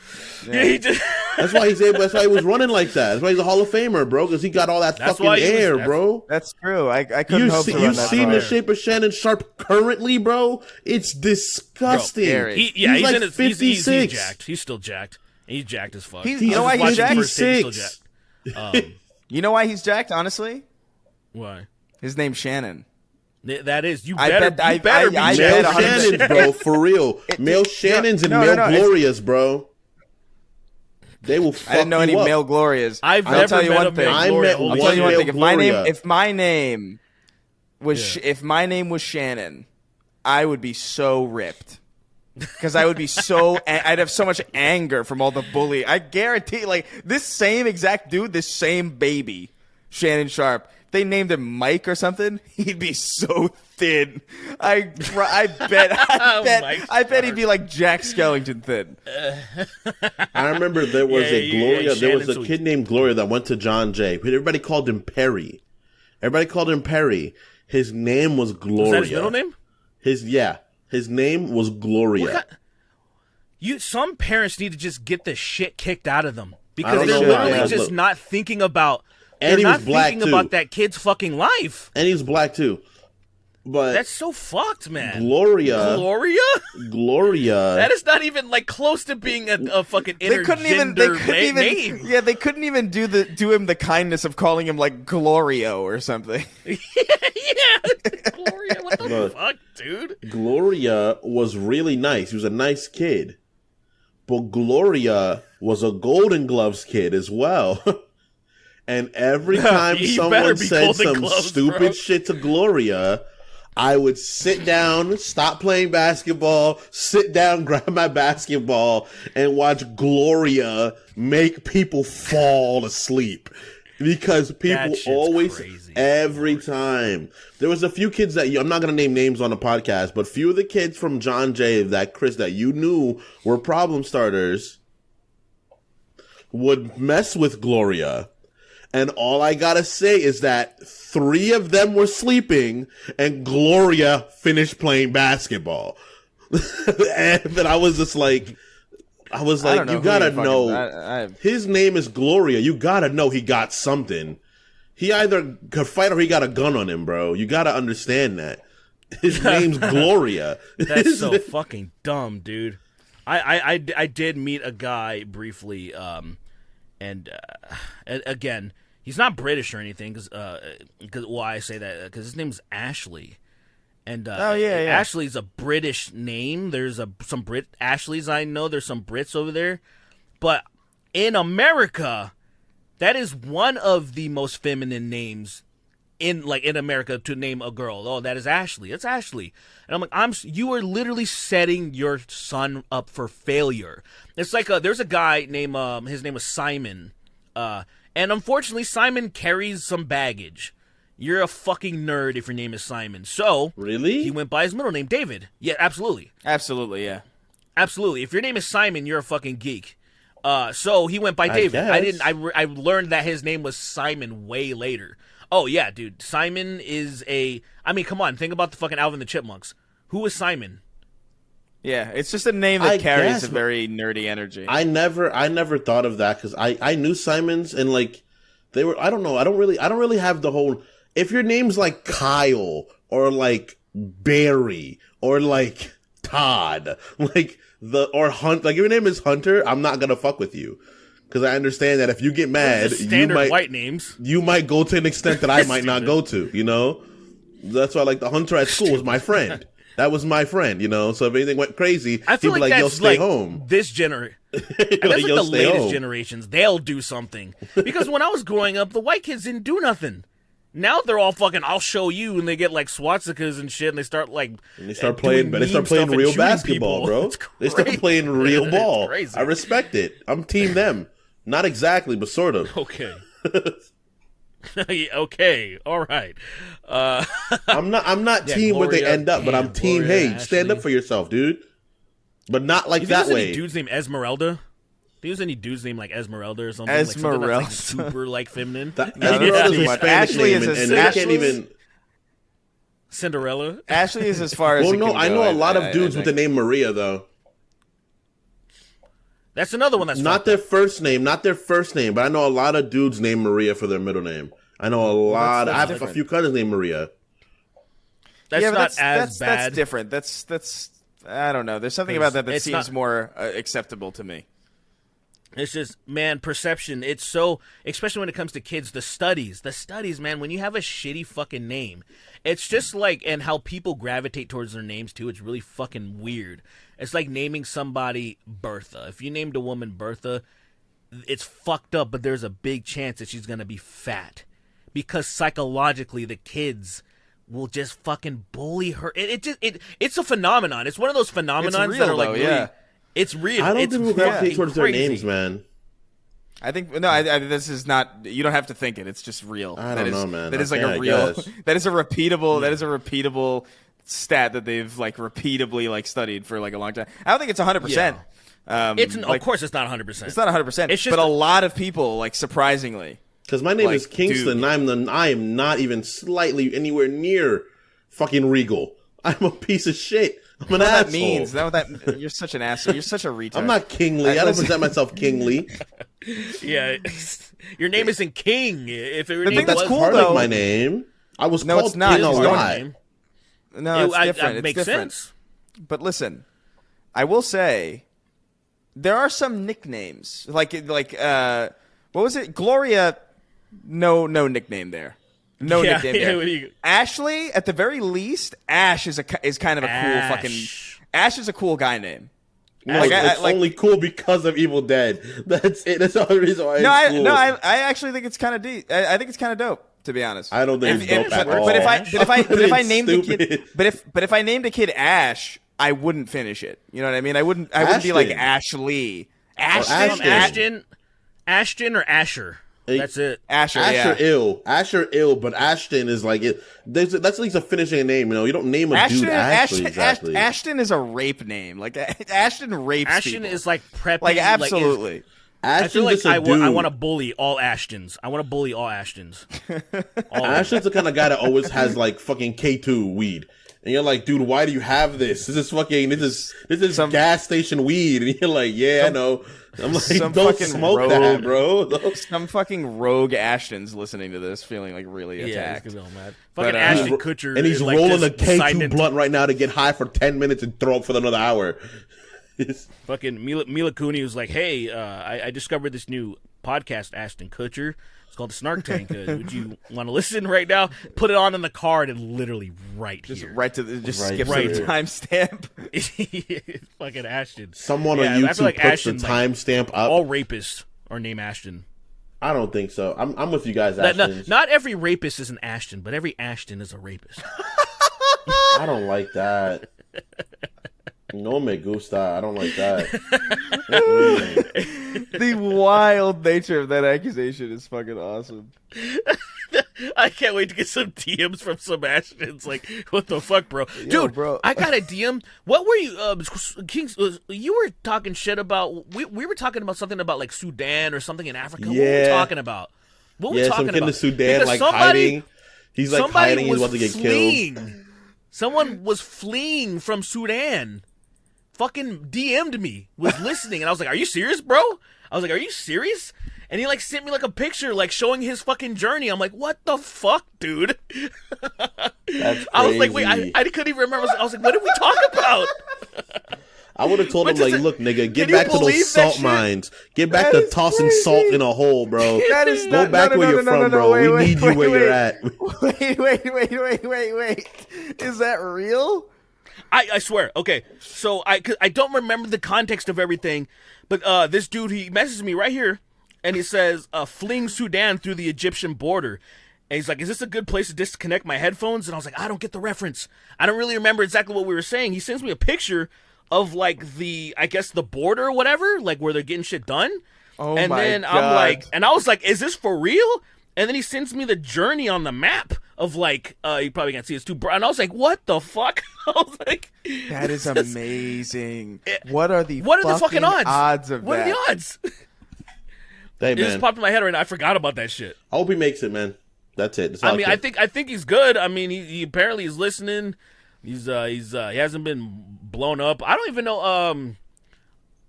Speaker 4: Yeah, he just.
Speaker 3: That's why That's why he was running like that. That's why he's a Hall of Famer, bro. Because he got all that fucking air, bro.
Speaker 2: That's true. I couldn't hope to run that
Speaker 3: You've seen
Speaker 2: far.
Speaker 3: the shape of Shannon Sharp currently, bro. It's disgusting.
Speaker 2: Bro,
Speaker 3: he's like 56.
Speaker 4: He's jacked. He's still jacked. He's jacked as fuck.
Speaker 2: You know why he's jacked?
Speaker 3: You
Speaker 2: know why he's jacked? Honestly,
Speaker 4: why?
Speaker 2: His name's Shannon.
Speaker 4: That is, you
Speaker 2: I
Speaker 4: better
Speaker 2: bet
Speaker 4: be
Speaker 3: Male Shannons, bro, for real. Male Shannons and male Glorias, bro. They will fuck you up.
Speaker 2: I didn't know any male Glorias.
Speaker 4: I'll
Speaker 2: tell you one thing.
Speaker 3: I met
Speaker 2: I'll tell you one thing.
Speaker 3: Gloria.
Speaker 2: If my name was Shannon, I would be so ripped. Because I would be I'd have so much anger from all the bullying. I guarantee, like, this same exact dude, this same baby, Shannon Sharp, they named him Mike or something, he'd be so thin. I bet he'd be like Jack Skellington thin.
Speaker 3: I remember there was a Gloria. There was a
Speaker 4: Shannon's
Speaker 3: kid named Gloria that went to John Jay. Everybody called him Perry. His name was Gloria.
Speaker 4: Was that his middle name?
Speaker 3: His name was Gloria.
Speaker 4: Some parents need to just get the shit kicked out of them because they're
Speaker 3: know
Speaker 4: literally just not thinking about.
Speaker 3: And
Speaker 4: they're
Speaker 3: he was
Speaker 4: not
Speaker 3: black
Speaker 4: thinking
Speaker 3: too.
Speaker 4: about that kid's fucking life.
Speaker 3: And he's black too. But
Speaker 4: That's so fucked, man.
Speaker 3: Gloria.
Speaker 4: That is not even like close to being a fucking intergender name.
Speaker 2: Yeah, they couldn't even do him the kindness of calling him like Glorio or something.
Speaker 4: Yeah, Gloria. What the fuck, dude?
Speaker 3: Gloria was really nice. He was a nice kid. But Gloria was a Golden Gloves kid as well. And every time someone said some stupid shit to Gloria, I would sit down, stop playing basketball, sit down, grab my basketball, and watch Gloria make people fall asleep. Because people always,
Speaker 4: crazy.
Speaker 3: Every time. There was a few kids that I'm not going to name names on the podcast, but few of the kids from John Jay, Chris, that you knew were problem starters would mess with Gloria. And all I gotta say is that 3 of them were sleeping and Gloria finished playing basketball. And then I was like, you gotta know. His name is Gloria. You gotta know he got something. He either could fight or he got a gun on him, bro. You gotta understand that. His name's Gloria.
Speaker 4: That's so fucking dumb, dude. I did meet a guy briefly, and again, he's not British or anything, because why I say that, because his name's Ashley, and Ashley's a British name. There's some Ashleys I know. There's some Brits over there, but in America, that is one of the most feminine names in America to name a girl. Oh, that is Ashley. It's Ashley. And I'm like, you are literally setting your son up for failure. It's like there's a guy named his name was Simon, and unfortunately Simon carries some baggage. You're a fucking nerd if your name is Simon. So
Speaker 3: really,
Speaker 4: he went by his middle name, David. Yeah, absolutely.
Speaker 2: Yeah.
Speaker 4: Absolutely. If your name is Simon, you're a fucking geek. So he went by David. I learned that his name was Simon way later. Oh, yeah, dude. Simon is I mean, come on. Think about the fucking Alvin and the Chipmunks. Who is Simon?
Speaker 2: Yeah, it's just a name that carries a very nerdy energy.
Speaker 3: I never thought of that because I knew Simons and like they were. I don't know. I don't really have the whole. If your name's like Kyle or like Barry or like Todd, or Hunt, like if your name is Hunter, I'm not gonna fuck with you. Because I understand that if you get mad,
Speaker 4: white names.
Speaker 3: You might go to an extent that I might not go to, you know? That's why, like, the Hunter at school was my friend. That was my friend, you know? So if anything went crazy,
Speaker 4: I feel
Speaker 3: he'd be
Speaker 4: like
Speaker 3: like,
Speaker 4: that's
Speaker 3: yo, stay home.
Speaker 4: This generation. That's like the latest generations. They'll do something. Because when I was growing up, the white kids didn't do nothing. Now they're all fucking, I'll show you, and they get, like, swastikas and shit, and they start, like...
Speaker 3: And they start playing real basketball, bro. They start playing real ball. I respect it. I'm team them. Not exactly, but sort of.
Speaker 4: Okay. Okay. All right.
Speaker 3: I'm not team
Speaker 4: Gloria,
Speaker 3: where they end up, but I'm team.
Speaker 4: Gloria,
Speaker 3: Hey, stand up for yourself, dude. But not like that way.
Speaker 4: Any dudes named Esmeralda? Do you use any dudes named like Esmeralda or something?
Speaker 2: Esmeralda,
Speaker 4: like super like feminine.
Speaker 3: Esmeralda's a Spanish name, and they can't even.
Speaker 4: Cinderella.
Speaker 2: Ashley is as far as.
Speaker 3: Well,
Speaker 2: it
Speaker 3: no,
Speaker 2: can
Speaker 3: I
Speaker 2: go,
Speaker 3: know a lot of dudes with the name Maria though.
Speaker 4: That's another one that's
Speaker 3: not their first name, but I know a lot of dudes named Maria for their middle name. I know a lot. I have a few cousins named Maria.
Speaker 4: That's not as bad.
Speaker 2: That's different. That's. I don't know. There's something about that seems more acceptable to me.
Speaker 4: It's just, man, perception. It's so, especially when it comes to kids, the studies, man, when you have a shitty fucking name, it's just like, and how people gravitate towards their names too, it's really fucking weird. It's like naming somebody Bertha. If you named a woman Bertha, it's fucked up, but there's a big chance that she's going to be fat. Because psychologically, the kids will just fucking bully her. It's a phenomenon. It's one of those phenomenons that are like, really,
Speaker 2: yeah.
Speaker 4: It's real.
Speaker 3: I don't think we'll gravitate towards their
Speaker 4: crazy.
Speaker 3: names, man.
Speaker 2: I think no. This is not. You don't have to think it. It's just real.
Speaker 3: I don't know, man.
Speaker 2: That is like a real. That is a repeatable. That is a repeatable stat that they've like repeatedly like studied for like a long time. I don't think it's 100%.
Speaker 4: Of course, it's not 100%.
Speaker 2: It's not 100%.
Speaker 4: It's just
Speaker 2: but a lot of people like surprisingly.
Speaker 3: Because my name is Kingston, and I am not even slightly anywhere near fucking regal. I'm a piece of shit. I'm an asshole.
Speaker 2: That means that you're such an asshole. You're such a retard.
Speaker 3: I'm not kingly. I don't present myself kingly.
Speaker 4: Yeah, your name isn't King. If it
Speaker 2: the thing that's cool
Speaker 3: part
Speaker 2: though,
Speaker 3: of my name. I was called
Speaker 2: it's not.
Speaker 3: King a
Speaker 2: It's
Speaker 3: lot.
Speaker 2: No, it's different. It's
Speaker 4: makes
Speaker 2: different.
Speaker 4: sense.
Speaker 2: But listen, I will say there are some nicknames. Like what was it? Gloria, no nickname there. No nickname there. Ashley, at the very least, Ash is kind of a cool fucking. Ash is a cool guy name.
Speaker 3: It's only cool because of Evil Dead. That's it. That's the only reason why.
Speaker 2: I actually think it's kind of deep. I think it's kind of dope, to be honest.
Speaker 3: I don't think it's dope at all.
Speaker 2: But if I named the kid, but if I named a kid Ash, I wouldn't finish it. You know what I mean? I wouldn't be like Ashley.
Speaker 4: Ashton or Asher. That's it.
Speaker 2: Asher
Speaker 3: ill, but Ashton is like it. That's at least a finishing name. You know, you don't name a dude Ashley. Exactly.
Speaker 2: Ashton is a rape name. Like Ashton rapes
Speaker 4: Ashton
Speaker 2: people.
Speaker 4: is like preppy.
Speaker 2: Like absolutely.
Speaker 4: I feel like I want to bully all Ashtons.
Speaker 3: Ashton's the kind of guy that always has like fucking K2 weed. And you're like, dude, why do you have this? This is some gas station weed. And you're like, yeah, I know. I'm like, don't smoke that, bro.
Speaker 2: Some fucking rogue Ashton's listening to this, feeling like really attacked.
Speaker 4: Yeah, he's mad. Fucking Ashton Kutcher,
Speaker 3: and he's rolling a K2 blunt right now to get high for 10 minutes and throw up for another hour.
Speaker 4: Fucking Mila Kunis was like, hey, I discovered this new podcast, Ashton Kutcher. It's called the Snark Tank. Would you want to listen right now? Put it on in the card and literally
Speaker 2: skip
Speaker 3: right
Speaker 2: to the timestamp.
Speaker 4: Fucking Ashton.
Speaker 3: Someone on YouTube puts Ashton, the timestamp up.
Speaker 4: All rapists are named Ashton.
Speaker 3: I don't think so. I'm with you guys, Ashton.
Speaker 4: Not every rapist is an Ashton, but every Ashton is a rapist.
Speaker 3: I don't like that. No me gusta. I don't like that.
Speaker 2: The wild nature of that accusation is fucking awesome.
Speaker 4: I can't wait to get some DMs from some Ashtons. Like, what the fuck, bro? Dude,
Speaker 2: bro.
Speaker 4: I got a DM. What were you, Kings? You were talking shit about. We were talking about something about like Sudan or something in Africa.
Speaker 3: Yeah.
Speaker 4: What were we talking about? What were we talking
Speaker 3: some kid
Speaker 4: about?
Speaker 3: in Sudan, like hiding. He's like hiding. He's about to get killed.
Speaker 4: Someone was fleeing from Sudan. Fucking DM'd me, was listening, and I was like, are you serious, bro? I was like, are you serious? And he like sent me like a picture like showing his fucking journey. I'm like, what the fuck, dude?
Speaker 3: That's crazy.
Speaker 4: I was like, wait, I couldn't even remember. I was like, what did we talk about?
Speaker 3: I would have told him, like, look, nigga, get back to those salt mines. Get back to tossing salt in a hole, bro. Go back where you're from, bro. We need you where you're at.
Speaker 2: Wait. Is that real?
Speaker 4: I swear. Okay, so I don't remember the context of everything, but this dude, he messages me right here, and he says, fleeing Sudan through the Egyptian border. And he's like, is this a good place to disconnect my headphones? And I was like, I don't get the reference. I don't really remember exactly what we were saying. He sends me a picture of, like, the border or whatever, like, where they're getting shit done.
Speaker 2: Oh,
Speaker 4: and
Speaker 2: my
Speaker 4: then
Speaker 2: God.
Speaker 4: I'm like, and I was like, is this for real? And then he sends me the journey on the map of, like, you probably can't see it's too bright. And I was like, what the fuck? I was like,
Speaker 2: that is amazing. What are the
Speaker 4: fucking odds
Speaker 2: of
Speaker 4: what
Speaker 2: that?
Speaker 4: What are the odds?
Speaker 3: Hey,
Speaker 4: it
Speaker 3: man.
Speaker 4: just popped in my head right now. I forgot about that shit.
Speaker 3: I hope he makes it, man. That's it. That's all
Speaker 4: I mean, I think he's good. I mean, he apparently is listening. He hasn't been blown up. I don't even know.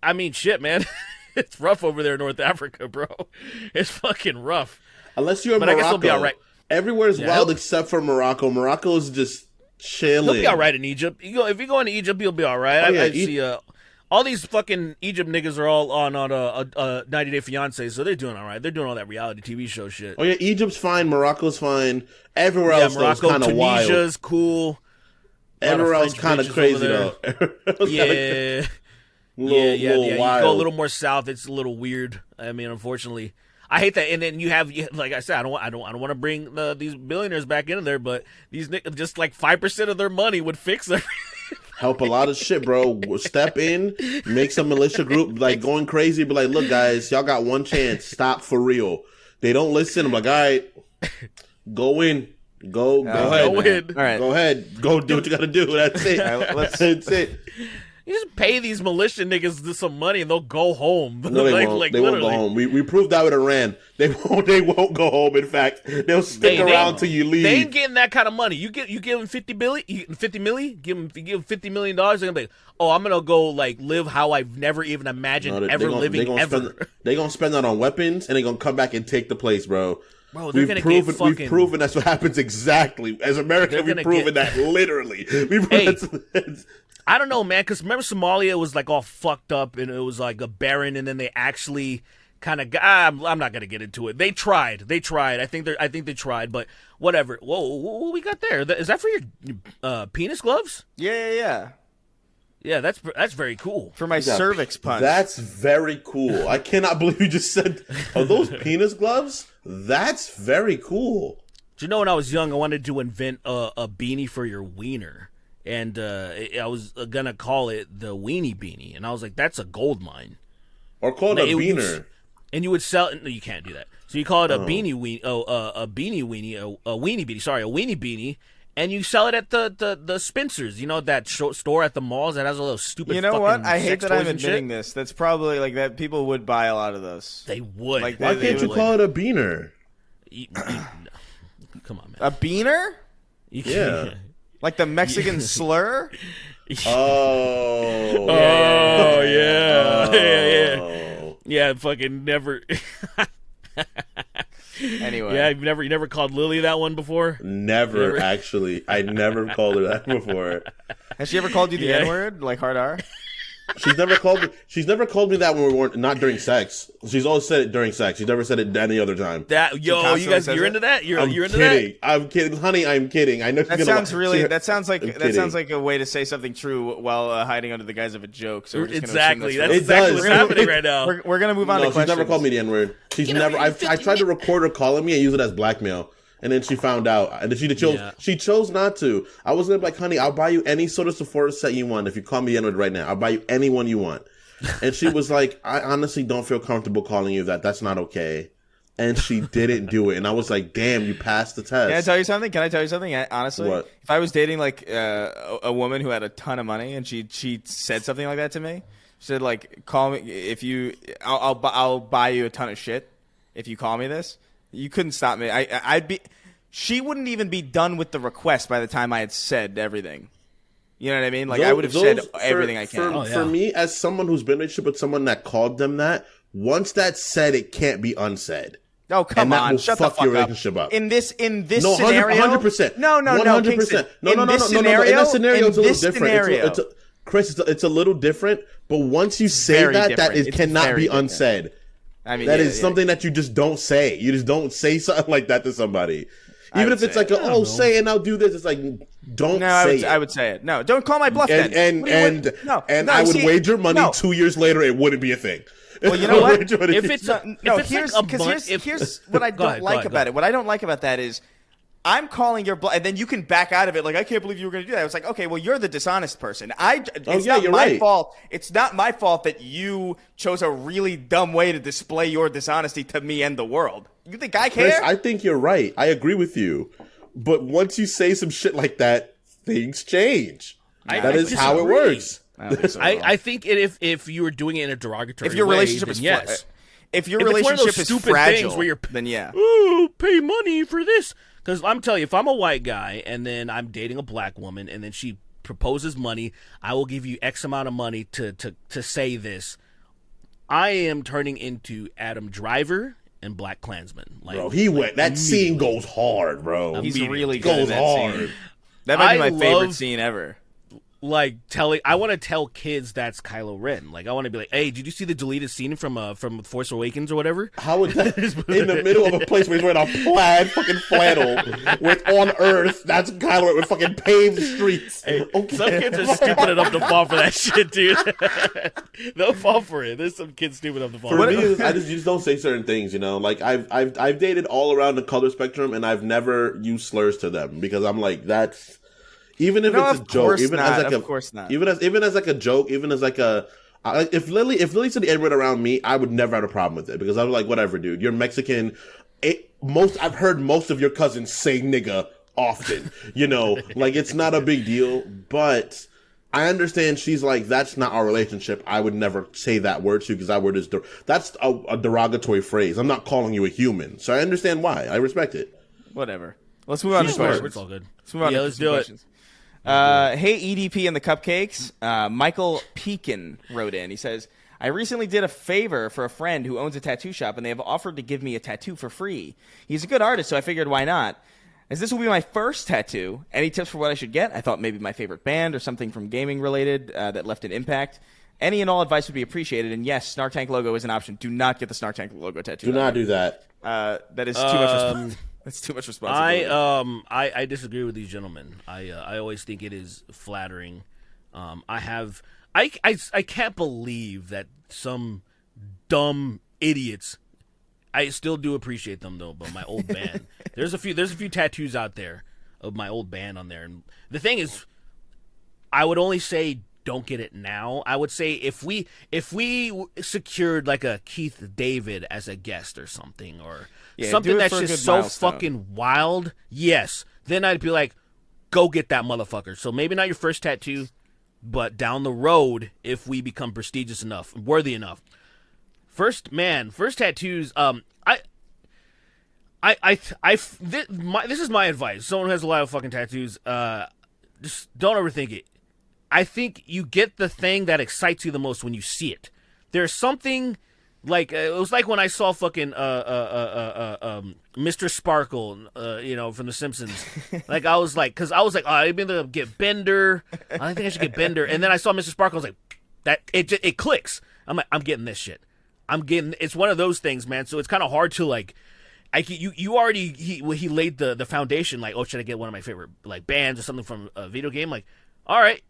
Speaker 4: I mean, shit, man. It's rough over there in North Africa, bro. It's fucking rough.
Speaker 3: Unless you're in
Speaker 4: But
Speaker 3: Morocco.
Speaker 4: I guess he'll be all right.
Speaker 3: Everywhere's wild except for Morocco. Morocco's just chilling.
Speaker 4: He'll be all right in Egypt. If you go into Egypt, he'll be all right. I see. All these fucking Egypt niggas are all on a 90 Day Fiance, so they're doing all right. They're doing all that reality TV show shit.
Speaker 3: Oh yeah, Egypt's fine. Morocco's fine. Everywhere else is kind of wild.
Speaker 4: Tunisia's cool.
Speaker 3: Everywhere else kind of crazy though.
Speaker 4: Yeah.
Speaker 3: Little
Speaker 4: You
Speaker 3: wild.
Speaker 4: go a little more south, it's a little weird. I mean, unfortunately, I hate that. And then you have, like I said, I don't want to bring these billionaires back into there, but these niggas, just like 5% of their money would fix everything.
Speaker 3: Help a lot of shit, bro. Step in, make some militia group like going crazy, but like, look, guys, y'all got one chance. Stop for real. They don't listen. I'm like, all right, go in. Go ahead.
Speaker 4: Go in.
Speaker 2: All right.
Speaker 3: Go ahead. Go do what you got to do. That's it. That's it.
Speaker 4: You just pay these militia niggas some money and they'll go home.
Speaker 3: No, they won't. They won't go home. We proved that with Iran. They won't go home. In fact, they'll stick around till you leave.
Speaker 4: They ain't getting that kind of money. You give them $50 million, give them $50 million. They're gonna be like, oh, I'm gonna go like live how I've never even imagined living ever.
Speaker 3: They're gonna spend that on weapons and they're gonna come back and take the place, bro.
Speaker 4: Bro, they're gonna get fucking.
Speaker 3: We've proven that's what happens exactly. As America, we've proven that literally.
Speaker 4: I don't know, man, because remember Somalia was like all fucked up and it was like a barren, and then they actually kind of. I'm not gonna get into it. They tried. I think they tried, but whatever. Whoa, what we got there? Is that for your penis gloves?
Speaker 2: Yeah.
Speaker 4: Yeah, that's very cool.
Speaker 2: For my cervix punch.
Speaker 3: That's very cool. I cannot believe you just said, "Are those penis gloves?" That's very cool.
Speaker 4: Do you know when I was young, I wanted to invent a beanie for your wiener, and I was gonna call it the weenie beanie, and I was like, "That's a gold mine."
Speaker 3: Or call it a beaner.
Speaker 4: And you would sell it. No, you can't do that. So you call it a beanie weenie, a weenie beanie. Sorry, a weenie beanie. And you sell it at the Spencer's, you know, that store at the malls that has a little stupid.
Speaker 2: You know what? I hate that I'm admitting this. That's probably like that. People would buy a lot of those.
Speaker 4: They would.
Speaker 2: Like,
Speaker 3: why can't you call it a beaner?
Speaker 4: Come on, man.
Speaker 2: A beaner?
Speaker 3: Yeah.
Speaker 2: Like the Mexican slur?
Speaker 3: Oh.
Speaker 4: Yeah. Yeah, fucking never.
Speaker 2: Anyway.
Speaker 4: Yeah, you never called Lily that one before?
Speaker 3: Never, actually. I never called her that before.
Speaker 2: Has she ever called you the N-word, like hard R?
Speaker 3: She's never called me that when we weren't, not during sex. She's always said it during sex. She's never said it any other time.
Speaker 4: You guys, you're into that? You're into
Speaker 3: kidding.
Speaker 4: that?
Speaker 3: I'm kidding, honey. I'm kidding. I know
Speaker 2: that sounds like a way to say something true while hiding under the guise of a joke. So we're just
Speaker 4: exactly.
Speaker 2: That's
Speaker 4: exactly what's happening right now.
Speaker 2: We're gonna move on to questions.
Speaker 3: She's never called me the N-word. She's never. I tried to record her calling me and use it as blackmail. And then she found out, and she chose not to. I was gonna be like, honey, I'll buy you any sort of Sephora set you want if you call me the N-word right now. I'll buy you any one you want. And she was like, I honestly don't feel comfortable calling you that. That's not okay. And she didn't do it. And I was like, damn, you passed the test.
Speaker 2: Can I tell you something? Honestly,
Speaker 3: what?
Speaker 2: If I was dating like a woman who had a ton of money and she said something like that to me, she said like, call me if you, I'll buy you a ton of shit if you call me this. You couldn't stop me. She wouldn't even be done with the request by the time I had said everything. You know what I mean? Like I would have said everything I can.
Speaker 3: For me, as someone who's been in a relationship with someone that called them that, once that's said, it can't be unsaid.
Speaker 2: Oh, come on. Shut the fuck
Speaker 3: your relationship up.
Speaker 2: In this
Speaker 3: no,
Speaker 2: scenario.
Speaker 3: 100%.
Speaker 2: No,
Speaker 3: 100%. No. In that scenario, it's a little different. Chris, it's a little different, but once you say that it cannot be unsaid. I mean, that is something that you just don't say. You just don't say something like that to somebody. Even if it's like, say it and I'll do this. It's like, don't say it.
Speaker 2: I would say it. No, don't call my bluff
Speaker 3: then. And I would wager money 2 years later it wouldn't be a thing.
Speaker 2: Well, you know what?
Speaker 4: Here's
Speaker 2: what I don't like about it. What I don't like about that is I'm calling your bluff, and then you can back out of it like, I can't believe you were going to do that. It's like, okay, well, you're the dishonest person. It's not my fault. It's not my fault that you chose a really dumb way to display your dishonesty to me and the world. You think I care?
Speaker 3: Chris, I think you're right. I agree with you. But once you say some shit like that, things change. That is how it works.
Speaker 4: I think if you were doing it in a derogatory way,
Speaker 2: if your relationship is
Speaker 4: yes.
Speaker 2: If your relationship is fragile,
Speaker 4: where you're,
Speaker 2: then yeah.
Speaker 4: Ooh, pay money for this. Because I'm telling you, if I'm a white guy and then I'm dating a black woman and then she proposes money, I will give you X amount of money to say this. I am turning into Adam Driver and Black Klansman. Like,
Speaker 3: bro, that scene goes hard, bro.
Speaker 2: He's really good in that
Speaker 3: hard.
Speaker 2: Scene. That might be my favorite scene ever.
Speaker 4: Like I want to tell kids that's Kylo Ren. Like I want to be like, hey, did you see the deleted scene from Force Awakens or whatever?
Speaker 3: How would that in the middle of a place where he's wearing a plaid fucking flannel with on Earth? That's Kylo Ren with fucking paved streets.
Speaker 4: Hey, some kids are stupid enough to fall for that shit, dude. They'll fall for it. There's some kids stupid enough to fall for it.
Speaker 3: For me, you just don't say certain things, you know. Like I've dated all around the color spectrum, and I've never used slurs to them because I'm like that's. Even if it's a joke, even as like even as like a joke, even as like a if Lily said the N-word around me, I would never have a problem with it because I was like, whatever, dude. You're Mexican. I've heard most of your cousins say nigga often. You know, like it's not a big deal. But I understand she's like, that's not our relationship. I would never say that word to you because that word is that's a derogatory phrase. I'm not calling you a human, so I understand why. I respect it.
Speaker 2: Whatever. Let's move on to questions.
Speaker 4: It's all good.
Speaker 2: Let's move on to
Speaker 4: let's do
Speaker 2: questions. Hey, EDP and the Cupcakes. Michael Pekin wrote in. He says, I recently did a favor for a friend who owns a tattoo shop, and they have offered to give me a tattoo for free. He's a good artist, so I figured why not? As this will be my first tattoo, any tips for what I should get? I thought maybe my favorite band or something from gaming related that left an impact. Any and all advice would be appreciated. And yes, Snark Tank logo is an option. Do not get the Snark Tank logo tattoo.
Speaker 3: Do not do that.
Speaker 2: That is too much. That's too much responsibility.
Speaker 4: I disagree with these gentlemen. I always think it is flattering. I can't believe that some dumb idiots. I still do appreciate them though, but my old band. There's a few tattoos out there of my old band on there, and the thing is, I would only say don't get it now. I would say if we secured like a Keith David as a guest or something, or something that's just so fucking wild, yes, then I'd be like, go get that motherfucker. So maybe not your first tattoo, but down the road, if we become prestigious enough, worthy enough. First tattoos. This is my advice. Someone who has a lot of fucking tattoos, just don't overthink it. I think you get the thing that excites you the most when you see it. There's something like it was like when I saw fucking Mr. Sparkle, from The Simpsons. Like I was like, oh, I'd be able to get Bender. I think I should get Bender. And then I saw Mr. Sparkle. I was like, that it clicks. I'm like, I'm getting this shit. It's one of those things, man. So it's kind of hard to like. You already he laid the foundation. Like, oh, should I get one of my favorite like bands or something from a video game? Like, all right,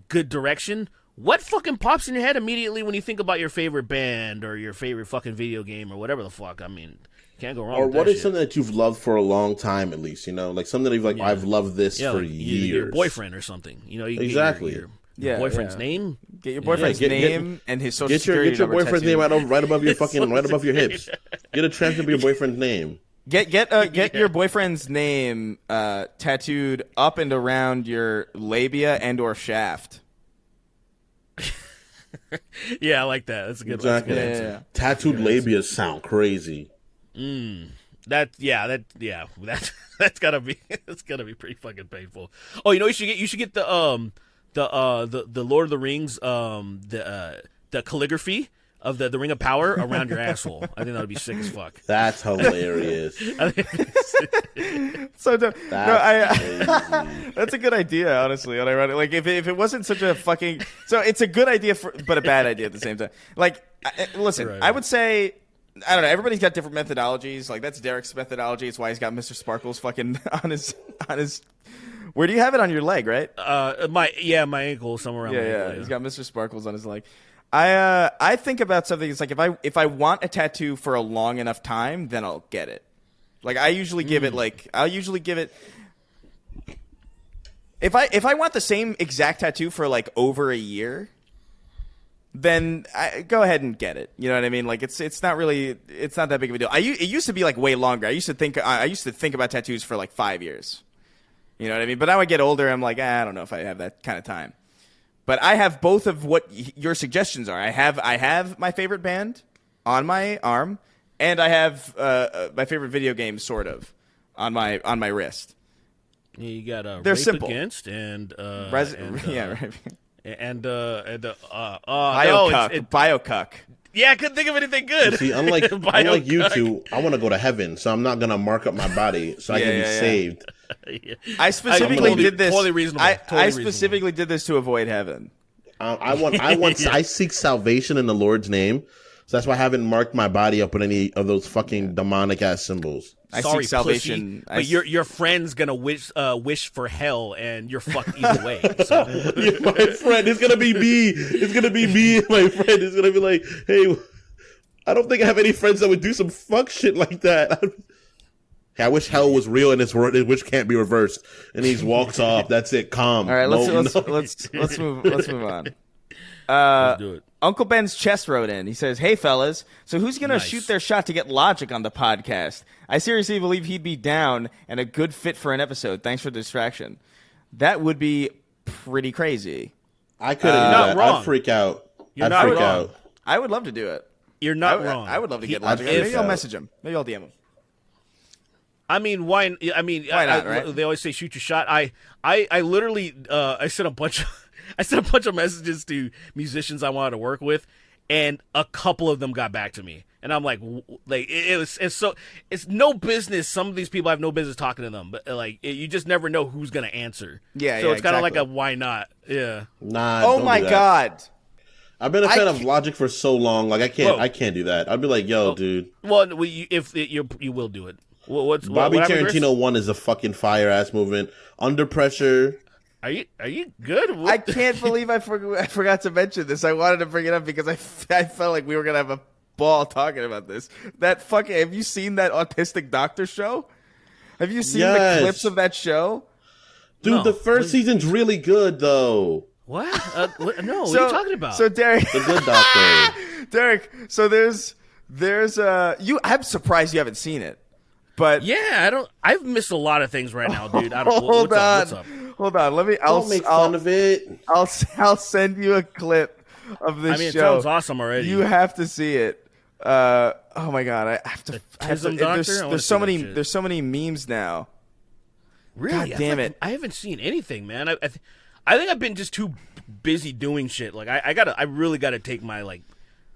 Speaker 4: good direction. What fucking pops in your head immediately when you think about your favorite band or your favorite fucking video game or whatever the fuck? I mean, can't go wrong.
Speaker 3: Or
Speaker 4: with
Speaker 3: what
Speaker 4: that
Speaker 3: is
Speaker 4: shit.
Speaker 3: something that you've loved for a long time, at least? Like something that you've like. I've loved this for years.
Speaker 4: Your boyfriend or something. You
Speaker 3: Exactly.
Speaker 4: Get your boyfriend's name.
Speaker 2: Get your boyfriend's name and his social security
Speaker 3: Get your
Speaker 2: number
Speaker 3: boyfriend's
Speaker 2: tattooed.
Speaker 3: name right above your fucking right above your hips. Get a transcript of your boyfriend's name.
Speaker 2: Get your boyfriend's name tattooed up and around your labia and or shaft.
Speaker 4: Yeah, I like that. That's a good
Speaker 3: Exactly.
Speaker 4: one.
Speaker 2: Yeah.
Speaker 3: Tattooed labias sound crazy.
Speaker 4: That's gotta be pretty fucking painful. Oh, you should get the Lord of the Rings the calligraphy of the Ring of Power around your asshole. I think that would be sick as fuck.
Speaker 3: That's hilarious.
Speaker 2: So dumb.
Speaker 3: That's crazy.
Speaker 2: That's a good idea, honestly. Unironic. Like if it wasn't such a fucking it's a good idea but a bad idea at the same time. Like listen,
Speaker 4: Right.
Speaker 2: I would say I don't know. Everybody's got different methodologies. Like that's Derek's methodology. It's why he's got Mr. Sparkles fucking on his. Where do you have it on your leg? Right?
Speaker 4: My ankle somewhere around.
Speaker 2: Yeah. He's got Mr. Sparkles on his leg. I think about something. It's like if I want a tattoo for a long enough time, then I'll get it. Like I usually give it if I want the same exact tattoo for like over a year, then I go ahead and get it. You know what I mean? Like it's not that big of a deal. It used to be like way longer. I used to think about tattoos for like 5 years. You know what I mean? But now I get older, I'm like, I don't know if I have that kind of time. But I have both of what your suggestions are. I have my favorite band on my arm, and I have my favorite video game sort of on my wrist.
Speaker 4: You got
Speaker 2: They're
Speaker 4: Rape
Speaker 2: simple.
Speaker 4: Against and
Speaker 2: Yeah, right.
Speaker 4: Biocuck. Yeah, I couldn't think of anything good.
Speaker 3: See, unlike you two, I want to go to heaven, so I'm not gonna mark up my body so I can be saved.
Speaker 4: Yeah.
Speaker 2: I specifically
Speaker 4: Totally-
Speaker 2: did this.
Speaker 4: totally reasonable.
Speaker 2: I
Speaker 4: Totally
Speaker 2: specifically did this to avoid heaven.
Speaker 3: I seek salvation in the Lord's name, so that's why I haven't marked my body up with any of those fucking demonic ass symbols.
Speaker 2: I
Speaker 4: Sorry,
Speaker 2: seek salvation.
Speaker 4: pussy, but your friend's gonna wish for hell, and you're fucked either way. So.
Speaker 3: My friend, it's gonna be me. It's gonna be me and my friend. It's gonna be like, hey, I don't think I have any friends that would do some fuck shit like that. Hey, I wish hell was real and which can't be reversed. And he walks off. That's it. Calm.
Speaker 2: All right, let's move on.
Speaker 4: Let's do it.
Speaker 2: Uncle Ben's chest wrote in. He says, "Hey fellas, so who's gonna
Speaker 4: Nice.
Speaker 2: shoot their shot to get Logic on the podcast? I seriously believe he'd be down and a good fit for an episode. Thanks for the distraction. That would be pretty crazy.
Speaker 3: I couldn't do
Speaker 4: not
Speaker 3: that.
Speaker 4: wrong.
Speaker 3: I'd freak out.
Speaker 4: You're
Speaker 3: I'd
Speaker 4: not
Speaker 3: freak
Speaker 4: wrong.
Speaker 3: out.
Speaker 2: I would love to do it.
Speaker 4: You're not wrong.
Speaker 2: I would love to get
Speaker 3: I'd
Speaker 2: Logic.
Speaker 3: freak
Speaker 2: Maybe I'll
Speaker 3: out.
Speaker 2: message him. Maybe I'll DM him.
Speaker 4: I mean, why? I mean,
Speaker 2: Why not, right?
Speaker 4: They always say shoot your shot. I literally I sent a bunch of messages to musicians I wanted to work with, and a couple of them got back to me, and I'm like it's no business. Some of these people have no business talking to them, but like you just never know who's gonna answer.
Speaker 2: Yeah,
Speaker 4: so
Speaker 2: yeah,
Speaker 4: it's kind of like
Speaker 2: exactly.
Speaker 4: a why not? Yeah.
Speaker 3: Nah.
Speaker 2: Oh
Speaker 3: don't
Speaker 2: my
Speaker 3: do that.
Speaker 2: god.
Speaker 3: I've been a fan of
Speaker 2: can't-
Speaker 3: Logic for so long. Like
Speaker 4: Whoa.
Speaker 3: I can't do that. I'd be like, yo, dude.
Speaker 4: Well, you will do it.
Speaker 3: Bobby
Speaker 4: what happened, Chris?
Speaker 3: Tarantino 1 is a fucking fire ass movement. Under Pressure.
Speaker 4: Are you good?
Speaker 2: I can't believe I forgot to mention this. I wanted to bring it up because I felt like we were gonna have a ball talking about this. That fucking have you seen that Autistic Doctor show? Have you seen
Speaker 3: Yes.
Speaker 2: the clips of that show?
Speaker 3: Dude,
Speaker 4: No,
Speaker 3: the first
Speaker 4: please.
Speaker 3: season's really good though.
Speaker 4: What? No, what are you talking about?
Speaker 2: So Derek,
Speaker 3: The Good Doctor.
Speaker 2: Derek. So there's you. I'm surprised you haven't seen it, but
Speaker 4: yeah, I've missed a lot of things right now, dude. I don't.
Speaker 2: hold
Speaker 4: what's
Speaker 2: on,
Speaker 4: up? What's up?
Speaker 2: hold on. Let me.
Speaker 3: Don't make fun of it.
Speaker 2: I'll send you a clip of this
Speaker 4: I mean, it
Speaker 2: show.
Speaker 4: sounds awesome already.
Speaker 2: You have to see it. Oh my god, I have to.
Speaker 4: Tism Doctor? I wanna
Speaker 2: There's
Speaker 4: see
Speaker 2: so
Speaker 4: that
Speaker 2: many.
Speaker 4: shit.
Speaker 2: There's so many memes now.
Speaker 4: Really?
Speaker 2: God damn it.
Speaker 4: I haven't seen anything, man. I think I've been just too busy doing shit. Like I really gotta take my like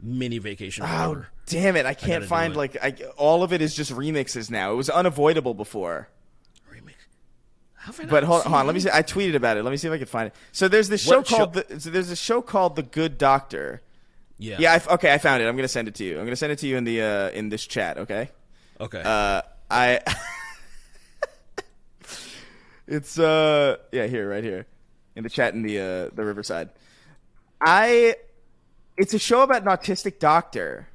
Speaker 4: mini vacation. or
Speaker 2: Oh
Speaker 4: whatever.
Speaker 2: damn it! I can't
Speaker 4: do
Speaker 2: find
Speaker 4: it.
Speaker 2: all of it is just remixes now. It was unavoidable before.
Speaker 4: Remix. How have I not
Speaker 2: But hold
Speaker 4: seen
Speaker 2: on, let me see. I tweeted about it. Let me see if I can find it. So there's this show
Speaker 4: What show?
Speaker 2: called there's a show called The Good Doctor.
Speaker 4: Yeah.
Speaker 2: Yeah, okay, I found it. I'm gonna send it to you. I'm gonna send it to you in the in this chat. Okay.
Speaker 4: Okay.
Speaker 2: I it's yeah, here, right here, in the chat in the Riverside. It's a show about an autistic doctor,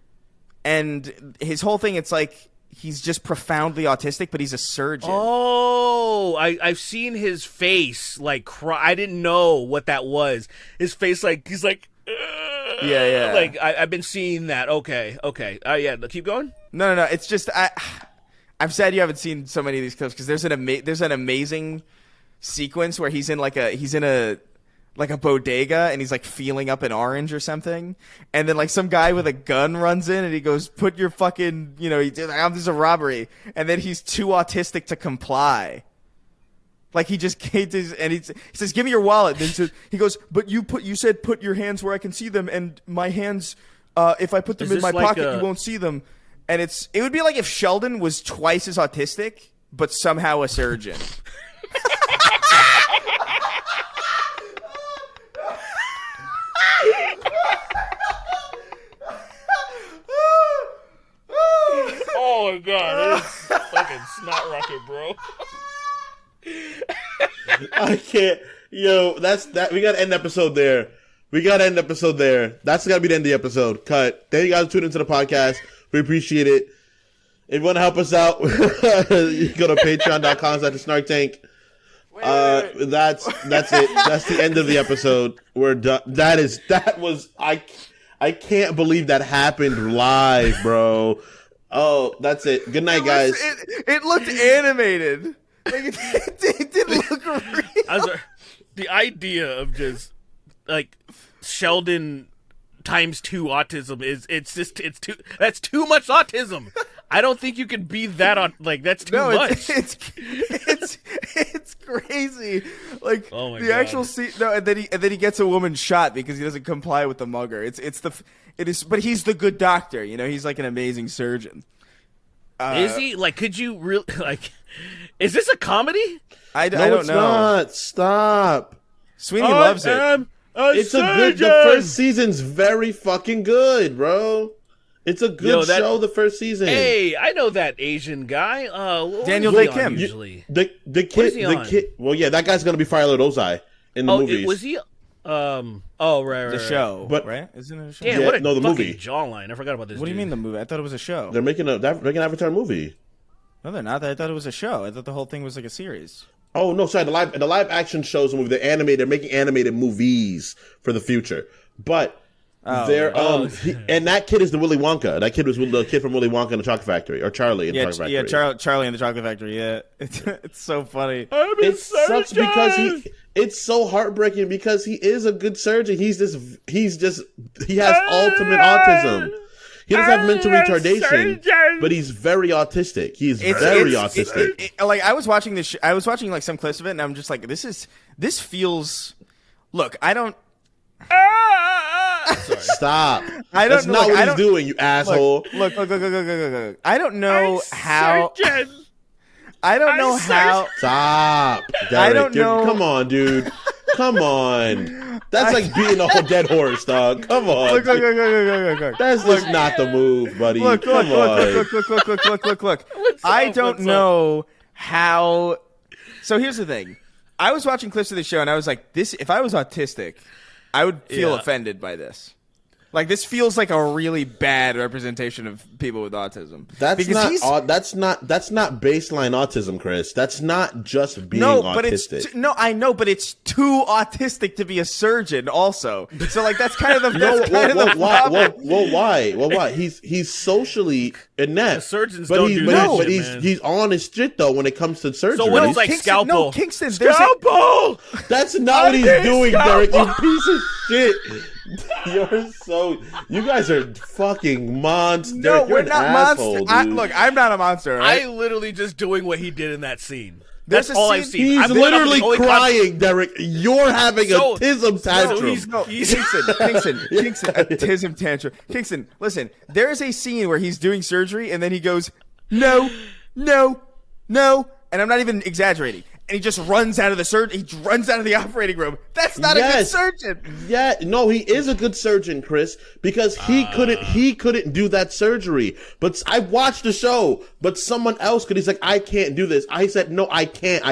Speaker 2: and his whole thing. It's like he's just profoundly autistic, but he's a surgeon.
Speaker 4: Oh, I've seen his face like cry. I didn't know what that was. His face like he's like.
Speaker 2: Yeah.
Speaker 4: Like I've been seeing that. Okay. Yeah. Keep going.
Speaker 2: No. It's just I'm sad you haven't seen so many of these clips because there's an amazing sequence where he's in a bodega and he's like feeling up an orange or something, and then like some guy with a gun runs in and he goes, "Put your fucking there's a robbery," and then he's too autistic to comply. Like he just can't, and he says, "Give me your wallet." And then he goes, "But you said put your hands where I can see them, and my hands, if I put them
Speaker 4: Is
Speaker 2: in
Speaker 4: this
Speaker 2: my
Speaker 4: like
Speaker 2: pocket, you won't see them." And it would be like if Sheldon was twice as autistic, but somehow a surgeon.
Speaker 4: Oh my god, fucking snot rocket, bro.
Speaker 3: I can't. Yo, that's that. We gotta end the episode there. That's gotta be the end of the episode. Cut. Thank you guys for tuning into the podcast. We appreciate it. If you want to help us out, you go to patreon.com/snarktank. That's it. That's the end of the episode. We're done. I can't believe that happened live, bro. Oh, that's it. Good night, guys.
Speaker 2: It looked animated. Like it didn't look real.
Speaker 4: The idea of just like Sheldon times 2 autism that's too much autism. I don't think you can be that on like that's too much.
Speaker 2: It's crazy. Like
Speaker 4: Oh my
Speaker 2: the
Speaker 4: God.
Speaker 2: actual scene. No, and then he gets a woman shot because he doesn't comply with the mugger. But he's the good doctor. He's like an amazing surgeon.
Speaker 4: Is he like? Could you really like? Is this a comedy?
Speaker 2: I
Speaker 3: No,
Speaker 2: don't
Speaker 3: it's
Speaker 2: know.
Speaker 3: not. Stop.
Speaker 2: Sweeney loves it.
Speaker 3: It's a good. The first season's very fucking good, bro. It's a good show. The first season.
Speaker 4: Hey, I know that Asian guy.
Speaker 2: Daniel
Speaker 4: what is
Speaker 2: Day
Speaker 4: he on
Speaker 2: Kim.
Speaker 4: Usually,
Speaker 3: The
Speaker 4: What is
Speaker 3: kid.
Speaker 4: he
Speaker 3: The
Speaker 4: on?
Speaker 3: kid. Well, yeah, that guy's gonna be Fire Ozai in the movies.
Speaker 4: was he? Oh, right.
Speaker 2: The show,
Speaker 3: But-
Speaker 2: right? Isn't it a show?
Speaker 4: Damn,
Speaker 3: Yeah,
Speaker 4: what a
Speaker 3: no, the
Speaker 4: fucking
Speaker 3: movie.
Speaker 4: jawline. I forgot about this.
Speaker 2: What do you
Speaker 4: dude.
Speaker 2: mean the movie? I thought it was a show.
Speaker 3: They're making an Avatar movie.
Speaker 2: No, they're not. I thought it was a show. I thought the whole thing was like a series.
Speaker 3: Oh no, sorry. The live action shows and movie. They're making animated movies for the future. But they're and that kid is the Willy Wonka. That kid was the kid from Willy Wonka and the Chocolate Factory, or Charlie in the Chocolate Factory.
Speaker 2: Yeah, Charlie and the Chocolate Factory. Yeah, it's so funny.
Speaker 3: It sucks because it's so heartbreaking because he is a good surgeon. He has ultimate autism. He doesn't have mental retardation, but he's very autistic. He is very autistic.
Speaker 2: Like I was watching this. I was watching like some clips of it, and I'm just like, this feels. Look, I don't.
Speaker 4: Sorry.
Speaker 3: Stop.
Speaker 2: I don't
Speaker 3: That's
Speaker 2: know,
Speaker 3: not
Speaker 2: like,
Speaker 3: what
Speaker 2: I
Speaker 3: he's
Speaker 2: don't-
Speaker 3: doing, you asshole.
Speaker 2: Look. I don't know how. I don't know how.
Speaker 3: Stop. Derek,
Speaker 2: I don't know.
Speaker 3: Come on, dude. Come on. That's like beating a whole dead horse, dog. Come on.
Speaker 2: Look.
Speaker 3: That's just not the move, buddy.
Speaker 2: Look.
Speaker 3: Come on.
Speaker 2: Look. I don't know how. So here's the thing. I was watching clips of the show and I was like, this. If I was autistic, I would feel offended by this. Like, this feels like a really bad representation of people with autism.
Speaker 3: That's not baseline autism, Chris. That's not just being autistic.
Speaker 2: I know, but it's too autistic to be a surgeon also. So, like, that's kind of the problem.
Speaker 3: Well, why? He's socially inept.
Speaker 4: The surgeons don't do that
Speaker 3: but
Speaker 4: shit, man.
Speaker 3: he's on his shit though when it comes to surgery.
Speaker 4: So what is like
Speaker 2: Kingston,
Speaker 4: scalpel?
Speaker 2: No, Kingston,
Speaker 3: Scalpel! That's not what he's doing, Derek. You
Speaker 4: Scalpel!
Speaker 3: piece of shit. You guys are fucking monsters.
Speaker 2: No, we're not
Speaker 3: asshole,
Speaker 2: monsters.
Speaker 3: dude.
Speaker 2: Look, I'm not a monster. Right?
Speaker 4: I literally just doing what he did in that scene.
Speaker 2: There's
Speaker 4: That's
Speaker 2: a
Speaker 4: all
Speaker 2: scene-
Speaker 4: I've seen.
Speaker 3: He's
Speaker 4: I've been up
Speaker 3: literally
Speaker 4: the only
Speaker 3: crying, Derek. You're having a tism tantrum.
Speaker 2: Kingston, a tism tantrum. Kingston, listen, there is a scene where he's doing surgery and then he goes, no, and I'm not even exaggerating. And he just runs out of he runs out of the operating room. That's not a good surgeon.
Speaker 3: Yeah, no, he is a good surgeon, Chris, because he couldn't do that surgery. But I watched the show, but someone else could. He's like, I can't do this. I said, no, I can't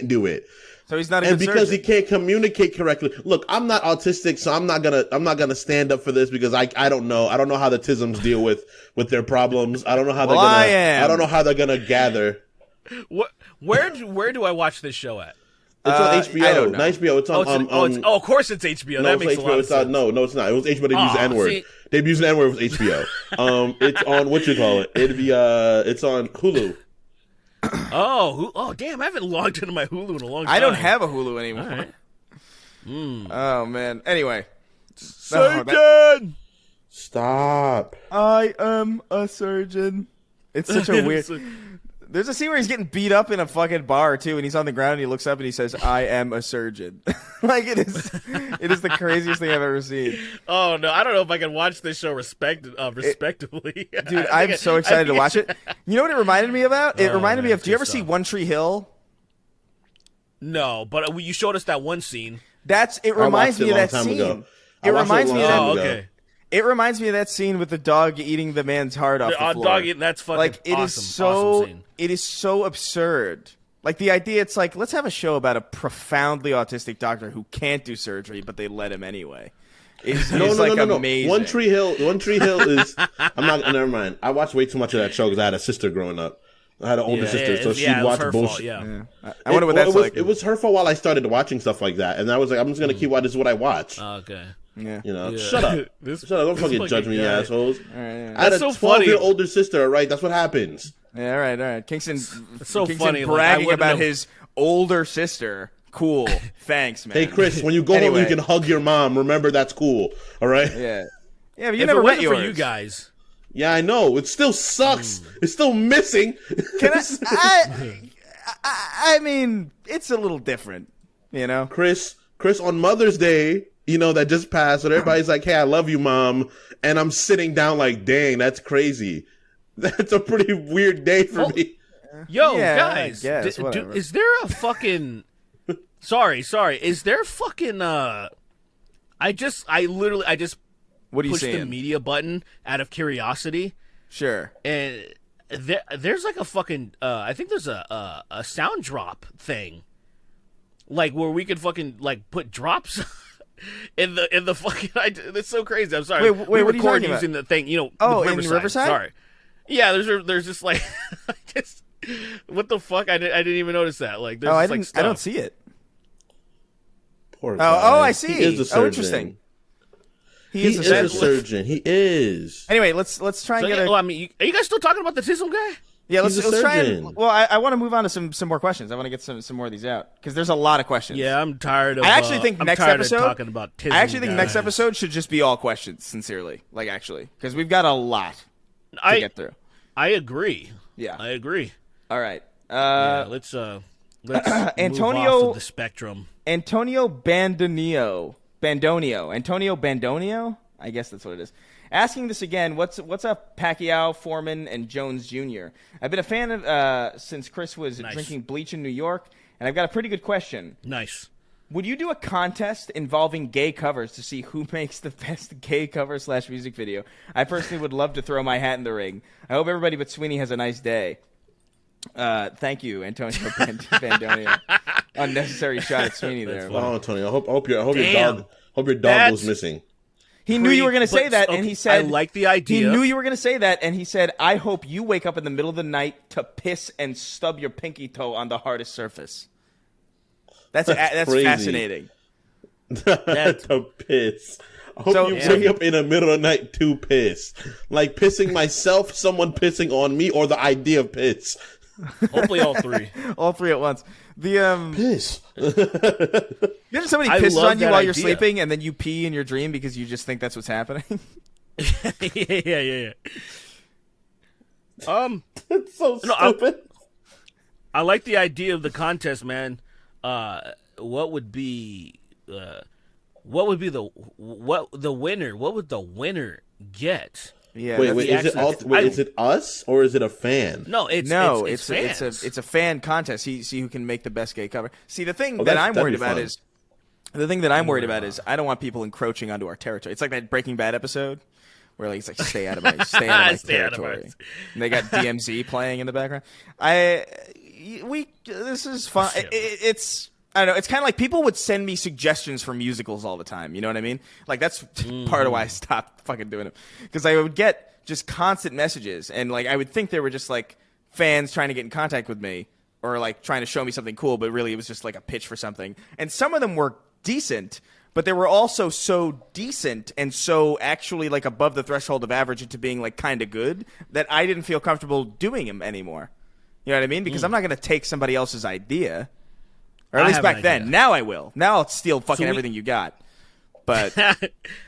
Speaker 3: do it.
Speaker 2: So he's not a
Speaker 3: And
Speaker 2: good
Speaker 3: because
Speaker 2: surgeon.
Speaker 3: he can't communicate correctly. Look, I'm not autistic, so I'm not gonna stand up for this because I don't know. I don't know how the tisms deal with their problems. I don't know how I don't know how they're gonna gather.
Speaker 4: Where do I watch this show at?
Speaker 3: It's on HBO.
Speaker 2: I don't know.
Speaker 3: HBO. It's on.
Speaker 4: Of course it's HBO. That makes a lot of sense.
Speaker 3: No, it's not. It was HBO. They used the N-word.
Speaker 4: See?
Speaker 3: They've used the N-word with HBO. It's on it's on Hulu.
Speaker 4: Oh, damn! I haven't logged into my Hulu in a long time.
Speaker 2: I don't have a Hulu anymore.
Speaker 4: All right.
Speaker 2: Oh, man. Anyway.
Speaker 4: Surgeon!
Speaker 3: Stop.
Speaker 2: I am a surgeon. It's such a weird... There's a scene where he's getting beat up in a fucking bar too, and he's on the ground and he looks up and he says, "I am a surgeon." Like it is the craziest thing I've ever seen.
Speaker 4: Oh no, I don't know if I can watch this show respectively.
Speaker 2: Dude, I'm so excited to watch it. You know what it reminded me about? It reminded me of. Do you ever see One Tree Hill?
Speaker 4: No, but you showed us that one scene.
Speaker 2: It reminds me of that scene. It reminds me of that.
Speaker 4: Oh, okay.
Speaker 2: It reminds me of that scene with the dog eating the man's heart off the floor.
Speaker 4: Dog eating, that's fucking
Speaker 2: like it
Speaker 4: awesome.
Speaker 2: is so
Speaker 4: Awesome scene.
Speaker 2: it is so absurd. Like the idea, it's like let's have a show about a profoundly autistic doctor who can't do surgery, but they let him anyway.
Speaker 3: No.
Speaker 2: Amazing.
Speaker 3: One Tree Hill is. I'm not. Never mind. I watched way too much of that show because I had a sister growing up. I had an older sister, so she'd watch bullshit.
Speaker 2: I wonder what that's like.
Speaker 3: It was her fault while I started watching stuff like that, and I was like, I'm just gonna keep watching. This is what I watch.
Speaker 4: Okay.
Speaker 2: Yeah.
Speaker 3: You know, shut up. Shut up. Don't fucking judge me, you
Speaker 4: guy.
Speaker 3: assholes.
Speaker 2: All right.
Speaker 3: I had a
Speaker 4: so
Speaker 3: 12-year
Speaker 4: funny.
Speaker 3: older sister, all right? That's what happens.
Speaker 2: Yeah, all right. Kingston,
Speaker 4: so funny, like, I
Speaker 2: bragging
Speaker 4: wouldn't
Speaker 2: about
Speaker 4: have-
Speaker 2: his older sister. Cool. Thanks, man.
Speaker 3: Hey, Chris, when you go home,
Speaker 2: Anyway.
Speaker 3: you can hug your mom. Remember, that's cool, all right?
Speaker 2: Yeah, but you
Speaker 4: If
Speaker 2: never
Speaker 4: it
Speaker 2: met
Speaker 4: wasn't
Speaker 2: yours.
Speaker 4: for you guys,
Speaker 3: Yeah, I know. It still sucks. It's still missing.
Speaker 2: Can I mean, it's a little different, you know.
Speaker 3: Chris, on Mother's Day, you know, that just passed, and everybody's like, hey, I love you, Mom. And I'm sitting down like, dang, that's crazy. That's a pretty weird day for me.
Speaker 4: yo,
Speaker 2: Yeah,
Speaker 4: guys,
Speaker 2: I guess, whatever.
Speaker 4: is there a fucking? sorry, is there fucking? I just
Speaker 2: What are you
Speaker 4: pushed the
Speaker 2: saying?
Speaker 4: media button out of curiosity,
Speaker 2: Sure.
Speaker 4: and there's like a fucking. I think there's a sound drop thing, like where we could fucking like put drops. In the fucking, it's so crazy. I'm sorry.
Speaker 2: Wait,
Speaker 4: we
Speaker 2: what are you
Speaker 4: record
Speaker 2: talking about?
Speaker 4: using the thing, you know.
Speaker 2: Oh,
Speaker 4: with
Speaker 2: in
Speaker 4: Riverside.
Speaker 2: Riverside?
Speaker 4: Sorry. Yeah, there's just like, what the fuck? I didn't even notice that. Like, there's
Speaker 2: I
Speaker 4: just, like,
Speaker 2: didn't.
Speaker 4: stuff.
Speaker 2: I don't see it.
Speaker 3: Poor guy.
Speaker 2: I see.
Speaker 3: He is a surgeon.
Speaker 2: Oh, interesting. He
Speaker 3: He
Speaker 2: is
Speaker 3: is
Speaker 2: a
Speaker 3: a
Speaker 2: surgeon.
Speaker 3: surgeon. He is.
Speaker 2: Anyway, let's try and
Speaker 4: So,
Speaker 2: get
Speaker 4: yeah,
Speaker 2: a.
Speaker 4: well, I mean, are you guys still talking about the Tism guy?
Speaker 2: Yeah,
Speaker 3: He's
Speaker 2: let's
Speaker 3: a
Speaker 2: try
Speaker 3: surgeon.
Speaker 2: and. Well, I want to move on to some more questions. I want to get some more of these out because there's a lot of questions.
Speaker 4: Yeah, I'm tired of.
Speaker 2: I actually think
Speaker 4: I'm
Speaker 2: next
Speaker 4: tired
Speaker 2: episode.
Speaker 4: of talking about Tism
Speaker 2: I actually think next
Speaker 4: guys.
Speaker 2: episode should just be all questions. Sincerely, like actually, because we've got a lot to get through.
Speaker 4: I agree.
Speaker 2: Yeah.
Speaker 4: I agree.
Speaker 2: All right.
Speaker 4: Yeah, let's
Speaker 2: Antonio-
Speaker 4: move off of the spectrum.
Speaker 2: Antonio Bandanio. Bandonio. Antonio Bandonio? I guess that's what it is. Asking this again, what's up, Pacquiao, Foreman, and Jones Jr.? I've been a fan of since Chris was drinking bleach in New York, and I've got a pretty good question.
Speaker 4: Nice.
Speaker 2: Would you do a contest involving gay covers to see who makes the best gay cover / music video? I personally would love to throw my hat in the ring. I hope everybody but Sweeney has a nice day. Thank you, Antonio Bandonio. Unnecessary shot at Sweeney there.
Speaker 3: Oh, Antonio, I hope your dog was missing.
Speaker 2: He knew you were going to say that, and he said,
Speaker 4: I like the idea.
Speaker 2: He knew you were going to say that, and he said, I hope you wake up in the middle of the night to piss and stub your pinky toe on the hardest surface. That's fascinating.
Speaker 3: To piss. I hope you wake up in the middle of the night to piss. Like pissing myself, someone pissing on me, or the idea of piss.
Speaker 4: Hopefully all three.
Speaker 2: All three at once.
Speaker 3: Piss.
Speaker 2: Imagine somebody pisses on you while you're sleeping, and then you pee in your dream because you just think that's what's happening.
Speaker 4: Yeah.
Speaker 3: It's so stupid.
Speaker 4: I like the idea of the contest, man. What would the winner? What would the winner get?
Speaker 2: Yeah.
Speaker 3: Wait, is it us or is it a fan?
Speaker 4: No, it's fans.
Speaker 2: It's a fan contest. See who can make the best gay cover. See, the thing that I'm worried about is I don't want people encroaching onto our territory. It's like that Breaking Bad episode where like it's like stay out of my territory. And they got DMZ playing in the background. This is fun. It's I don't know. It's kind of like people would send me suggestions for musicals all the time. You know what I mean? Like that's part of why I stopped fucking doing it, because I would get just constant messages, and like I would think they were just like fans trying to get in contact with me or like trying to show me something cool, but really it was just like a pitch for something. And some of them were decent, but they were also so decent and so actually like above the threshold of average into being like kind of good that I didn't feel comfortable doing them anymore. You know what I mean? Because I'm not going to take somebody else's idea. Or at least back then. Now I will. Now I'll steal fucking everything you got. But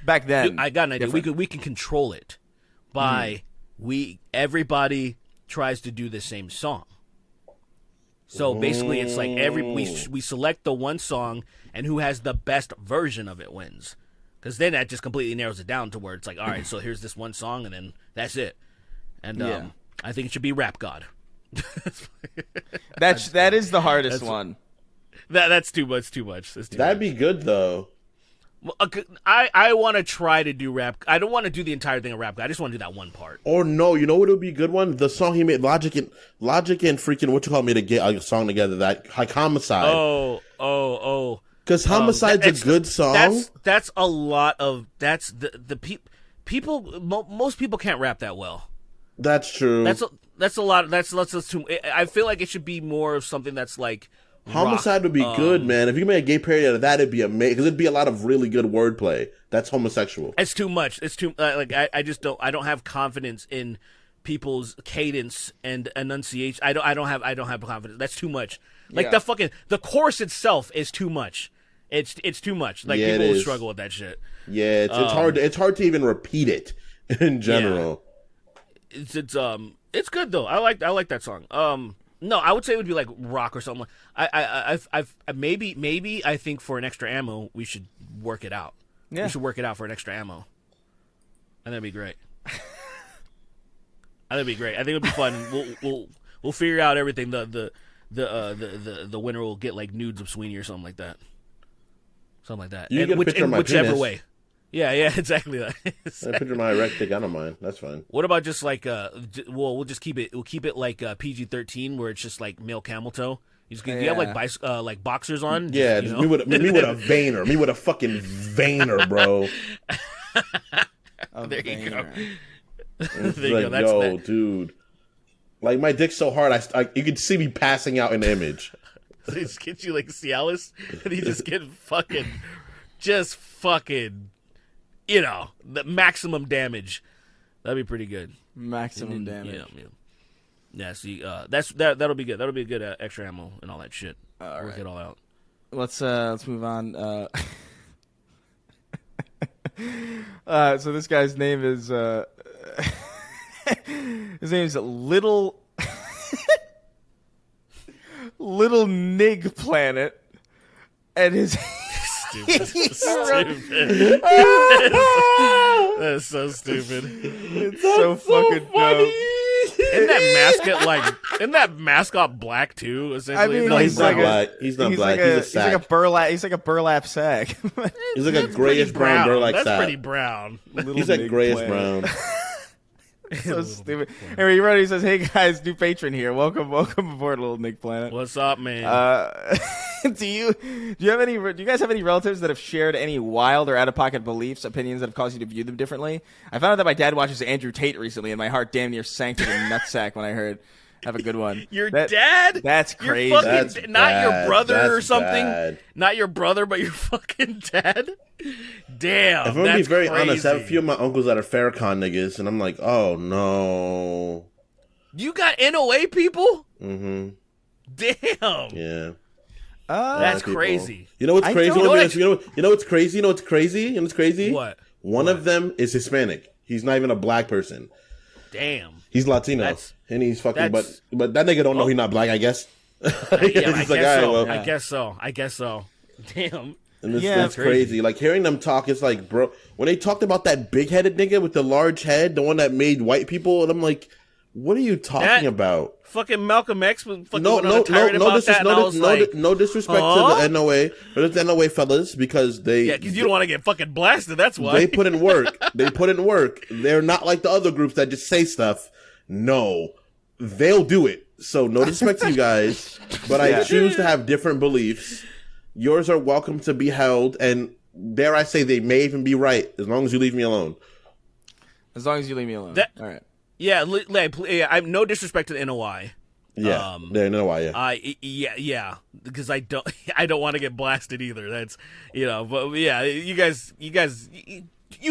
Speaker 2: back then,
Speaker 4: dude, I got an idea. We can control it by everybody tries to do the same song. So basically, it's like we select the one song, and who has the best version of it wins. Because then that just completely narrows it down to where it's like, all right, so here's this one song, and then that's it. And I think it should be Rap God.
Speaker 2: that is the hardest one.
Speaker 4: That's too much.
Speaker 3: That'd be good though.
Speaker 4: Well, I want to try to do rap. I don't want to do the entire thing of Rap God. I just want to do that one part.
Speaker 3: Or no, you know what would be a good one? The song he made, Logic and freaking made a song together, that like Homicide.
Speaker 4: Oh.
Speaker 3: Because Homicide's a good song.
Speaker 4: That's a lot of the people. Most people can't rap that well.
Speaker 3: That's true.
Speaker 4: That's a lot. That's too. I feel like it should be more of something that's like.
Speaker 3: Homicide would be good, man. If you made a gay parody out of that, it'd be amazing. Because it'd be a lot of really good wordplay. That's homosexual.
Speaker 4: It's too much. It's too I just don't. I don't have confidence in people's cadence and enunciation. I don't have confidence. That's too much. Like the chorus itself is too much. It's too much. Like people will struggle with that shit.
Speaker 3: Yeah, it's hard. It's hard to even repeat it in general.
Speaker 4: Yeah. It's good though. I like that song. No, I would say it would be like rock or something. Maybe I think for an extra ammo we should work it out. Yeah. We should work it out for an extra ammo, and that'd be great. I think it would be fun. We'll figure out everything. The winner will get like nudes of Sweeney or something like that.
Speaker 3: You get a picture of my
Speaker 4: whichever
Speaker 3: penis.
Speaker 4: way. Yeah, exactly.
Speaker 3: A picture of my erect dick. I don't mind. That's fine.
Speaker 4: What about just like we'll just keep it. We'll keep it like PG-13, where it's just like male camel toe. You have like boxers on.
Speaker 3: Yeah,
Speaker 4: you know?
Speaker 3: me with a veiner. Me with a fucking veiner, bro.
Speaker 4: There you go.
Speaker 3: There you go. Dude. Like my dick's so hard, you can see me passing out in the image.
Speaker 4: So he just gets you like Cialis, and he just get fucking. You know, the maximum damage. That'd be pretty good.
Speaker 2: Maximum damage.
Speaker 4: Yeah. See, that'll be good. That'll be a good extra ammo and all that shit. Work it all out.
Speaker 2: Let's move on. So this guy's name is his name is Little Nig Planet, and his
Speaker 4: stupid. Stupid. That's so stupid.
Speaker 2: It's so fucking dumb.
Speaker 4: Isn't that mascot black too? Essentially,
Speaker 2: I mean,
Speaker 3: No, he's not
Speaker 2: like
Speaker 3: black. He's not black. He's a sack.
Speaker 2: He's like a burlap sack.
Speaker 3: He's like a grayish brown burlap
Speaker 4: That's
Speaker 3: sack.
Speaker 4: pretty brown.
Speaker 3: He's like grayish brown.
Speaker 2: So stupid. Anyway, he wrote. He says, "Hey guys, new patron here. Welcome aboard, little Nick Planet."
Speaker 4: What's up, man?
Speaker 2: Do you guys have any relatives that have shared any wild or out of pocket beliefs, opinions that have caused you to view them differently? I found out that my dad watches Andrew Tate recently, and my heart damn near sank to the nutsack when I heard. Have a good one.
Speaker 4: Your dad?
Speaker 2: That's crazy.
Speaker 4: Your fucking,
Speaker 3: That's
Speaker 4: not
Speaker 3: bad.
Speaker 4: your brother
Speaker 3: That's
Speaker 4: or something.
Speaker 3: bad.
Speaker 4: Not your brother, but your fucking dad. Damn.
Speaker 3: If I'm gonna be
Speaker 4: that's
Speaker 3: very
Speaker 4: crazy.
Speaker 3: honest, I have a few of my uncles that are Farrakhan niggas, and I'm like, oh no.
Speaker 4: You got NOA people?
Speaker 3: Mm-hmm.
Speaker 4: Damn.
Speaker 3: Yeah.
Speaker 4: That's
Speaker 3: People.
Speaker 4: crazy.
Speaker 3: You know what's
Speaker 2: I
Speaker 3: crazy?
Speaker 2: don't-
Speaker 3: You know what's crazy? You know what's crazy? You know what's crazy?
Speaker 4: What?
Speaker 3: One of them is Hispanic. He's not even a black person.
Speaker 4: Damn.
Speaker 3: He's Latino,
Speaker 4: That's-
Speaker 3: and he's fucking.
Speaker 4: that's-
Speaker 3: But that nigga don't know he's not black. I guess.
Speaker 4: Yeah,
Speaker 3: He's like, all right, well.
Speaker 4: I guess so. I guess so. Damn.
Speaker 3: And it's,
Speaker 2: Yeah,
Speaker 3: that's
Speaker 4: crazy.
Speaker 3: crazy. Like hearing them talk, it's like, bro. When they talked about that big-headed nigga with the large head, the one that made white people, and I'm like, what are you talking
Speaker 4: That-
Speaker 3: about?
Speaker 4: Fucking Malcolm X was fucking
Speaker 3: No,
Speaker 4: went on a tirade about that, and I was like,
Speaker 3: no disrespect
Speaker 4: huh?
Speaker 3: to the NOA, but it's the NOA fellas because they,
Speaker 4: yeah, because you don't want to get fucking blasted. That's why.
Speaker 3: they put in work. They put in work. They're not like the other groups that just say stuff. No, they'll do it. So no disrespect to you guys, but I choose to have different beliefs. Yours are welcome to be held, and dare I say, they may even be right as long as you leave me alone.
Speaker 2: As long as you leave me alone.
Speaker 4: That-
Speaker 2: All right.
Speaker 4: Yeah, I'm no disrespect to the NOI.
Speaker 3: Yeah, they know why. Yeah,
Speaker 4: Yeah, because I don't want to get blasted either. That's but yeah, you guys, you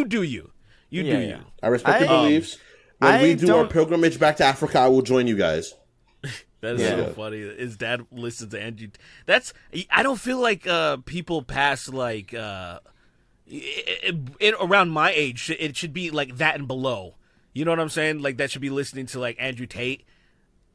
Speaker 4: do you, do
Speaker 2: Yeah.
Speaker 4: you.
Speaker 3: I respect your beliefs. When
Speaker 2: I
Speaker 3: we do our
Speaker 2: don't-
Speaker 3: pilgrimage back to Africa, I will join you guys.
Speaker 4: That is so funny. His dad listens to Andrew. I don't feel like people past like around my age. It should be like that and below. You know what I'm saying? Like that should be listening to like Andrew Tate.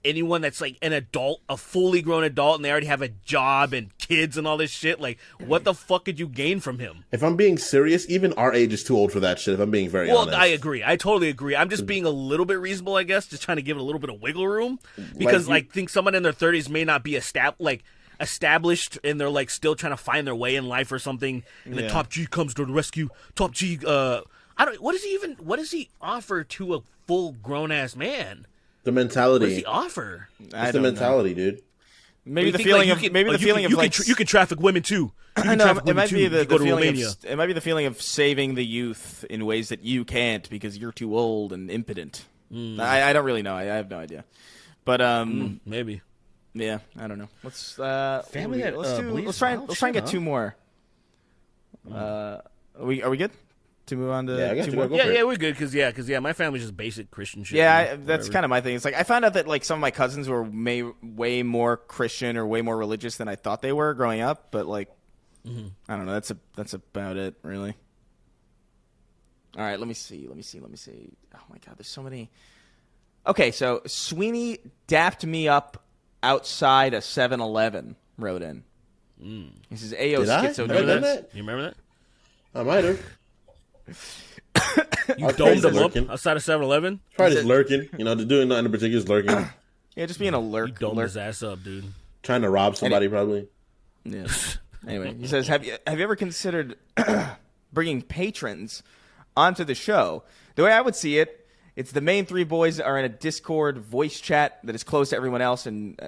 Speaker 4: Anyone that's like an adult, a fully grown adult, and they already have a job and kids and all this shit. Like, what the fuck could you gain from him?
Speaker 3: If I'm being serious, even our age is too old for that shit. If I'm being very honest.
Speaker 4: Well, I agree. I totally agree. I'm just being a little bit reasonable, I guess, just trying to give it a little bit of wiggle room because, I think someone in their 30s may not be established, and they're like still trying to find their way in life or something. And the Top G comes to the rescue. Top G, what does he offer to a full grown ass man?
Speaker 3: The mentality.
Speaker 4: What does he offer?
Speaker 3: It's the mentality, dude.
Speaker 2: Maybe
Speaker 4: You
Speaker 2: the
Speaker 4: think,
Speaker 2: feeling
Speaker 4: like,
Speaker 2: of
Speaker 4: you can-
Speaker 2: maybe
Speaker 4: oh,
Speaker 2: the
Speaker 4: you
Speaker 2: feeling
Speaker 4: can-
Speaker 2: of like
Speaker 4: you can traffic women too. You
Speaker 2: I
Speaker 4: can
Speaker 2: know
Speaker 4: traffic
Speaker 2: it
Speaker 4: women
Speaker 2: might
Speaker 4: too
Speaker 2: be
Speaker 4: if you
Speaker 2: the
Speaker 4: go to
Speaker 2: feeling
Speaker 4: Romania.
Speaker 2: it might be the feeling of saving the youth in ways that you can't because you're too old and impotent. I don't really know. I have no idea. But
Speaker 4: Maybe.
Speaker 2: yeah, I don't know. Let's
Speaker 4: Family that, believes
Speaker 2: let's try and
Speaker 4: wild
Speaker 2: get
Speaker 4: shit,
Speaker 2: two more. Are we good to move on to
Speaker 3: Yeah, I guess
Speaker 2: two
Speaker 3: you
Speaker 2: more?
Speaker 3: gotta go for it.
Speaker 4: Yeah, we're good because my family's just basic Christian shit.
Speaker 2: Yeah, that's kind of my thing. It's like I found out that like some of my cousins were way more Christian or way more religious than I thought they were growing up. But like, I don't know. That's about it, really. All right, let me see. Oh my God, there's so many. Okay, so Sweeney dapped me up outside a 7-Eleven. Wrote in. He says, "Ayo,
Speaker 3: Did I?
Speaker 2: schizo."
Speaker 3: Have I done
Speaker 2: dudes."
Speaker 3: that?
Speaker 4: You remember that?
Speaker 3: I might have.
Speaker 4: You domed him up
Speaker 3: lurking.
Speaker 4: outside of 7-Eleven?
Speaker 3: Probably just lurking. You know, doing nothing in particular, just lurking.
Speaker 2: Yeah, just being a
Speaker 4: You
Speaker 2: lurk.
Speaker 4: domed
Speaker 2: lurk.
Speaker 4: his ass up, dude.
Speaker 3: Trying to rob somebody, probably.
Speaker 2: Yeah. Anyway, he says, "Have you ever considered bringing patrons onto the show? The way I would see it, it's the main three boys are in a Discord voice chat that is closed to everyone else, and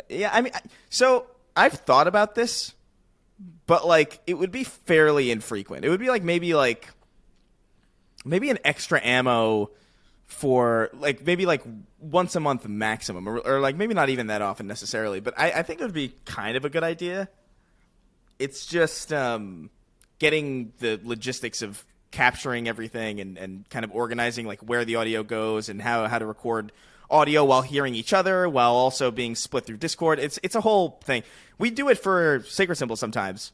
Speaker 2: so I've thought about this, but like it would be fairly infrequent. It would be like maybe an extra ammo." For maybe once a month maximum, or like maybe not even that often necessarily, but I think it would be kind of a good idea. It's just getting the logistics of capturing everything and kind of organizing like where the audio goes and how to record audio while hearing each other while also being split through Discord. It's a whole thing. We do it for Sacred Symbol sometimes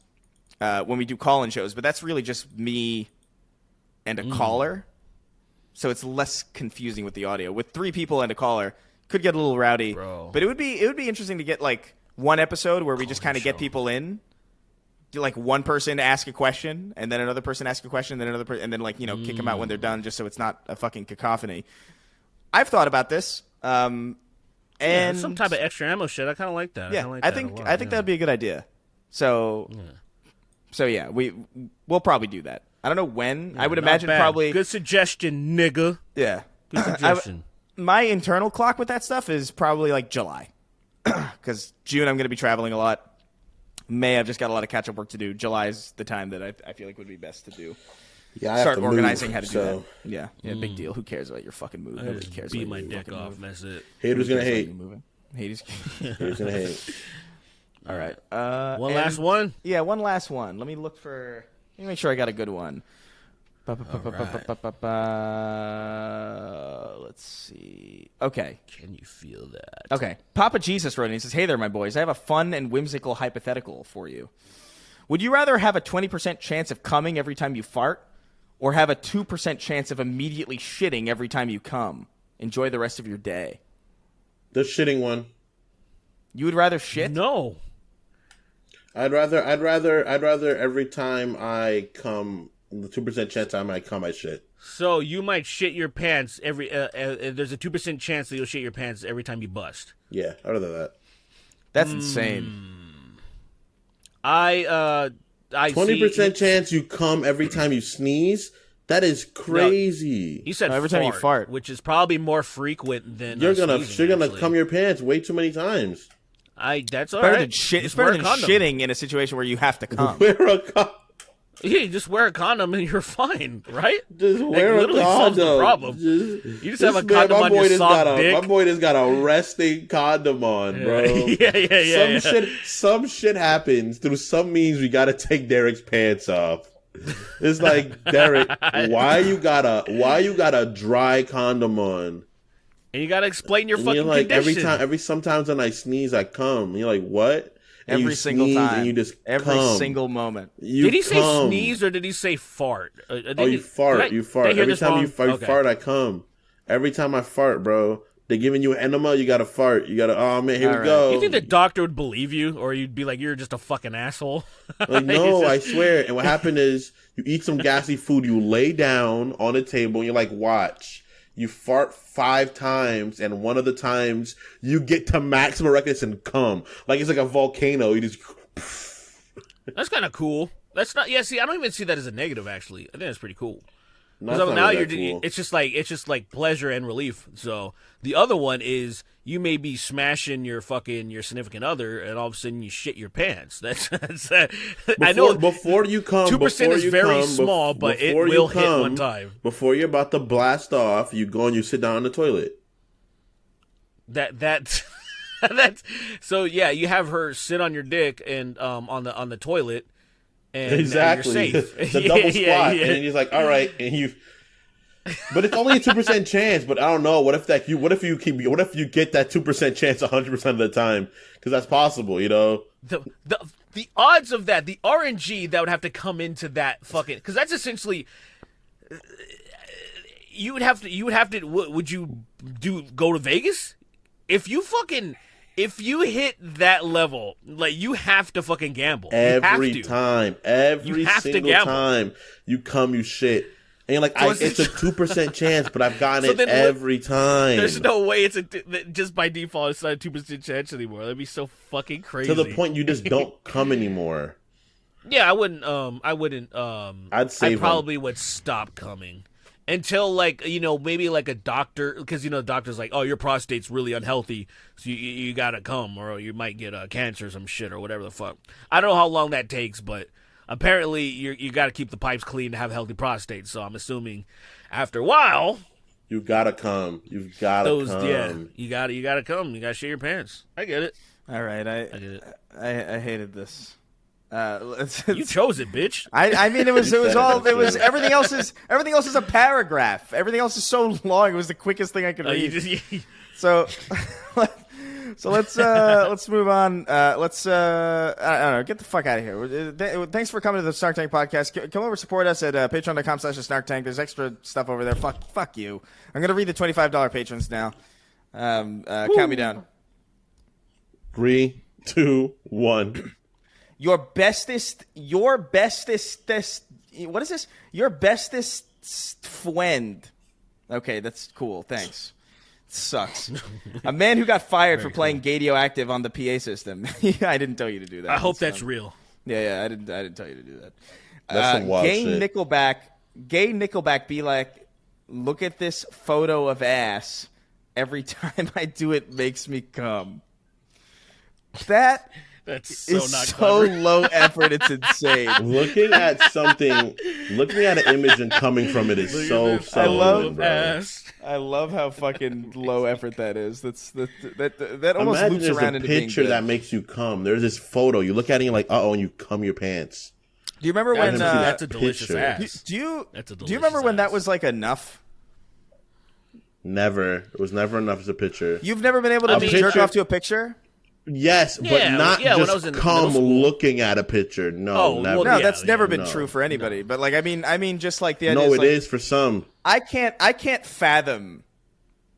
Speaker 2: when we do call-in shows, but that's really just me and a caller. So it's less confusing with the audio. With three people and a caller, could get a little rowdy.
Speaker 4: Bro.
Speaker 2: But it would be interesting to get like one episode where we just kind of get people in, like one person ask a question and then another person ask a question, and then another person, and then like kick them out when they're done, just so it's not a fucking cacophony. I've thought about this, and
Speaker 4: some type of extra ammo shit. I kind of like that.
Speaker 2: Yeah, I think that'd be a good idea. So yeah, we'll probably do that. I don't know when. I would imagine probably.
Speaker 4: Good suggestion, nigga.
Speaker 2: Yeah,
Speaker 4: good suggestion.
Speaker 2: My internal clock with that stuff is probably like July, because June I'm going to be traveling a lot. May I've just got a lot of catch up work to do. July is the time that I feel like would be best to do.
Speaker 3: Yeah, I
Speaker 2: start
Speaker 3: have to
Speaker 2: organizing
Speaker 3: move,
Speaker 2: how to do
Speaker 3: so.
Speaker 2: that. Yeah, big deal. Who cares about your fucking move? Nobody cares.
Speaker 4: Beat
Speaker 2: about
Speaker 4: my
Speaker 2: your
Speaker 4: dick
Speaker 2: fucking
Speaker 4: off.
Speaker 2: move.
Speaker 4: That's it.
Speaker 3: Haters gonna hate.
Speaker 2: Haters.
Speaker 3: Haters gonna hate.
Speaker 2: All right.
Speaker 4: One last one.
Speaker 2: Yeah, one last one. Let me make sure I got a good one. Let's see. Okay.
Speaker 4: Can you feel that?
Speaker 2: Okay. Papa Jesus wrote in. He says, "Hey there, my boys. I have a fun and whimsical hypothetical for you. Would you rather have a 20% chance of coming every time you fart, or have a 2% chance of immediately shitting every time you come? Enjoy the rest of your day."
Speaker 3: The shitting one.
Speaker 2: You would rather shit?
Speaker 4: No.
Speaker 3: I'd rather every time I come, the 2% chance I might come, I shit.
Speaker 4: So you might shit your pants every. There's a 2% chance that you'll shit your pants every time you bust.
Speaker 3: Yeah, I'd rather that.
Speaker 2: That's insane.
Speaker 4: I
Speaker 3: 20% chance you come every time you sneeze. That is crazy.
Speaker 4: You said
Speaker 2: every time you fart,
Speaker 4: which is probably more frequent than
Speaker 3: you're gonna
Speaker 4: sneezing,
Speaker 3: come your pants way too many times.
Speaker 4: That's all
Speaker 2: better
Speaker 4: right.
Speaker 2: than shit. It's
Speaker 4: Just wear
Speaker 2: better
Speaker 4: a
Speaker 2: than
Speaker 4: condom.
Speaker 2: shitting in a situation where you have to come.
Speaker 3: Wear a condom.
Speaker 4: Yeah, you just wear a condom and you're fine, right?
Speaker 3: Just wear a
Speaker 4: literally
Speaker 3: condom.
Speaker 4: solves the problem. You just have a condom on your soft dick.
Speaker 3: My boy just got a resting condom on, bro.
Speaker 4: Yeah.
Speaker 3: Some shit happens through some means. We gotta take Derek's pants off. It's like, Derek, why you got a dry condom on?
Speaker 4: And you gotta explain your
Speaker 3: And
Speaker 4: fucking
Speaker 3: you're like,
Speaker 4: condition.
Speaker 3: sometimes when I sneeze, I come. And you're like, what? And
Speaker 2: Every
Speaker 3: you
Speaker 2: single
Speaker 3: sneeze
Speaker 2: time.
Speaker 3: and you just
Speaker 2: every
Speaker 3: come.
Speaker 2: single moment.
Speaker 4: Did he say sneeze or did he say fart?
Speaker 3: You fart. You fart. Every time you fart, I come. Every time I fart, bro. They're giving you an enema, you gotta fart. You gotta, oh man, here we go.
Speaker 4: You think the doctor would believe you, or you'd be like, you're just a fucking asshole?
Speaker 3: Like, no, I swear. And what happened is, you eat some gassy food, you lay down on the table, and you're like, watch. You fart 5 times, and one of the times, you get to maximum reckless and come. Like, it's like a volcano. You just...
Speaker 4: That's kind of cool. That's not, see, I don't even see that as a negative, actually. I think that's pretty cool.
Speaker 3: No,
Speaker 4: Because now
Speaker 3: cool.
Speaker 4: it's just like pleasure and relief. So the other one is you may be smashing your significant other, and all of a sudden you shit your pants. I know
Speaker 3: before you come,
Speaker 4: 2% is very small, but it will hit one time.
Speaker 3: Before you're about to blast off, you go and you sit down on the toilet.
Speaker 4: That's so yeah. You have her sit on your dick and on the toilet. And
Speaker 3: exactly.
Speaker 4: You're safe.
Speaker 3: The double squat, and then he's like, "All right," and you. But it's only a 2% chance. But I don't know. What if you get that 2% chance 100% of the time? Because that's possible, you know.
Speaker 4: The odds of that, the RNG that would have to come into that fucking, because that's essentially. You would have to. Would you go to Vegas? If you hit that level, like, you have to fucking gamble.
Speaker 3: Every time. Every single time you come, you shit. And you're like, it's a 2% chance, but I've gotten it every time.
Speaker 4: There's no way just by default it's not a 2% chance anymore. That'd be so fucking crazy.
Speaker 3: To the point you just don't come anymore.
Speaker 4: Yeah, I wouldn't. I probably would stop coming. Until, like, maybe like a doctor, because, the doctor's like, oh, your prostate's really unhealthy, so you gotta come, or you might get cancer or some shit, or whatever the fuck. I don't know how long that takes, but apparently you gotta keep the pipes clean to have a healthy prostate, so I'm assuming after a while...
Speaker 3: You gotta come. You've gotta come.
Speaker 4: Yeah, you gotta come. You gotta shit your pants. I get it.
Speaker 2: All right, I
Speaker 4: get it.
Speaker 2: I hated this.
Speaker 4: You chose it, bitch.
Speaker 2: I mean, everything else is a paragraph. Everything else is so long. It was the quickest thing I could read. So let's move on. I don't know. Get the fuck out of here. Thanks for coming to the Snark Tank podcast. Come over, support us at patreon.com/snarktank. There's extra stuff over there. Fuck you. I'm gonna read the $25 patrons now. Count me down.
Speaker 3: 3, 2, 1.
Speaker 2: Your bestest. What is this? Your bestest friend. Okay, that's cool. Thanks. Sucks. A man who got fired for playing Radioactive on the PA system. I didn't tell you to do that.
Speaker 4: I hope that's real.
Speaker 2: Yeah, I didn't tell you to do that.
Speaker 3: That's some wild
Speaker 2: gay
Speaker 3: shit.
Speaker 2: Nickelback be like, look at this photo of ass. Every time I do it makes me come. That's
Speaker 4: so
Speaker 2: is
Speaker 4: not
Speaker 2: so
Speaker 4: clever.
Speaker 2: low effort. It's insane.
Speaker 3: Looking at an image and coming from it is so
Speaker 4: this
Speaker 3: so
Speaker 2: love
Speaker 3: bro.
Speaker 4: ass.
Speaker 2: I love how fucking low effort that is. That almost
Speaker 3: Imagine
Speaker 2: loops
Speaker 3: there's
Speaker 2: around
Speaker 3: a
Speaker 2: into being
Speaker 3: picture
Speaker 2: good.
Speaker 3: that makes you come. There's this photo. You look at it and you're like, and you cum your pants.
Speaker 2: Do you remember when?
Speaker 4: That's a delicious
Speaker 3: picture.
Speaker 4: ass.
Speaker 2: Do you
Speaker 4: That's a
Speaker 2: do you remember when that
Speaker 4: delicious
Speaker 2: was like enough?
Speaker 3: Never. It was never enough as a picture.
Speaker 2: You've never been able to
Speaker 3: mean,
Speaker 2: jerk
Speaker 3: picture-
Speaker 2: off to a picture?
Speaker 3: Yes,
Speaker 4: Yeah,
Speaker 3: but not
Speaker 4: yeah, when I was
Speaker 3: just
Speaker 4: in
Speaker 3: come
Speaker 4: middle school.
Speaker 3: looking at a picture. No,
Speaker 4: Oh,
Speaker 3: never.
Speaker 4: well,
Speaker 2: No,
Speaker 4: yeah,
Speaker 2: that's never been
Speaker 3: no,
Speaker 2: true for anybody. But like, I mean, just like the idea.
Speaker 3: No,
Speaker 2: is,
Speaker 3: it
Speaker 2: like,
Speaker 3: is for some.
Speaker 2: I can't fathom.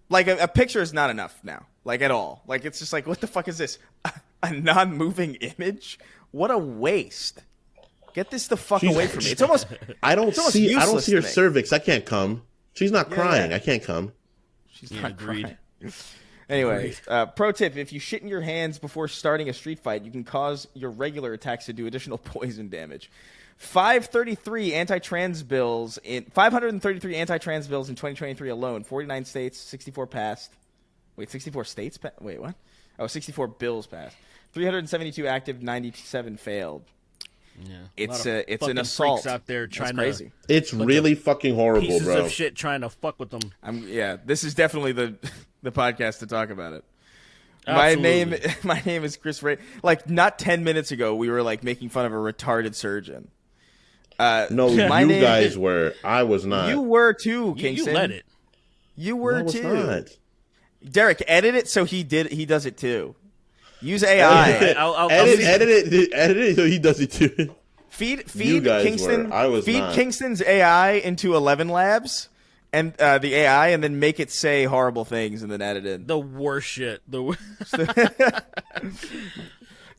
Speaker 2: Like a picture is not enough now. Like at all. Like it's just like, what the fuck is this? A non-moving image? What a waste. Get this the fuck
Speaker 3: She's-
Speaker 2: away from me. It's almost.
Speaker 3: I don't
Speaker 2: almost
Speaker 3: see
Speaker 2: useless
Speaker 3: her
Speaker 2: to me.
Speaker 3: cervix. I can't come. She's not crying.
Speaker 2: yeah.
Speaker 3: I can't come.
Speaker 2: She's
Speaker 4: Yeah,
Speaker 2: not
Speaker 4: agreed.
Speaker 2: crying. Anyway, pro tip: if you shit in your hands before starting a street fight, you can cause your regular attacks to do additional poison damage. 533 anti-trans bills in 533 anti-trans bills in 2023 alone. 49 states, 64 passed. Wait, 64 states? Wait, what? Oh, 64 bills passed. 372 active, 97 failed.
Speaker 4: Yeah.
Speaker 2: It's
Speaker 4: a lot of
Speaker 2: it's
Speaker 4: fucking
Speaker 2: an assault.
Speaker 4: freaks out there
Speaker 2: That's
Speaker 4: trying
Speaker 2: crazy.
Speaker 3: It's really fucking horrible,
Speaker 4: pieces
Speaker 3: bro.
Speaker 4: of shit trying to fuck with them.
Speaker 2: Yeah, this is definitely the podcast to talk about it. My name is Chris Ray. Like not 10 minutes ago, we were like making fun of a retarded surgeon.
Speaker 3: No,
Speaker 2: My
Speaker 3: you
Speaker 2: name-
Speaker 3: guys were. I was not.
Speaker 2: You were too,
Speaker 4: You
Speaker 2: Kingston.
Speaker 4: let it.
Speaker 2: You
Speaker 3: No,
Speaker 2: were
Speaker 3: I was
Speaker 2: too.
Speaker 3: not.
Speaker 2: Derek, edit it so he does it too. Use AI.
Speaker 4: I'll
Speaker 3: edit it so he does it too.
Speaker 2: Feed
Speaker 3: You guys
Speaker 2: Kingston.
Speaker 3: were. I was
Speaker 2: feed
Speaker 3: not.
Speaker 2: Kingston's AI into 11 Labs and the AI, and then make it say horrible things, and then add it in.
Speaker 4: the worst shit.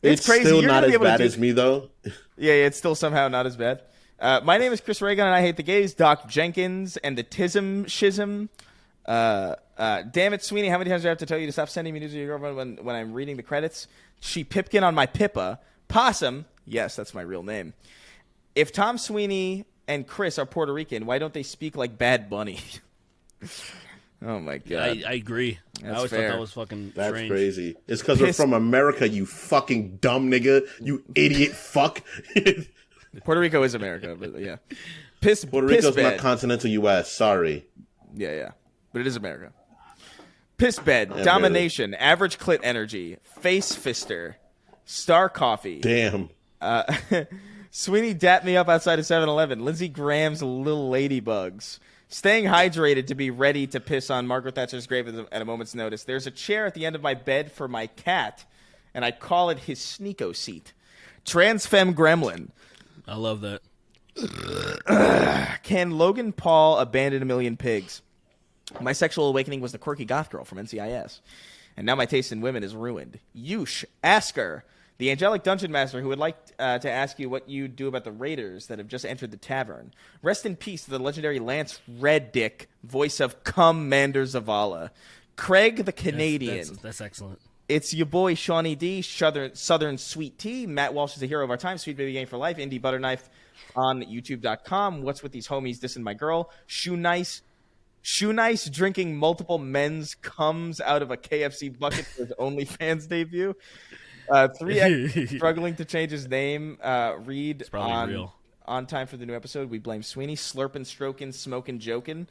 Speaker 3: It's
Speaker 2: crazy.
Speaker 3: still
Speaker 2: You're
Speaker 3: not
Speaker 2: gonna be
Speaker 3: as
Speaker 2: able to
Speaker 3: bad
Speaker 2: do-
Speaker 3: as me though.
Speaker 2: Yeah, it's still somehow not as bad. My name is Chris Reagan, and I hate the gays. Doc Jenkins and the Tism Shism. Damn it, Sweeney, how many times do I have to tell you to stop sending me news of your girlfriend when I'm reading the credits? She Pipkin on my Pippa. Possum, yes, that's my real name. If Tom Sweeney and Chris are Puerto Rican, why don't they speak like Bad Bunny? Oh, my God.
Speaker 4: I agree. I always
Speaker 2: fair.
Speaker 4: thought that was fucking
Speaker 3: That's
Speaker 4: strange.
Speaker 3: crazy. It's because we're
Speaker 2: Piss-
Speaker 3: from America, you fucking dumb nigga. You idiot fuck.
Speaker 2: Puerto Rico is America, but yeah.
Speaker 3: Puerto
Speaker 2: piss
Speaker 3: Rico's
Speaker 2: bed.
Speaker 3: not continental U.S. Sorry.
Speaker 2: Yeah. But it is America. Piss bed,
Speaker 3: Yeah,
Speaker 2: domination, average clit energy, face fister, star coffee.
Speaker 3: Damn.
Speaker 2: Sweeney dapped me up outside of 7-Eleven. Lindsey Graham's little ladybugs. Staying hydrated to be ready to piss on Margaret Thatcher's grave at a moment's notice. There's a chair at the end of my bed for my cat, and I call it his sneako seat. Transfem gremlin.
Speaker 4: I love that.
Speaker 2: Can Logan Paul abandon a million pigs? My sexual awakening was the quirky goth girl from NCIS. And now my taste in women is ruined. Yush, Asker, the angelic dungeon master who would like to ask you what you do about the raiders that have just entered the tavern. Rest in peace to the legendary Lance Reddick, voice of Commander Zavala. Craig the Canadian.
Speaker 4: That's excellent.
Speaker 2: It's your boy Shawnee D, Southern Sweet Tea. Matt Walsh is the hero of our time. Sweet Baby Game for Life. Indie Butterknife on YouTube.com. What's with these homies dissing my girl? Shoe Nice drinking multiple men's comes out of a KFC bucket for his OnlyFans debut. 3X struggling to change his name. Read
Speaker 4: probably real.
Speaker 2: on time for the new episode. We blame Sweeney. Slurping, stroking, smoking, joking.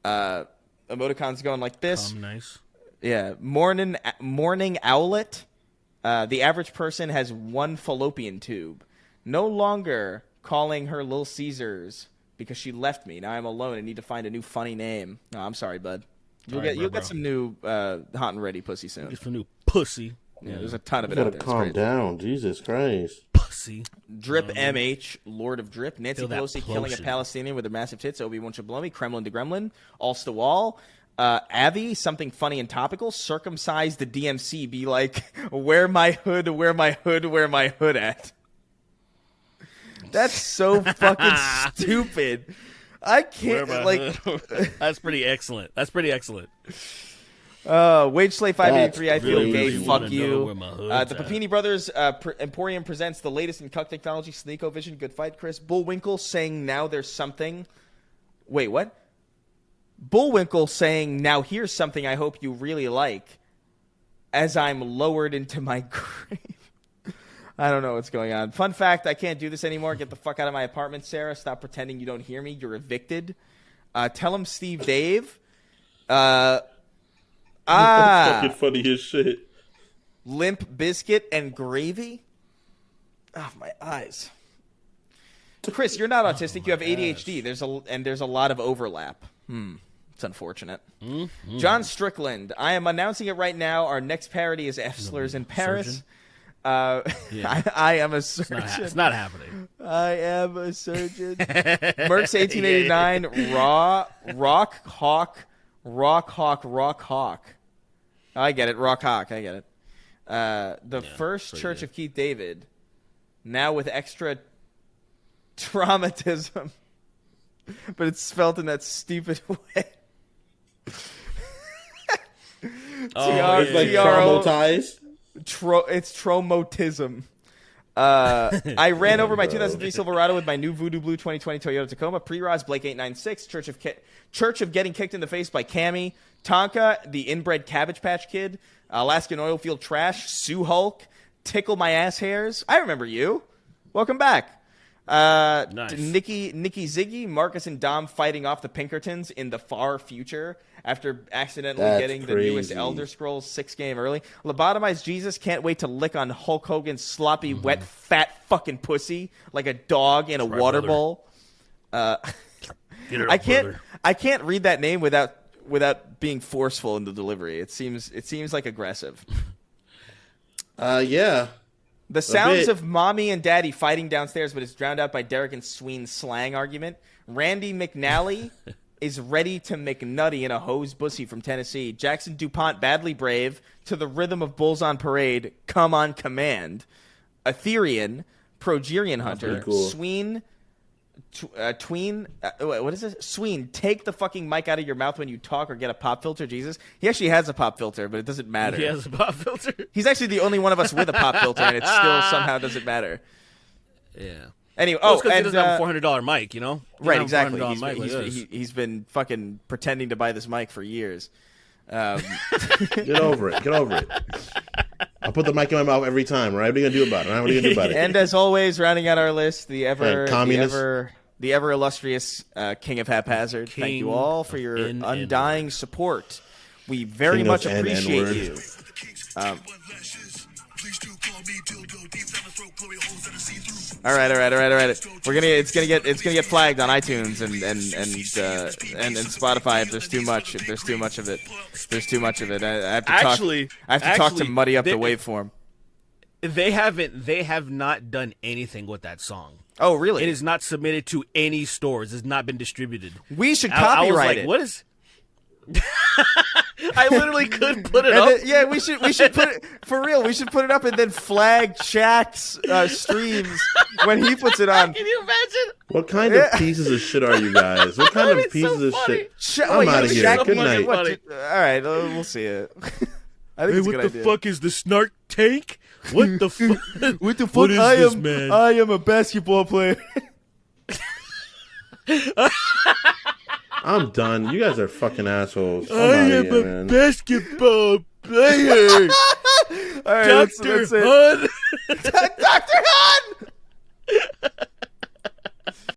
Speaker 2: Emoticons going like this.
Speaker 4: Nice.
Speaker 2: Yeah, morning owlet. The average person has one fallopian tube. No longer calling her Little Caesars because she left me. Now I'm alone and need to find a new funny name. No, I'm sorry, bud. You'll get some new hot and ready pussy soon.
Speaker 4: Get some new pussy.
Speaker 2: Yeah, there's a ton of
Speaker 3: You
Speaker 2: it out
Speaker 3: gotta
Speaker 2: there. It's
Speaker 3: calm
Speaker 2: great.
Speaker 3: down. Jesus Christ.
Speaker 4: Pussy.
Speaker 2: Drip MH, Lord of Drip. Nancy
Speaker 4: Feel that
Speaker 2: Pelosi killing a
Speaker 4: plotion.
Speaker 2: Palestinian with her massive tits. Obi-Wan Shablomi. Kremlin to Gremlin. All's to Wall. Avi, something funny and topical. Circumcise the DMC. Be like, where my hood at? That's so fucking stupid. I can't
Speaker 4: That's pretty excellent. That's pretty excellent.
Speaker 2: Wage Slave 583. I feel
Speaker 3: That's
Speaker 2: gay.
Speaker 3: crazy.
Speaker 2: Fuck
Speaker 4: Wanna know
Speaker 2: you.
Speaker 4: where my hood's
Speaker 2: The
Speaker 4: at.
Speaker 2: Papini Brothers Emporium presents the latest in cuck technology. Sneakovision. Good fight, Chris. Bullwinkle saying now there's something. Wait, what? Bullwinkle saying now here's something I hope you really like. As I'm lowered into my grave. I don't know what's going on. Fun fact, I can't do this anymore. Get the fuck out of my apartment, Sarah. Stop pretending you don't hear me. You're evicted. Tell him Steve Dave.
Speaker 3: That's fucking funny as shit.
Speaker 2: Limp Biscuit and Gravy. Oh, my eyes. Chris, you're not autistic. You have ADHD. There's a lot of overlap. It's unfortunate.
Speaker 4: Mm-hmm.
Speaker 2: John Strickland. I am announcing it right now. Our next parody is F slurs in Paris.
Speaker 4: Yeah.
Speaker 2: I am a surgeon.
Speaker 4: It's not happening.
Speaker 2: I am a surgeon. Mercs 1889. Rock Hawk. I get it. Rock Hawk. I get it. The First Church of Keith David. Now with extra traumatism. But it's spelled in that stupid way.
Speaker 3: It's like traumatized.
Speaker 2: It's traumatism. I ran over my 2003 Silverado with my new Voodoo Blue 2020 Toyota Tacoma. Pre-Roz Blake 896. Church of Getting Kicked in the Face by Cammy. Tonka, the inbred Cabbage Patch Kid. Alaskan Oilfield Trash. Sue Hulk. Tickle My Ass Hairs. I remember you. Welcome back.
Speaker 4: Nice.
Speaker 2: Nikki Ziggy, Marcus and Dom fighting off the Pinkertons in the far future after accidentally
Speaker 3: That's
Speaker 2: getting the
Speaker 3: crazy.
Speaker 2: newest Elder Scrolls 6 game early. Lobotomized Jesus can't wait to lick on Hulk Hogan's sloppy, wet, fat fucking pussy like a dog in a water
Speaker 4: brother.
Speaker 2: bowl.
Speaker 4: Get her
Speaker 2: I
Speaker 4: up,
Speaker 2: can't
Speaker 4: brother.
Speaker 2: I can't read that name without being forceful in the delivery. It seems like aggressive.
Speaker 3: Yeah.
Speaker 2: The sounds
Speaker 3: bit.
Speaker 2: of mommy and daddy fighting downstairs, but it's drowned out by Derek and Sween's slang argument. Randy McNally is ready to McNutty in a hose bussy from Tennessee. Jackson DuPont, badly brave, to the rhythm of Bulls on Parade, come on command. Etherean, Progerian Hunter,
Speaker 3: pretty cool.
Speaker 2: Sween, what is this? Sween, take the fucking mic out of your mouth when you talk or get a pop filter, Jesus. He actually has a pop filter, but it doesn't matter.
Speaker 4: He has a pop filter.
Speaker 2: He's actually the only one of us with a pop filter, and it still somehow doesn't matter.
Speaker 4: Yeah.
Speaker 2: Anyway,
Speaker 4: Well, it's 'cause
Speaker 2: and
Speaker 4: he doesn't have a $400 mic, you know? He
Speaker 2: right,
Speaker 4: doesn't have a
Speaker 2: exactly.
Speaker 4: $400 mic like us.
Speaker 2: He's been fucking pretending to buy this mic for years.
Speaker 3: Get over it. I'll put the mic in my mouth every time, right? What are you going to do about it? Right? What are you going to do about it?
Speaker 2: And as always, rounding out our list, the ever illustrious King of Haphazard. Thank you all for your undying support. We very
Speaker 3: King
Speaker 2: much
Speaker 3: of N-
Speaker 2: appreciate
Speaker 3: N-word.
Speaker 2: you. All right. It's gonna get flagged on iTunes and Spotify if there's too much. If there's too much of it, I have to talk to muddy up the waveform.
Speaker 4: They have not done anything with that song.
Speaker 2: Oh, really?
Speaker 4: It is not submitted to any stores. It's not been distributed.
Speaker 2: We should
Speaker 4: I was
Speaker 2: copyright
Speaker 4: like,
Speaker 2: it.
Speaker 4: what is... I literally could put it
Speaker 2: And
Speaker 4: up.
Speaker 2: then, yeah, we should put it for real. We should put it up and then flag Shaq's streams when he puts it on.
Speaker 4: Can you imagine?
Speaker 3: What kind of pieces of shit are you guys? What kind
Speaker 4: That'd
Speaker 3: of
Speaker 4: be so
Speaker 3: pieces of
Speaker 4: funny.
Speaker 3: shit? I'm out of here.
Speaker 2: Shaq,
Speaker 3: Good night.
Speaker 2: All right, we'll see it. I think it's a good idea.
Speaker 4: fuck is the Snark tank? What the fuck?
Speaker 2: What the fuck?
Speaker 4: What is this, man?
Speaker 2: I am a basketball player.
Speaker 3: I'm done. You guys are fucking assholes. I'm
Speaker 4: I
Speaker 3: outta
Speaker 4: am
Speaker 3: here,
Speaker 4: a
Speaker 3: man.
Speaker 4: basketball player.
Speaker 2: All right,
Speaker 4: Dr.
Speaker 2: that's it.
Speaker 4: Hunt.
Speaker 2: Dr. Han!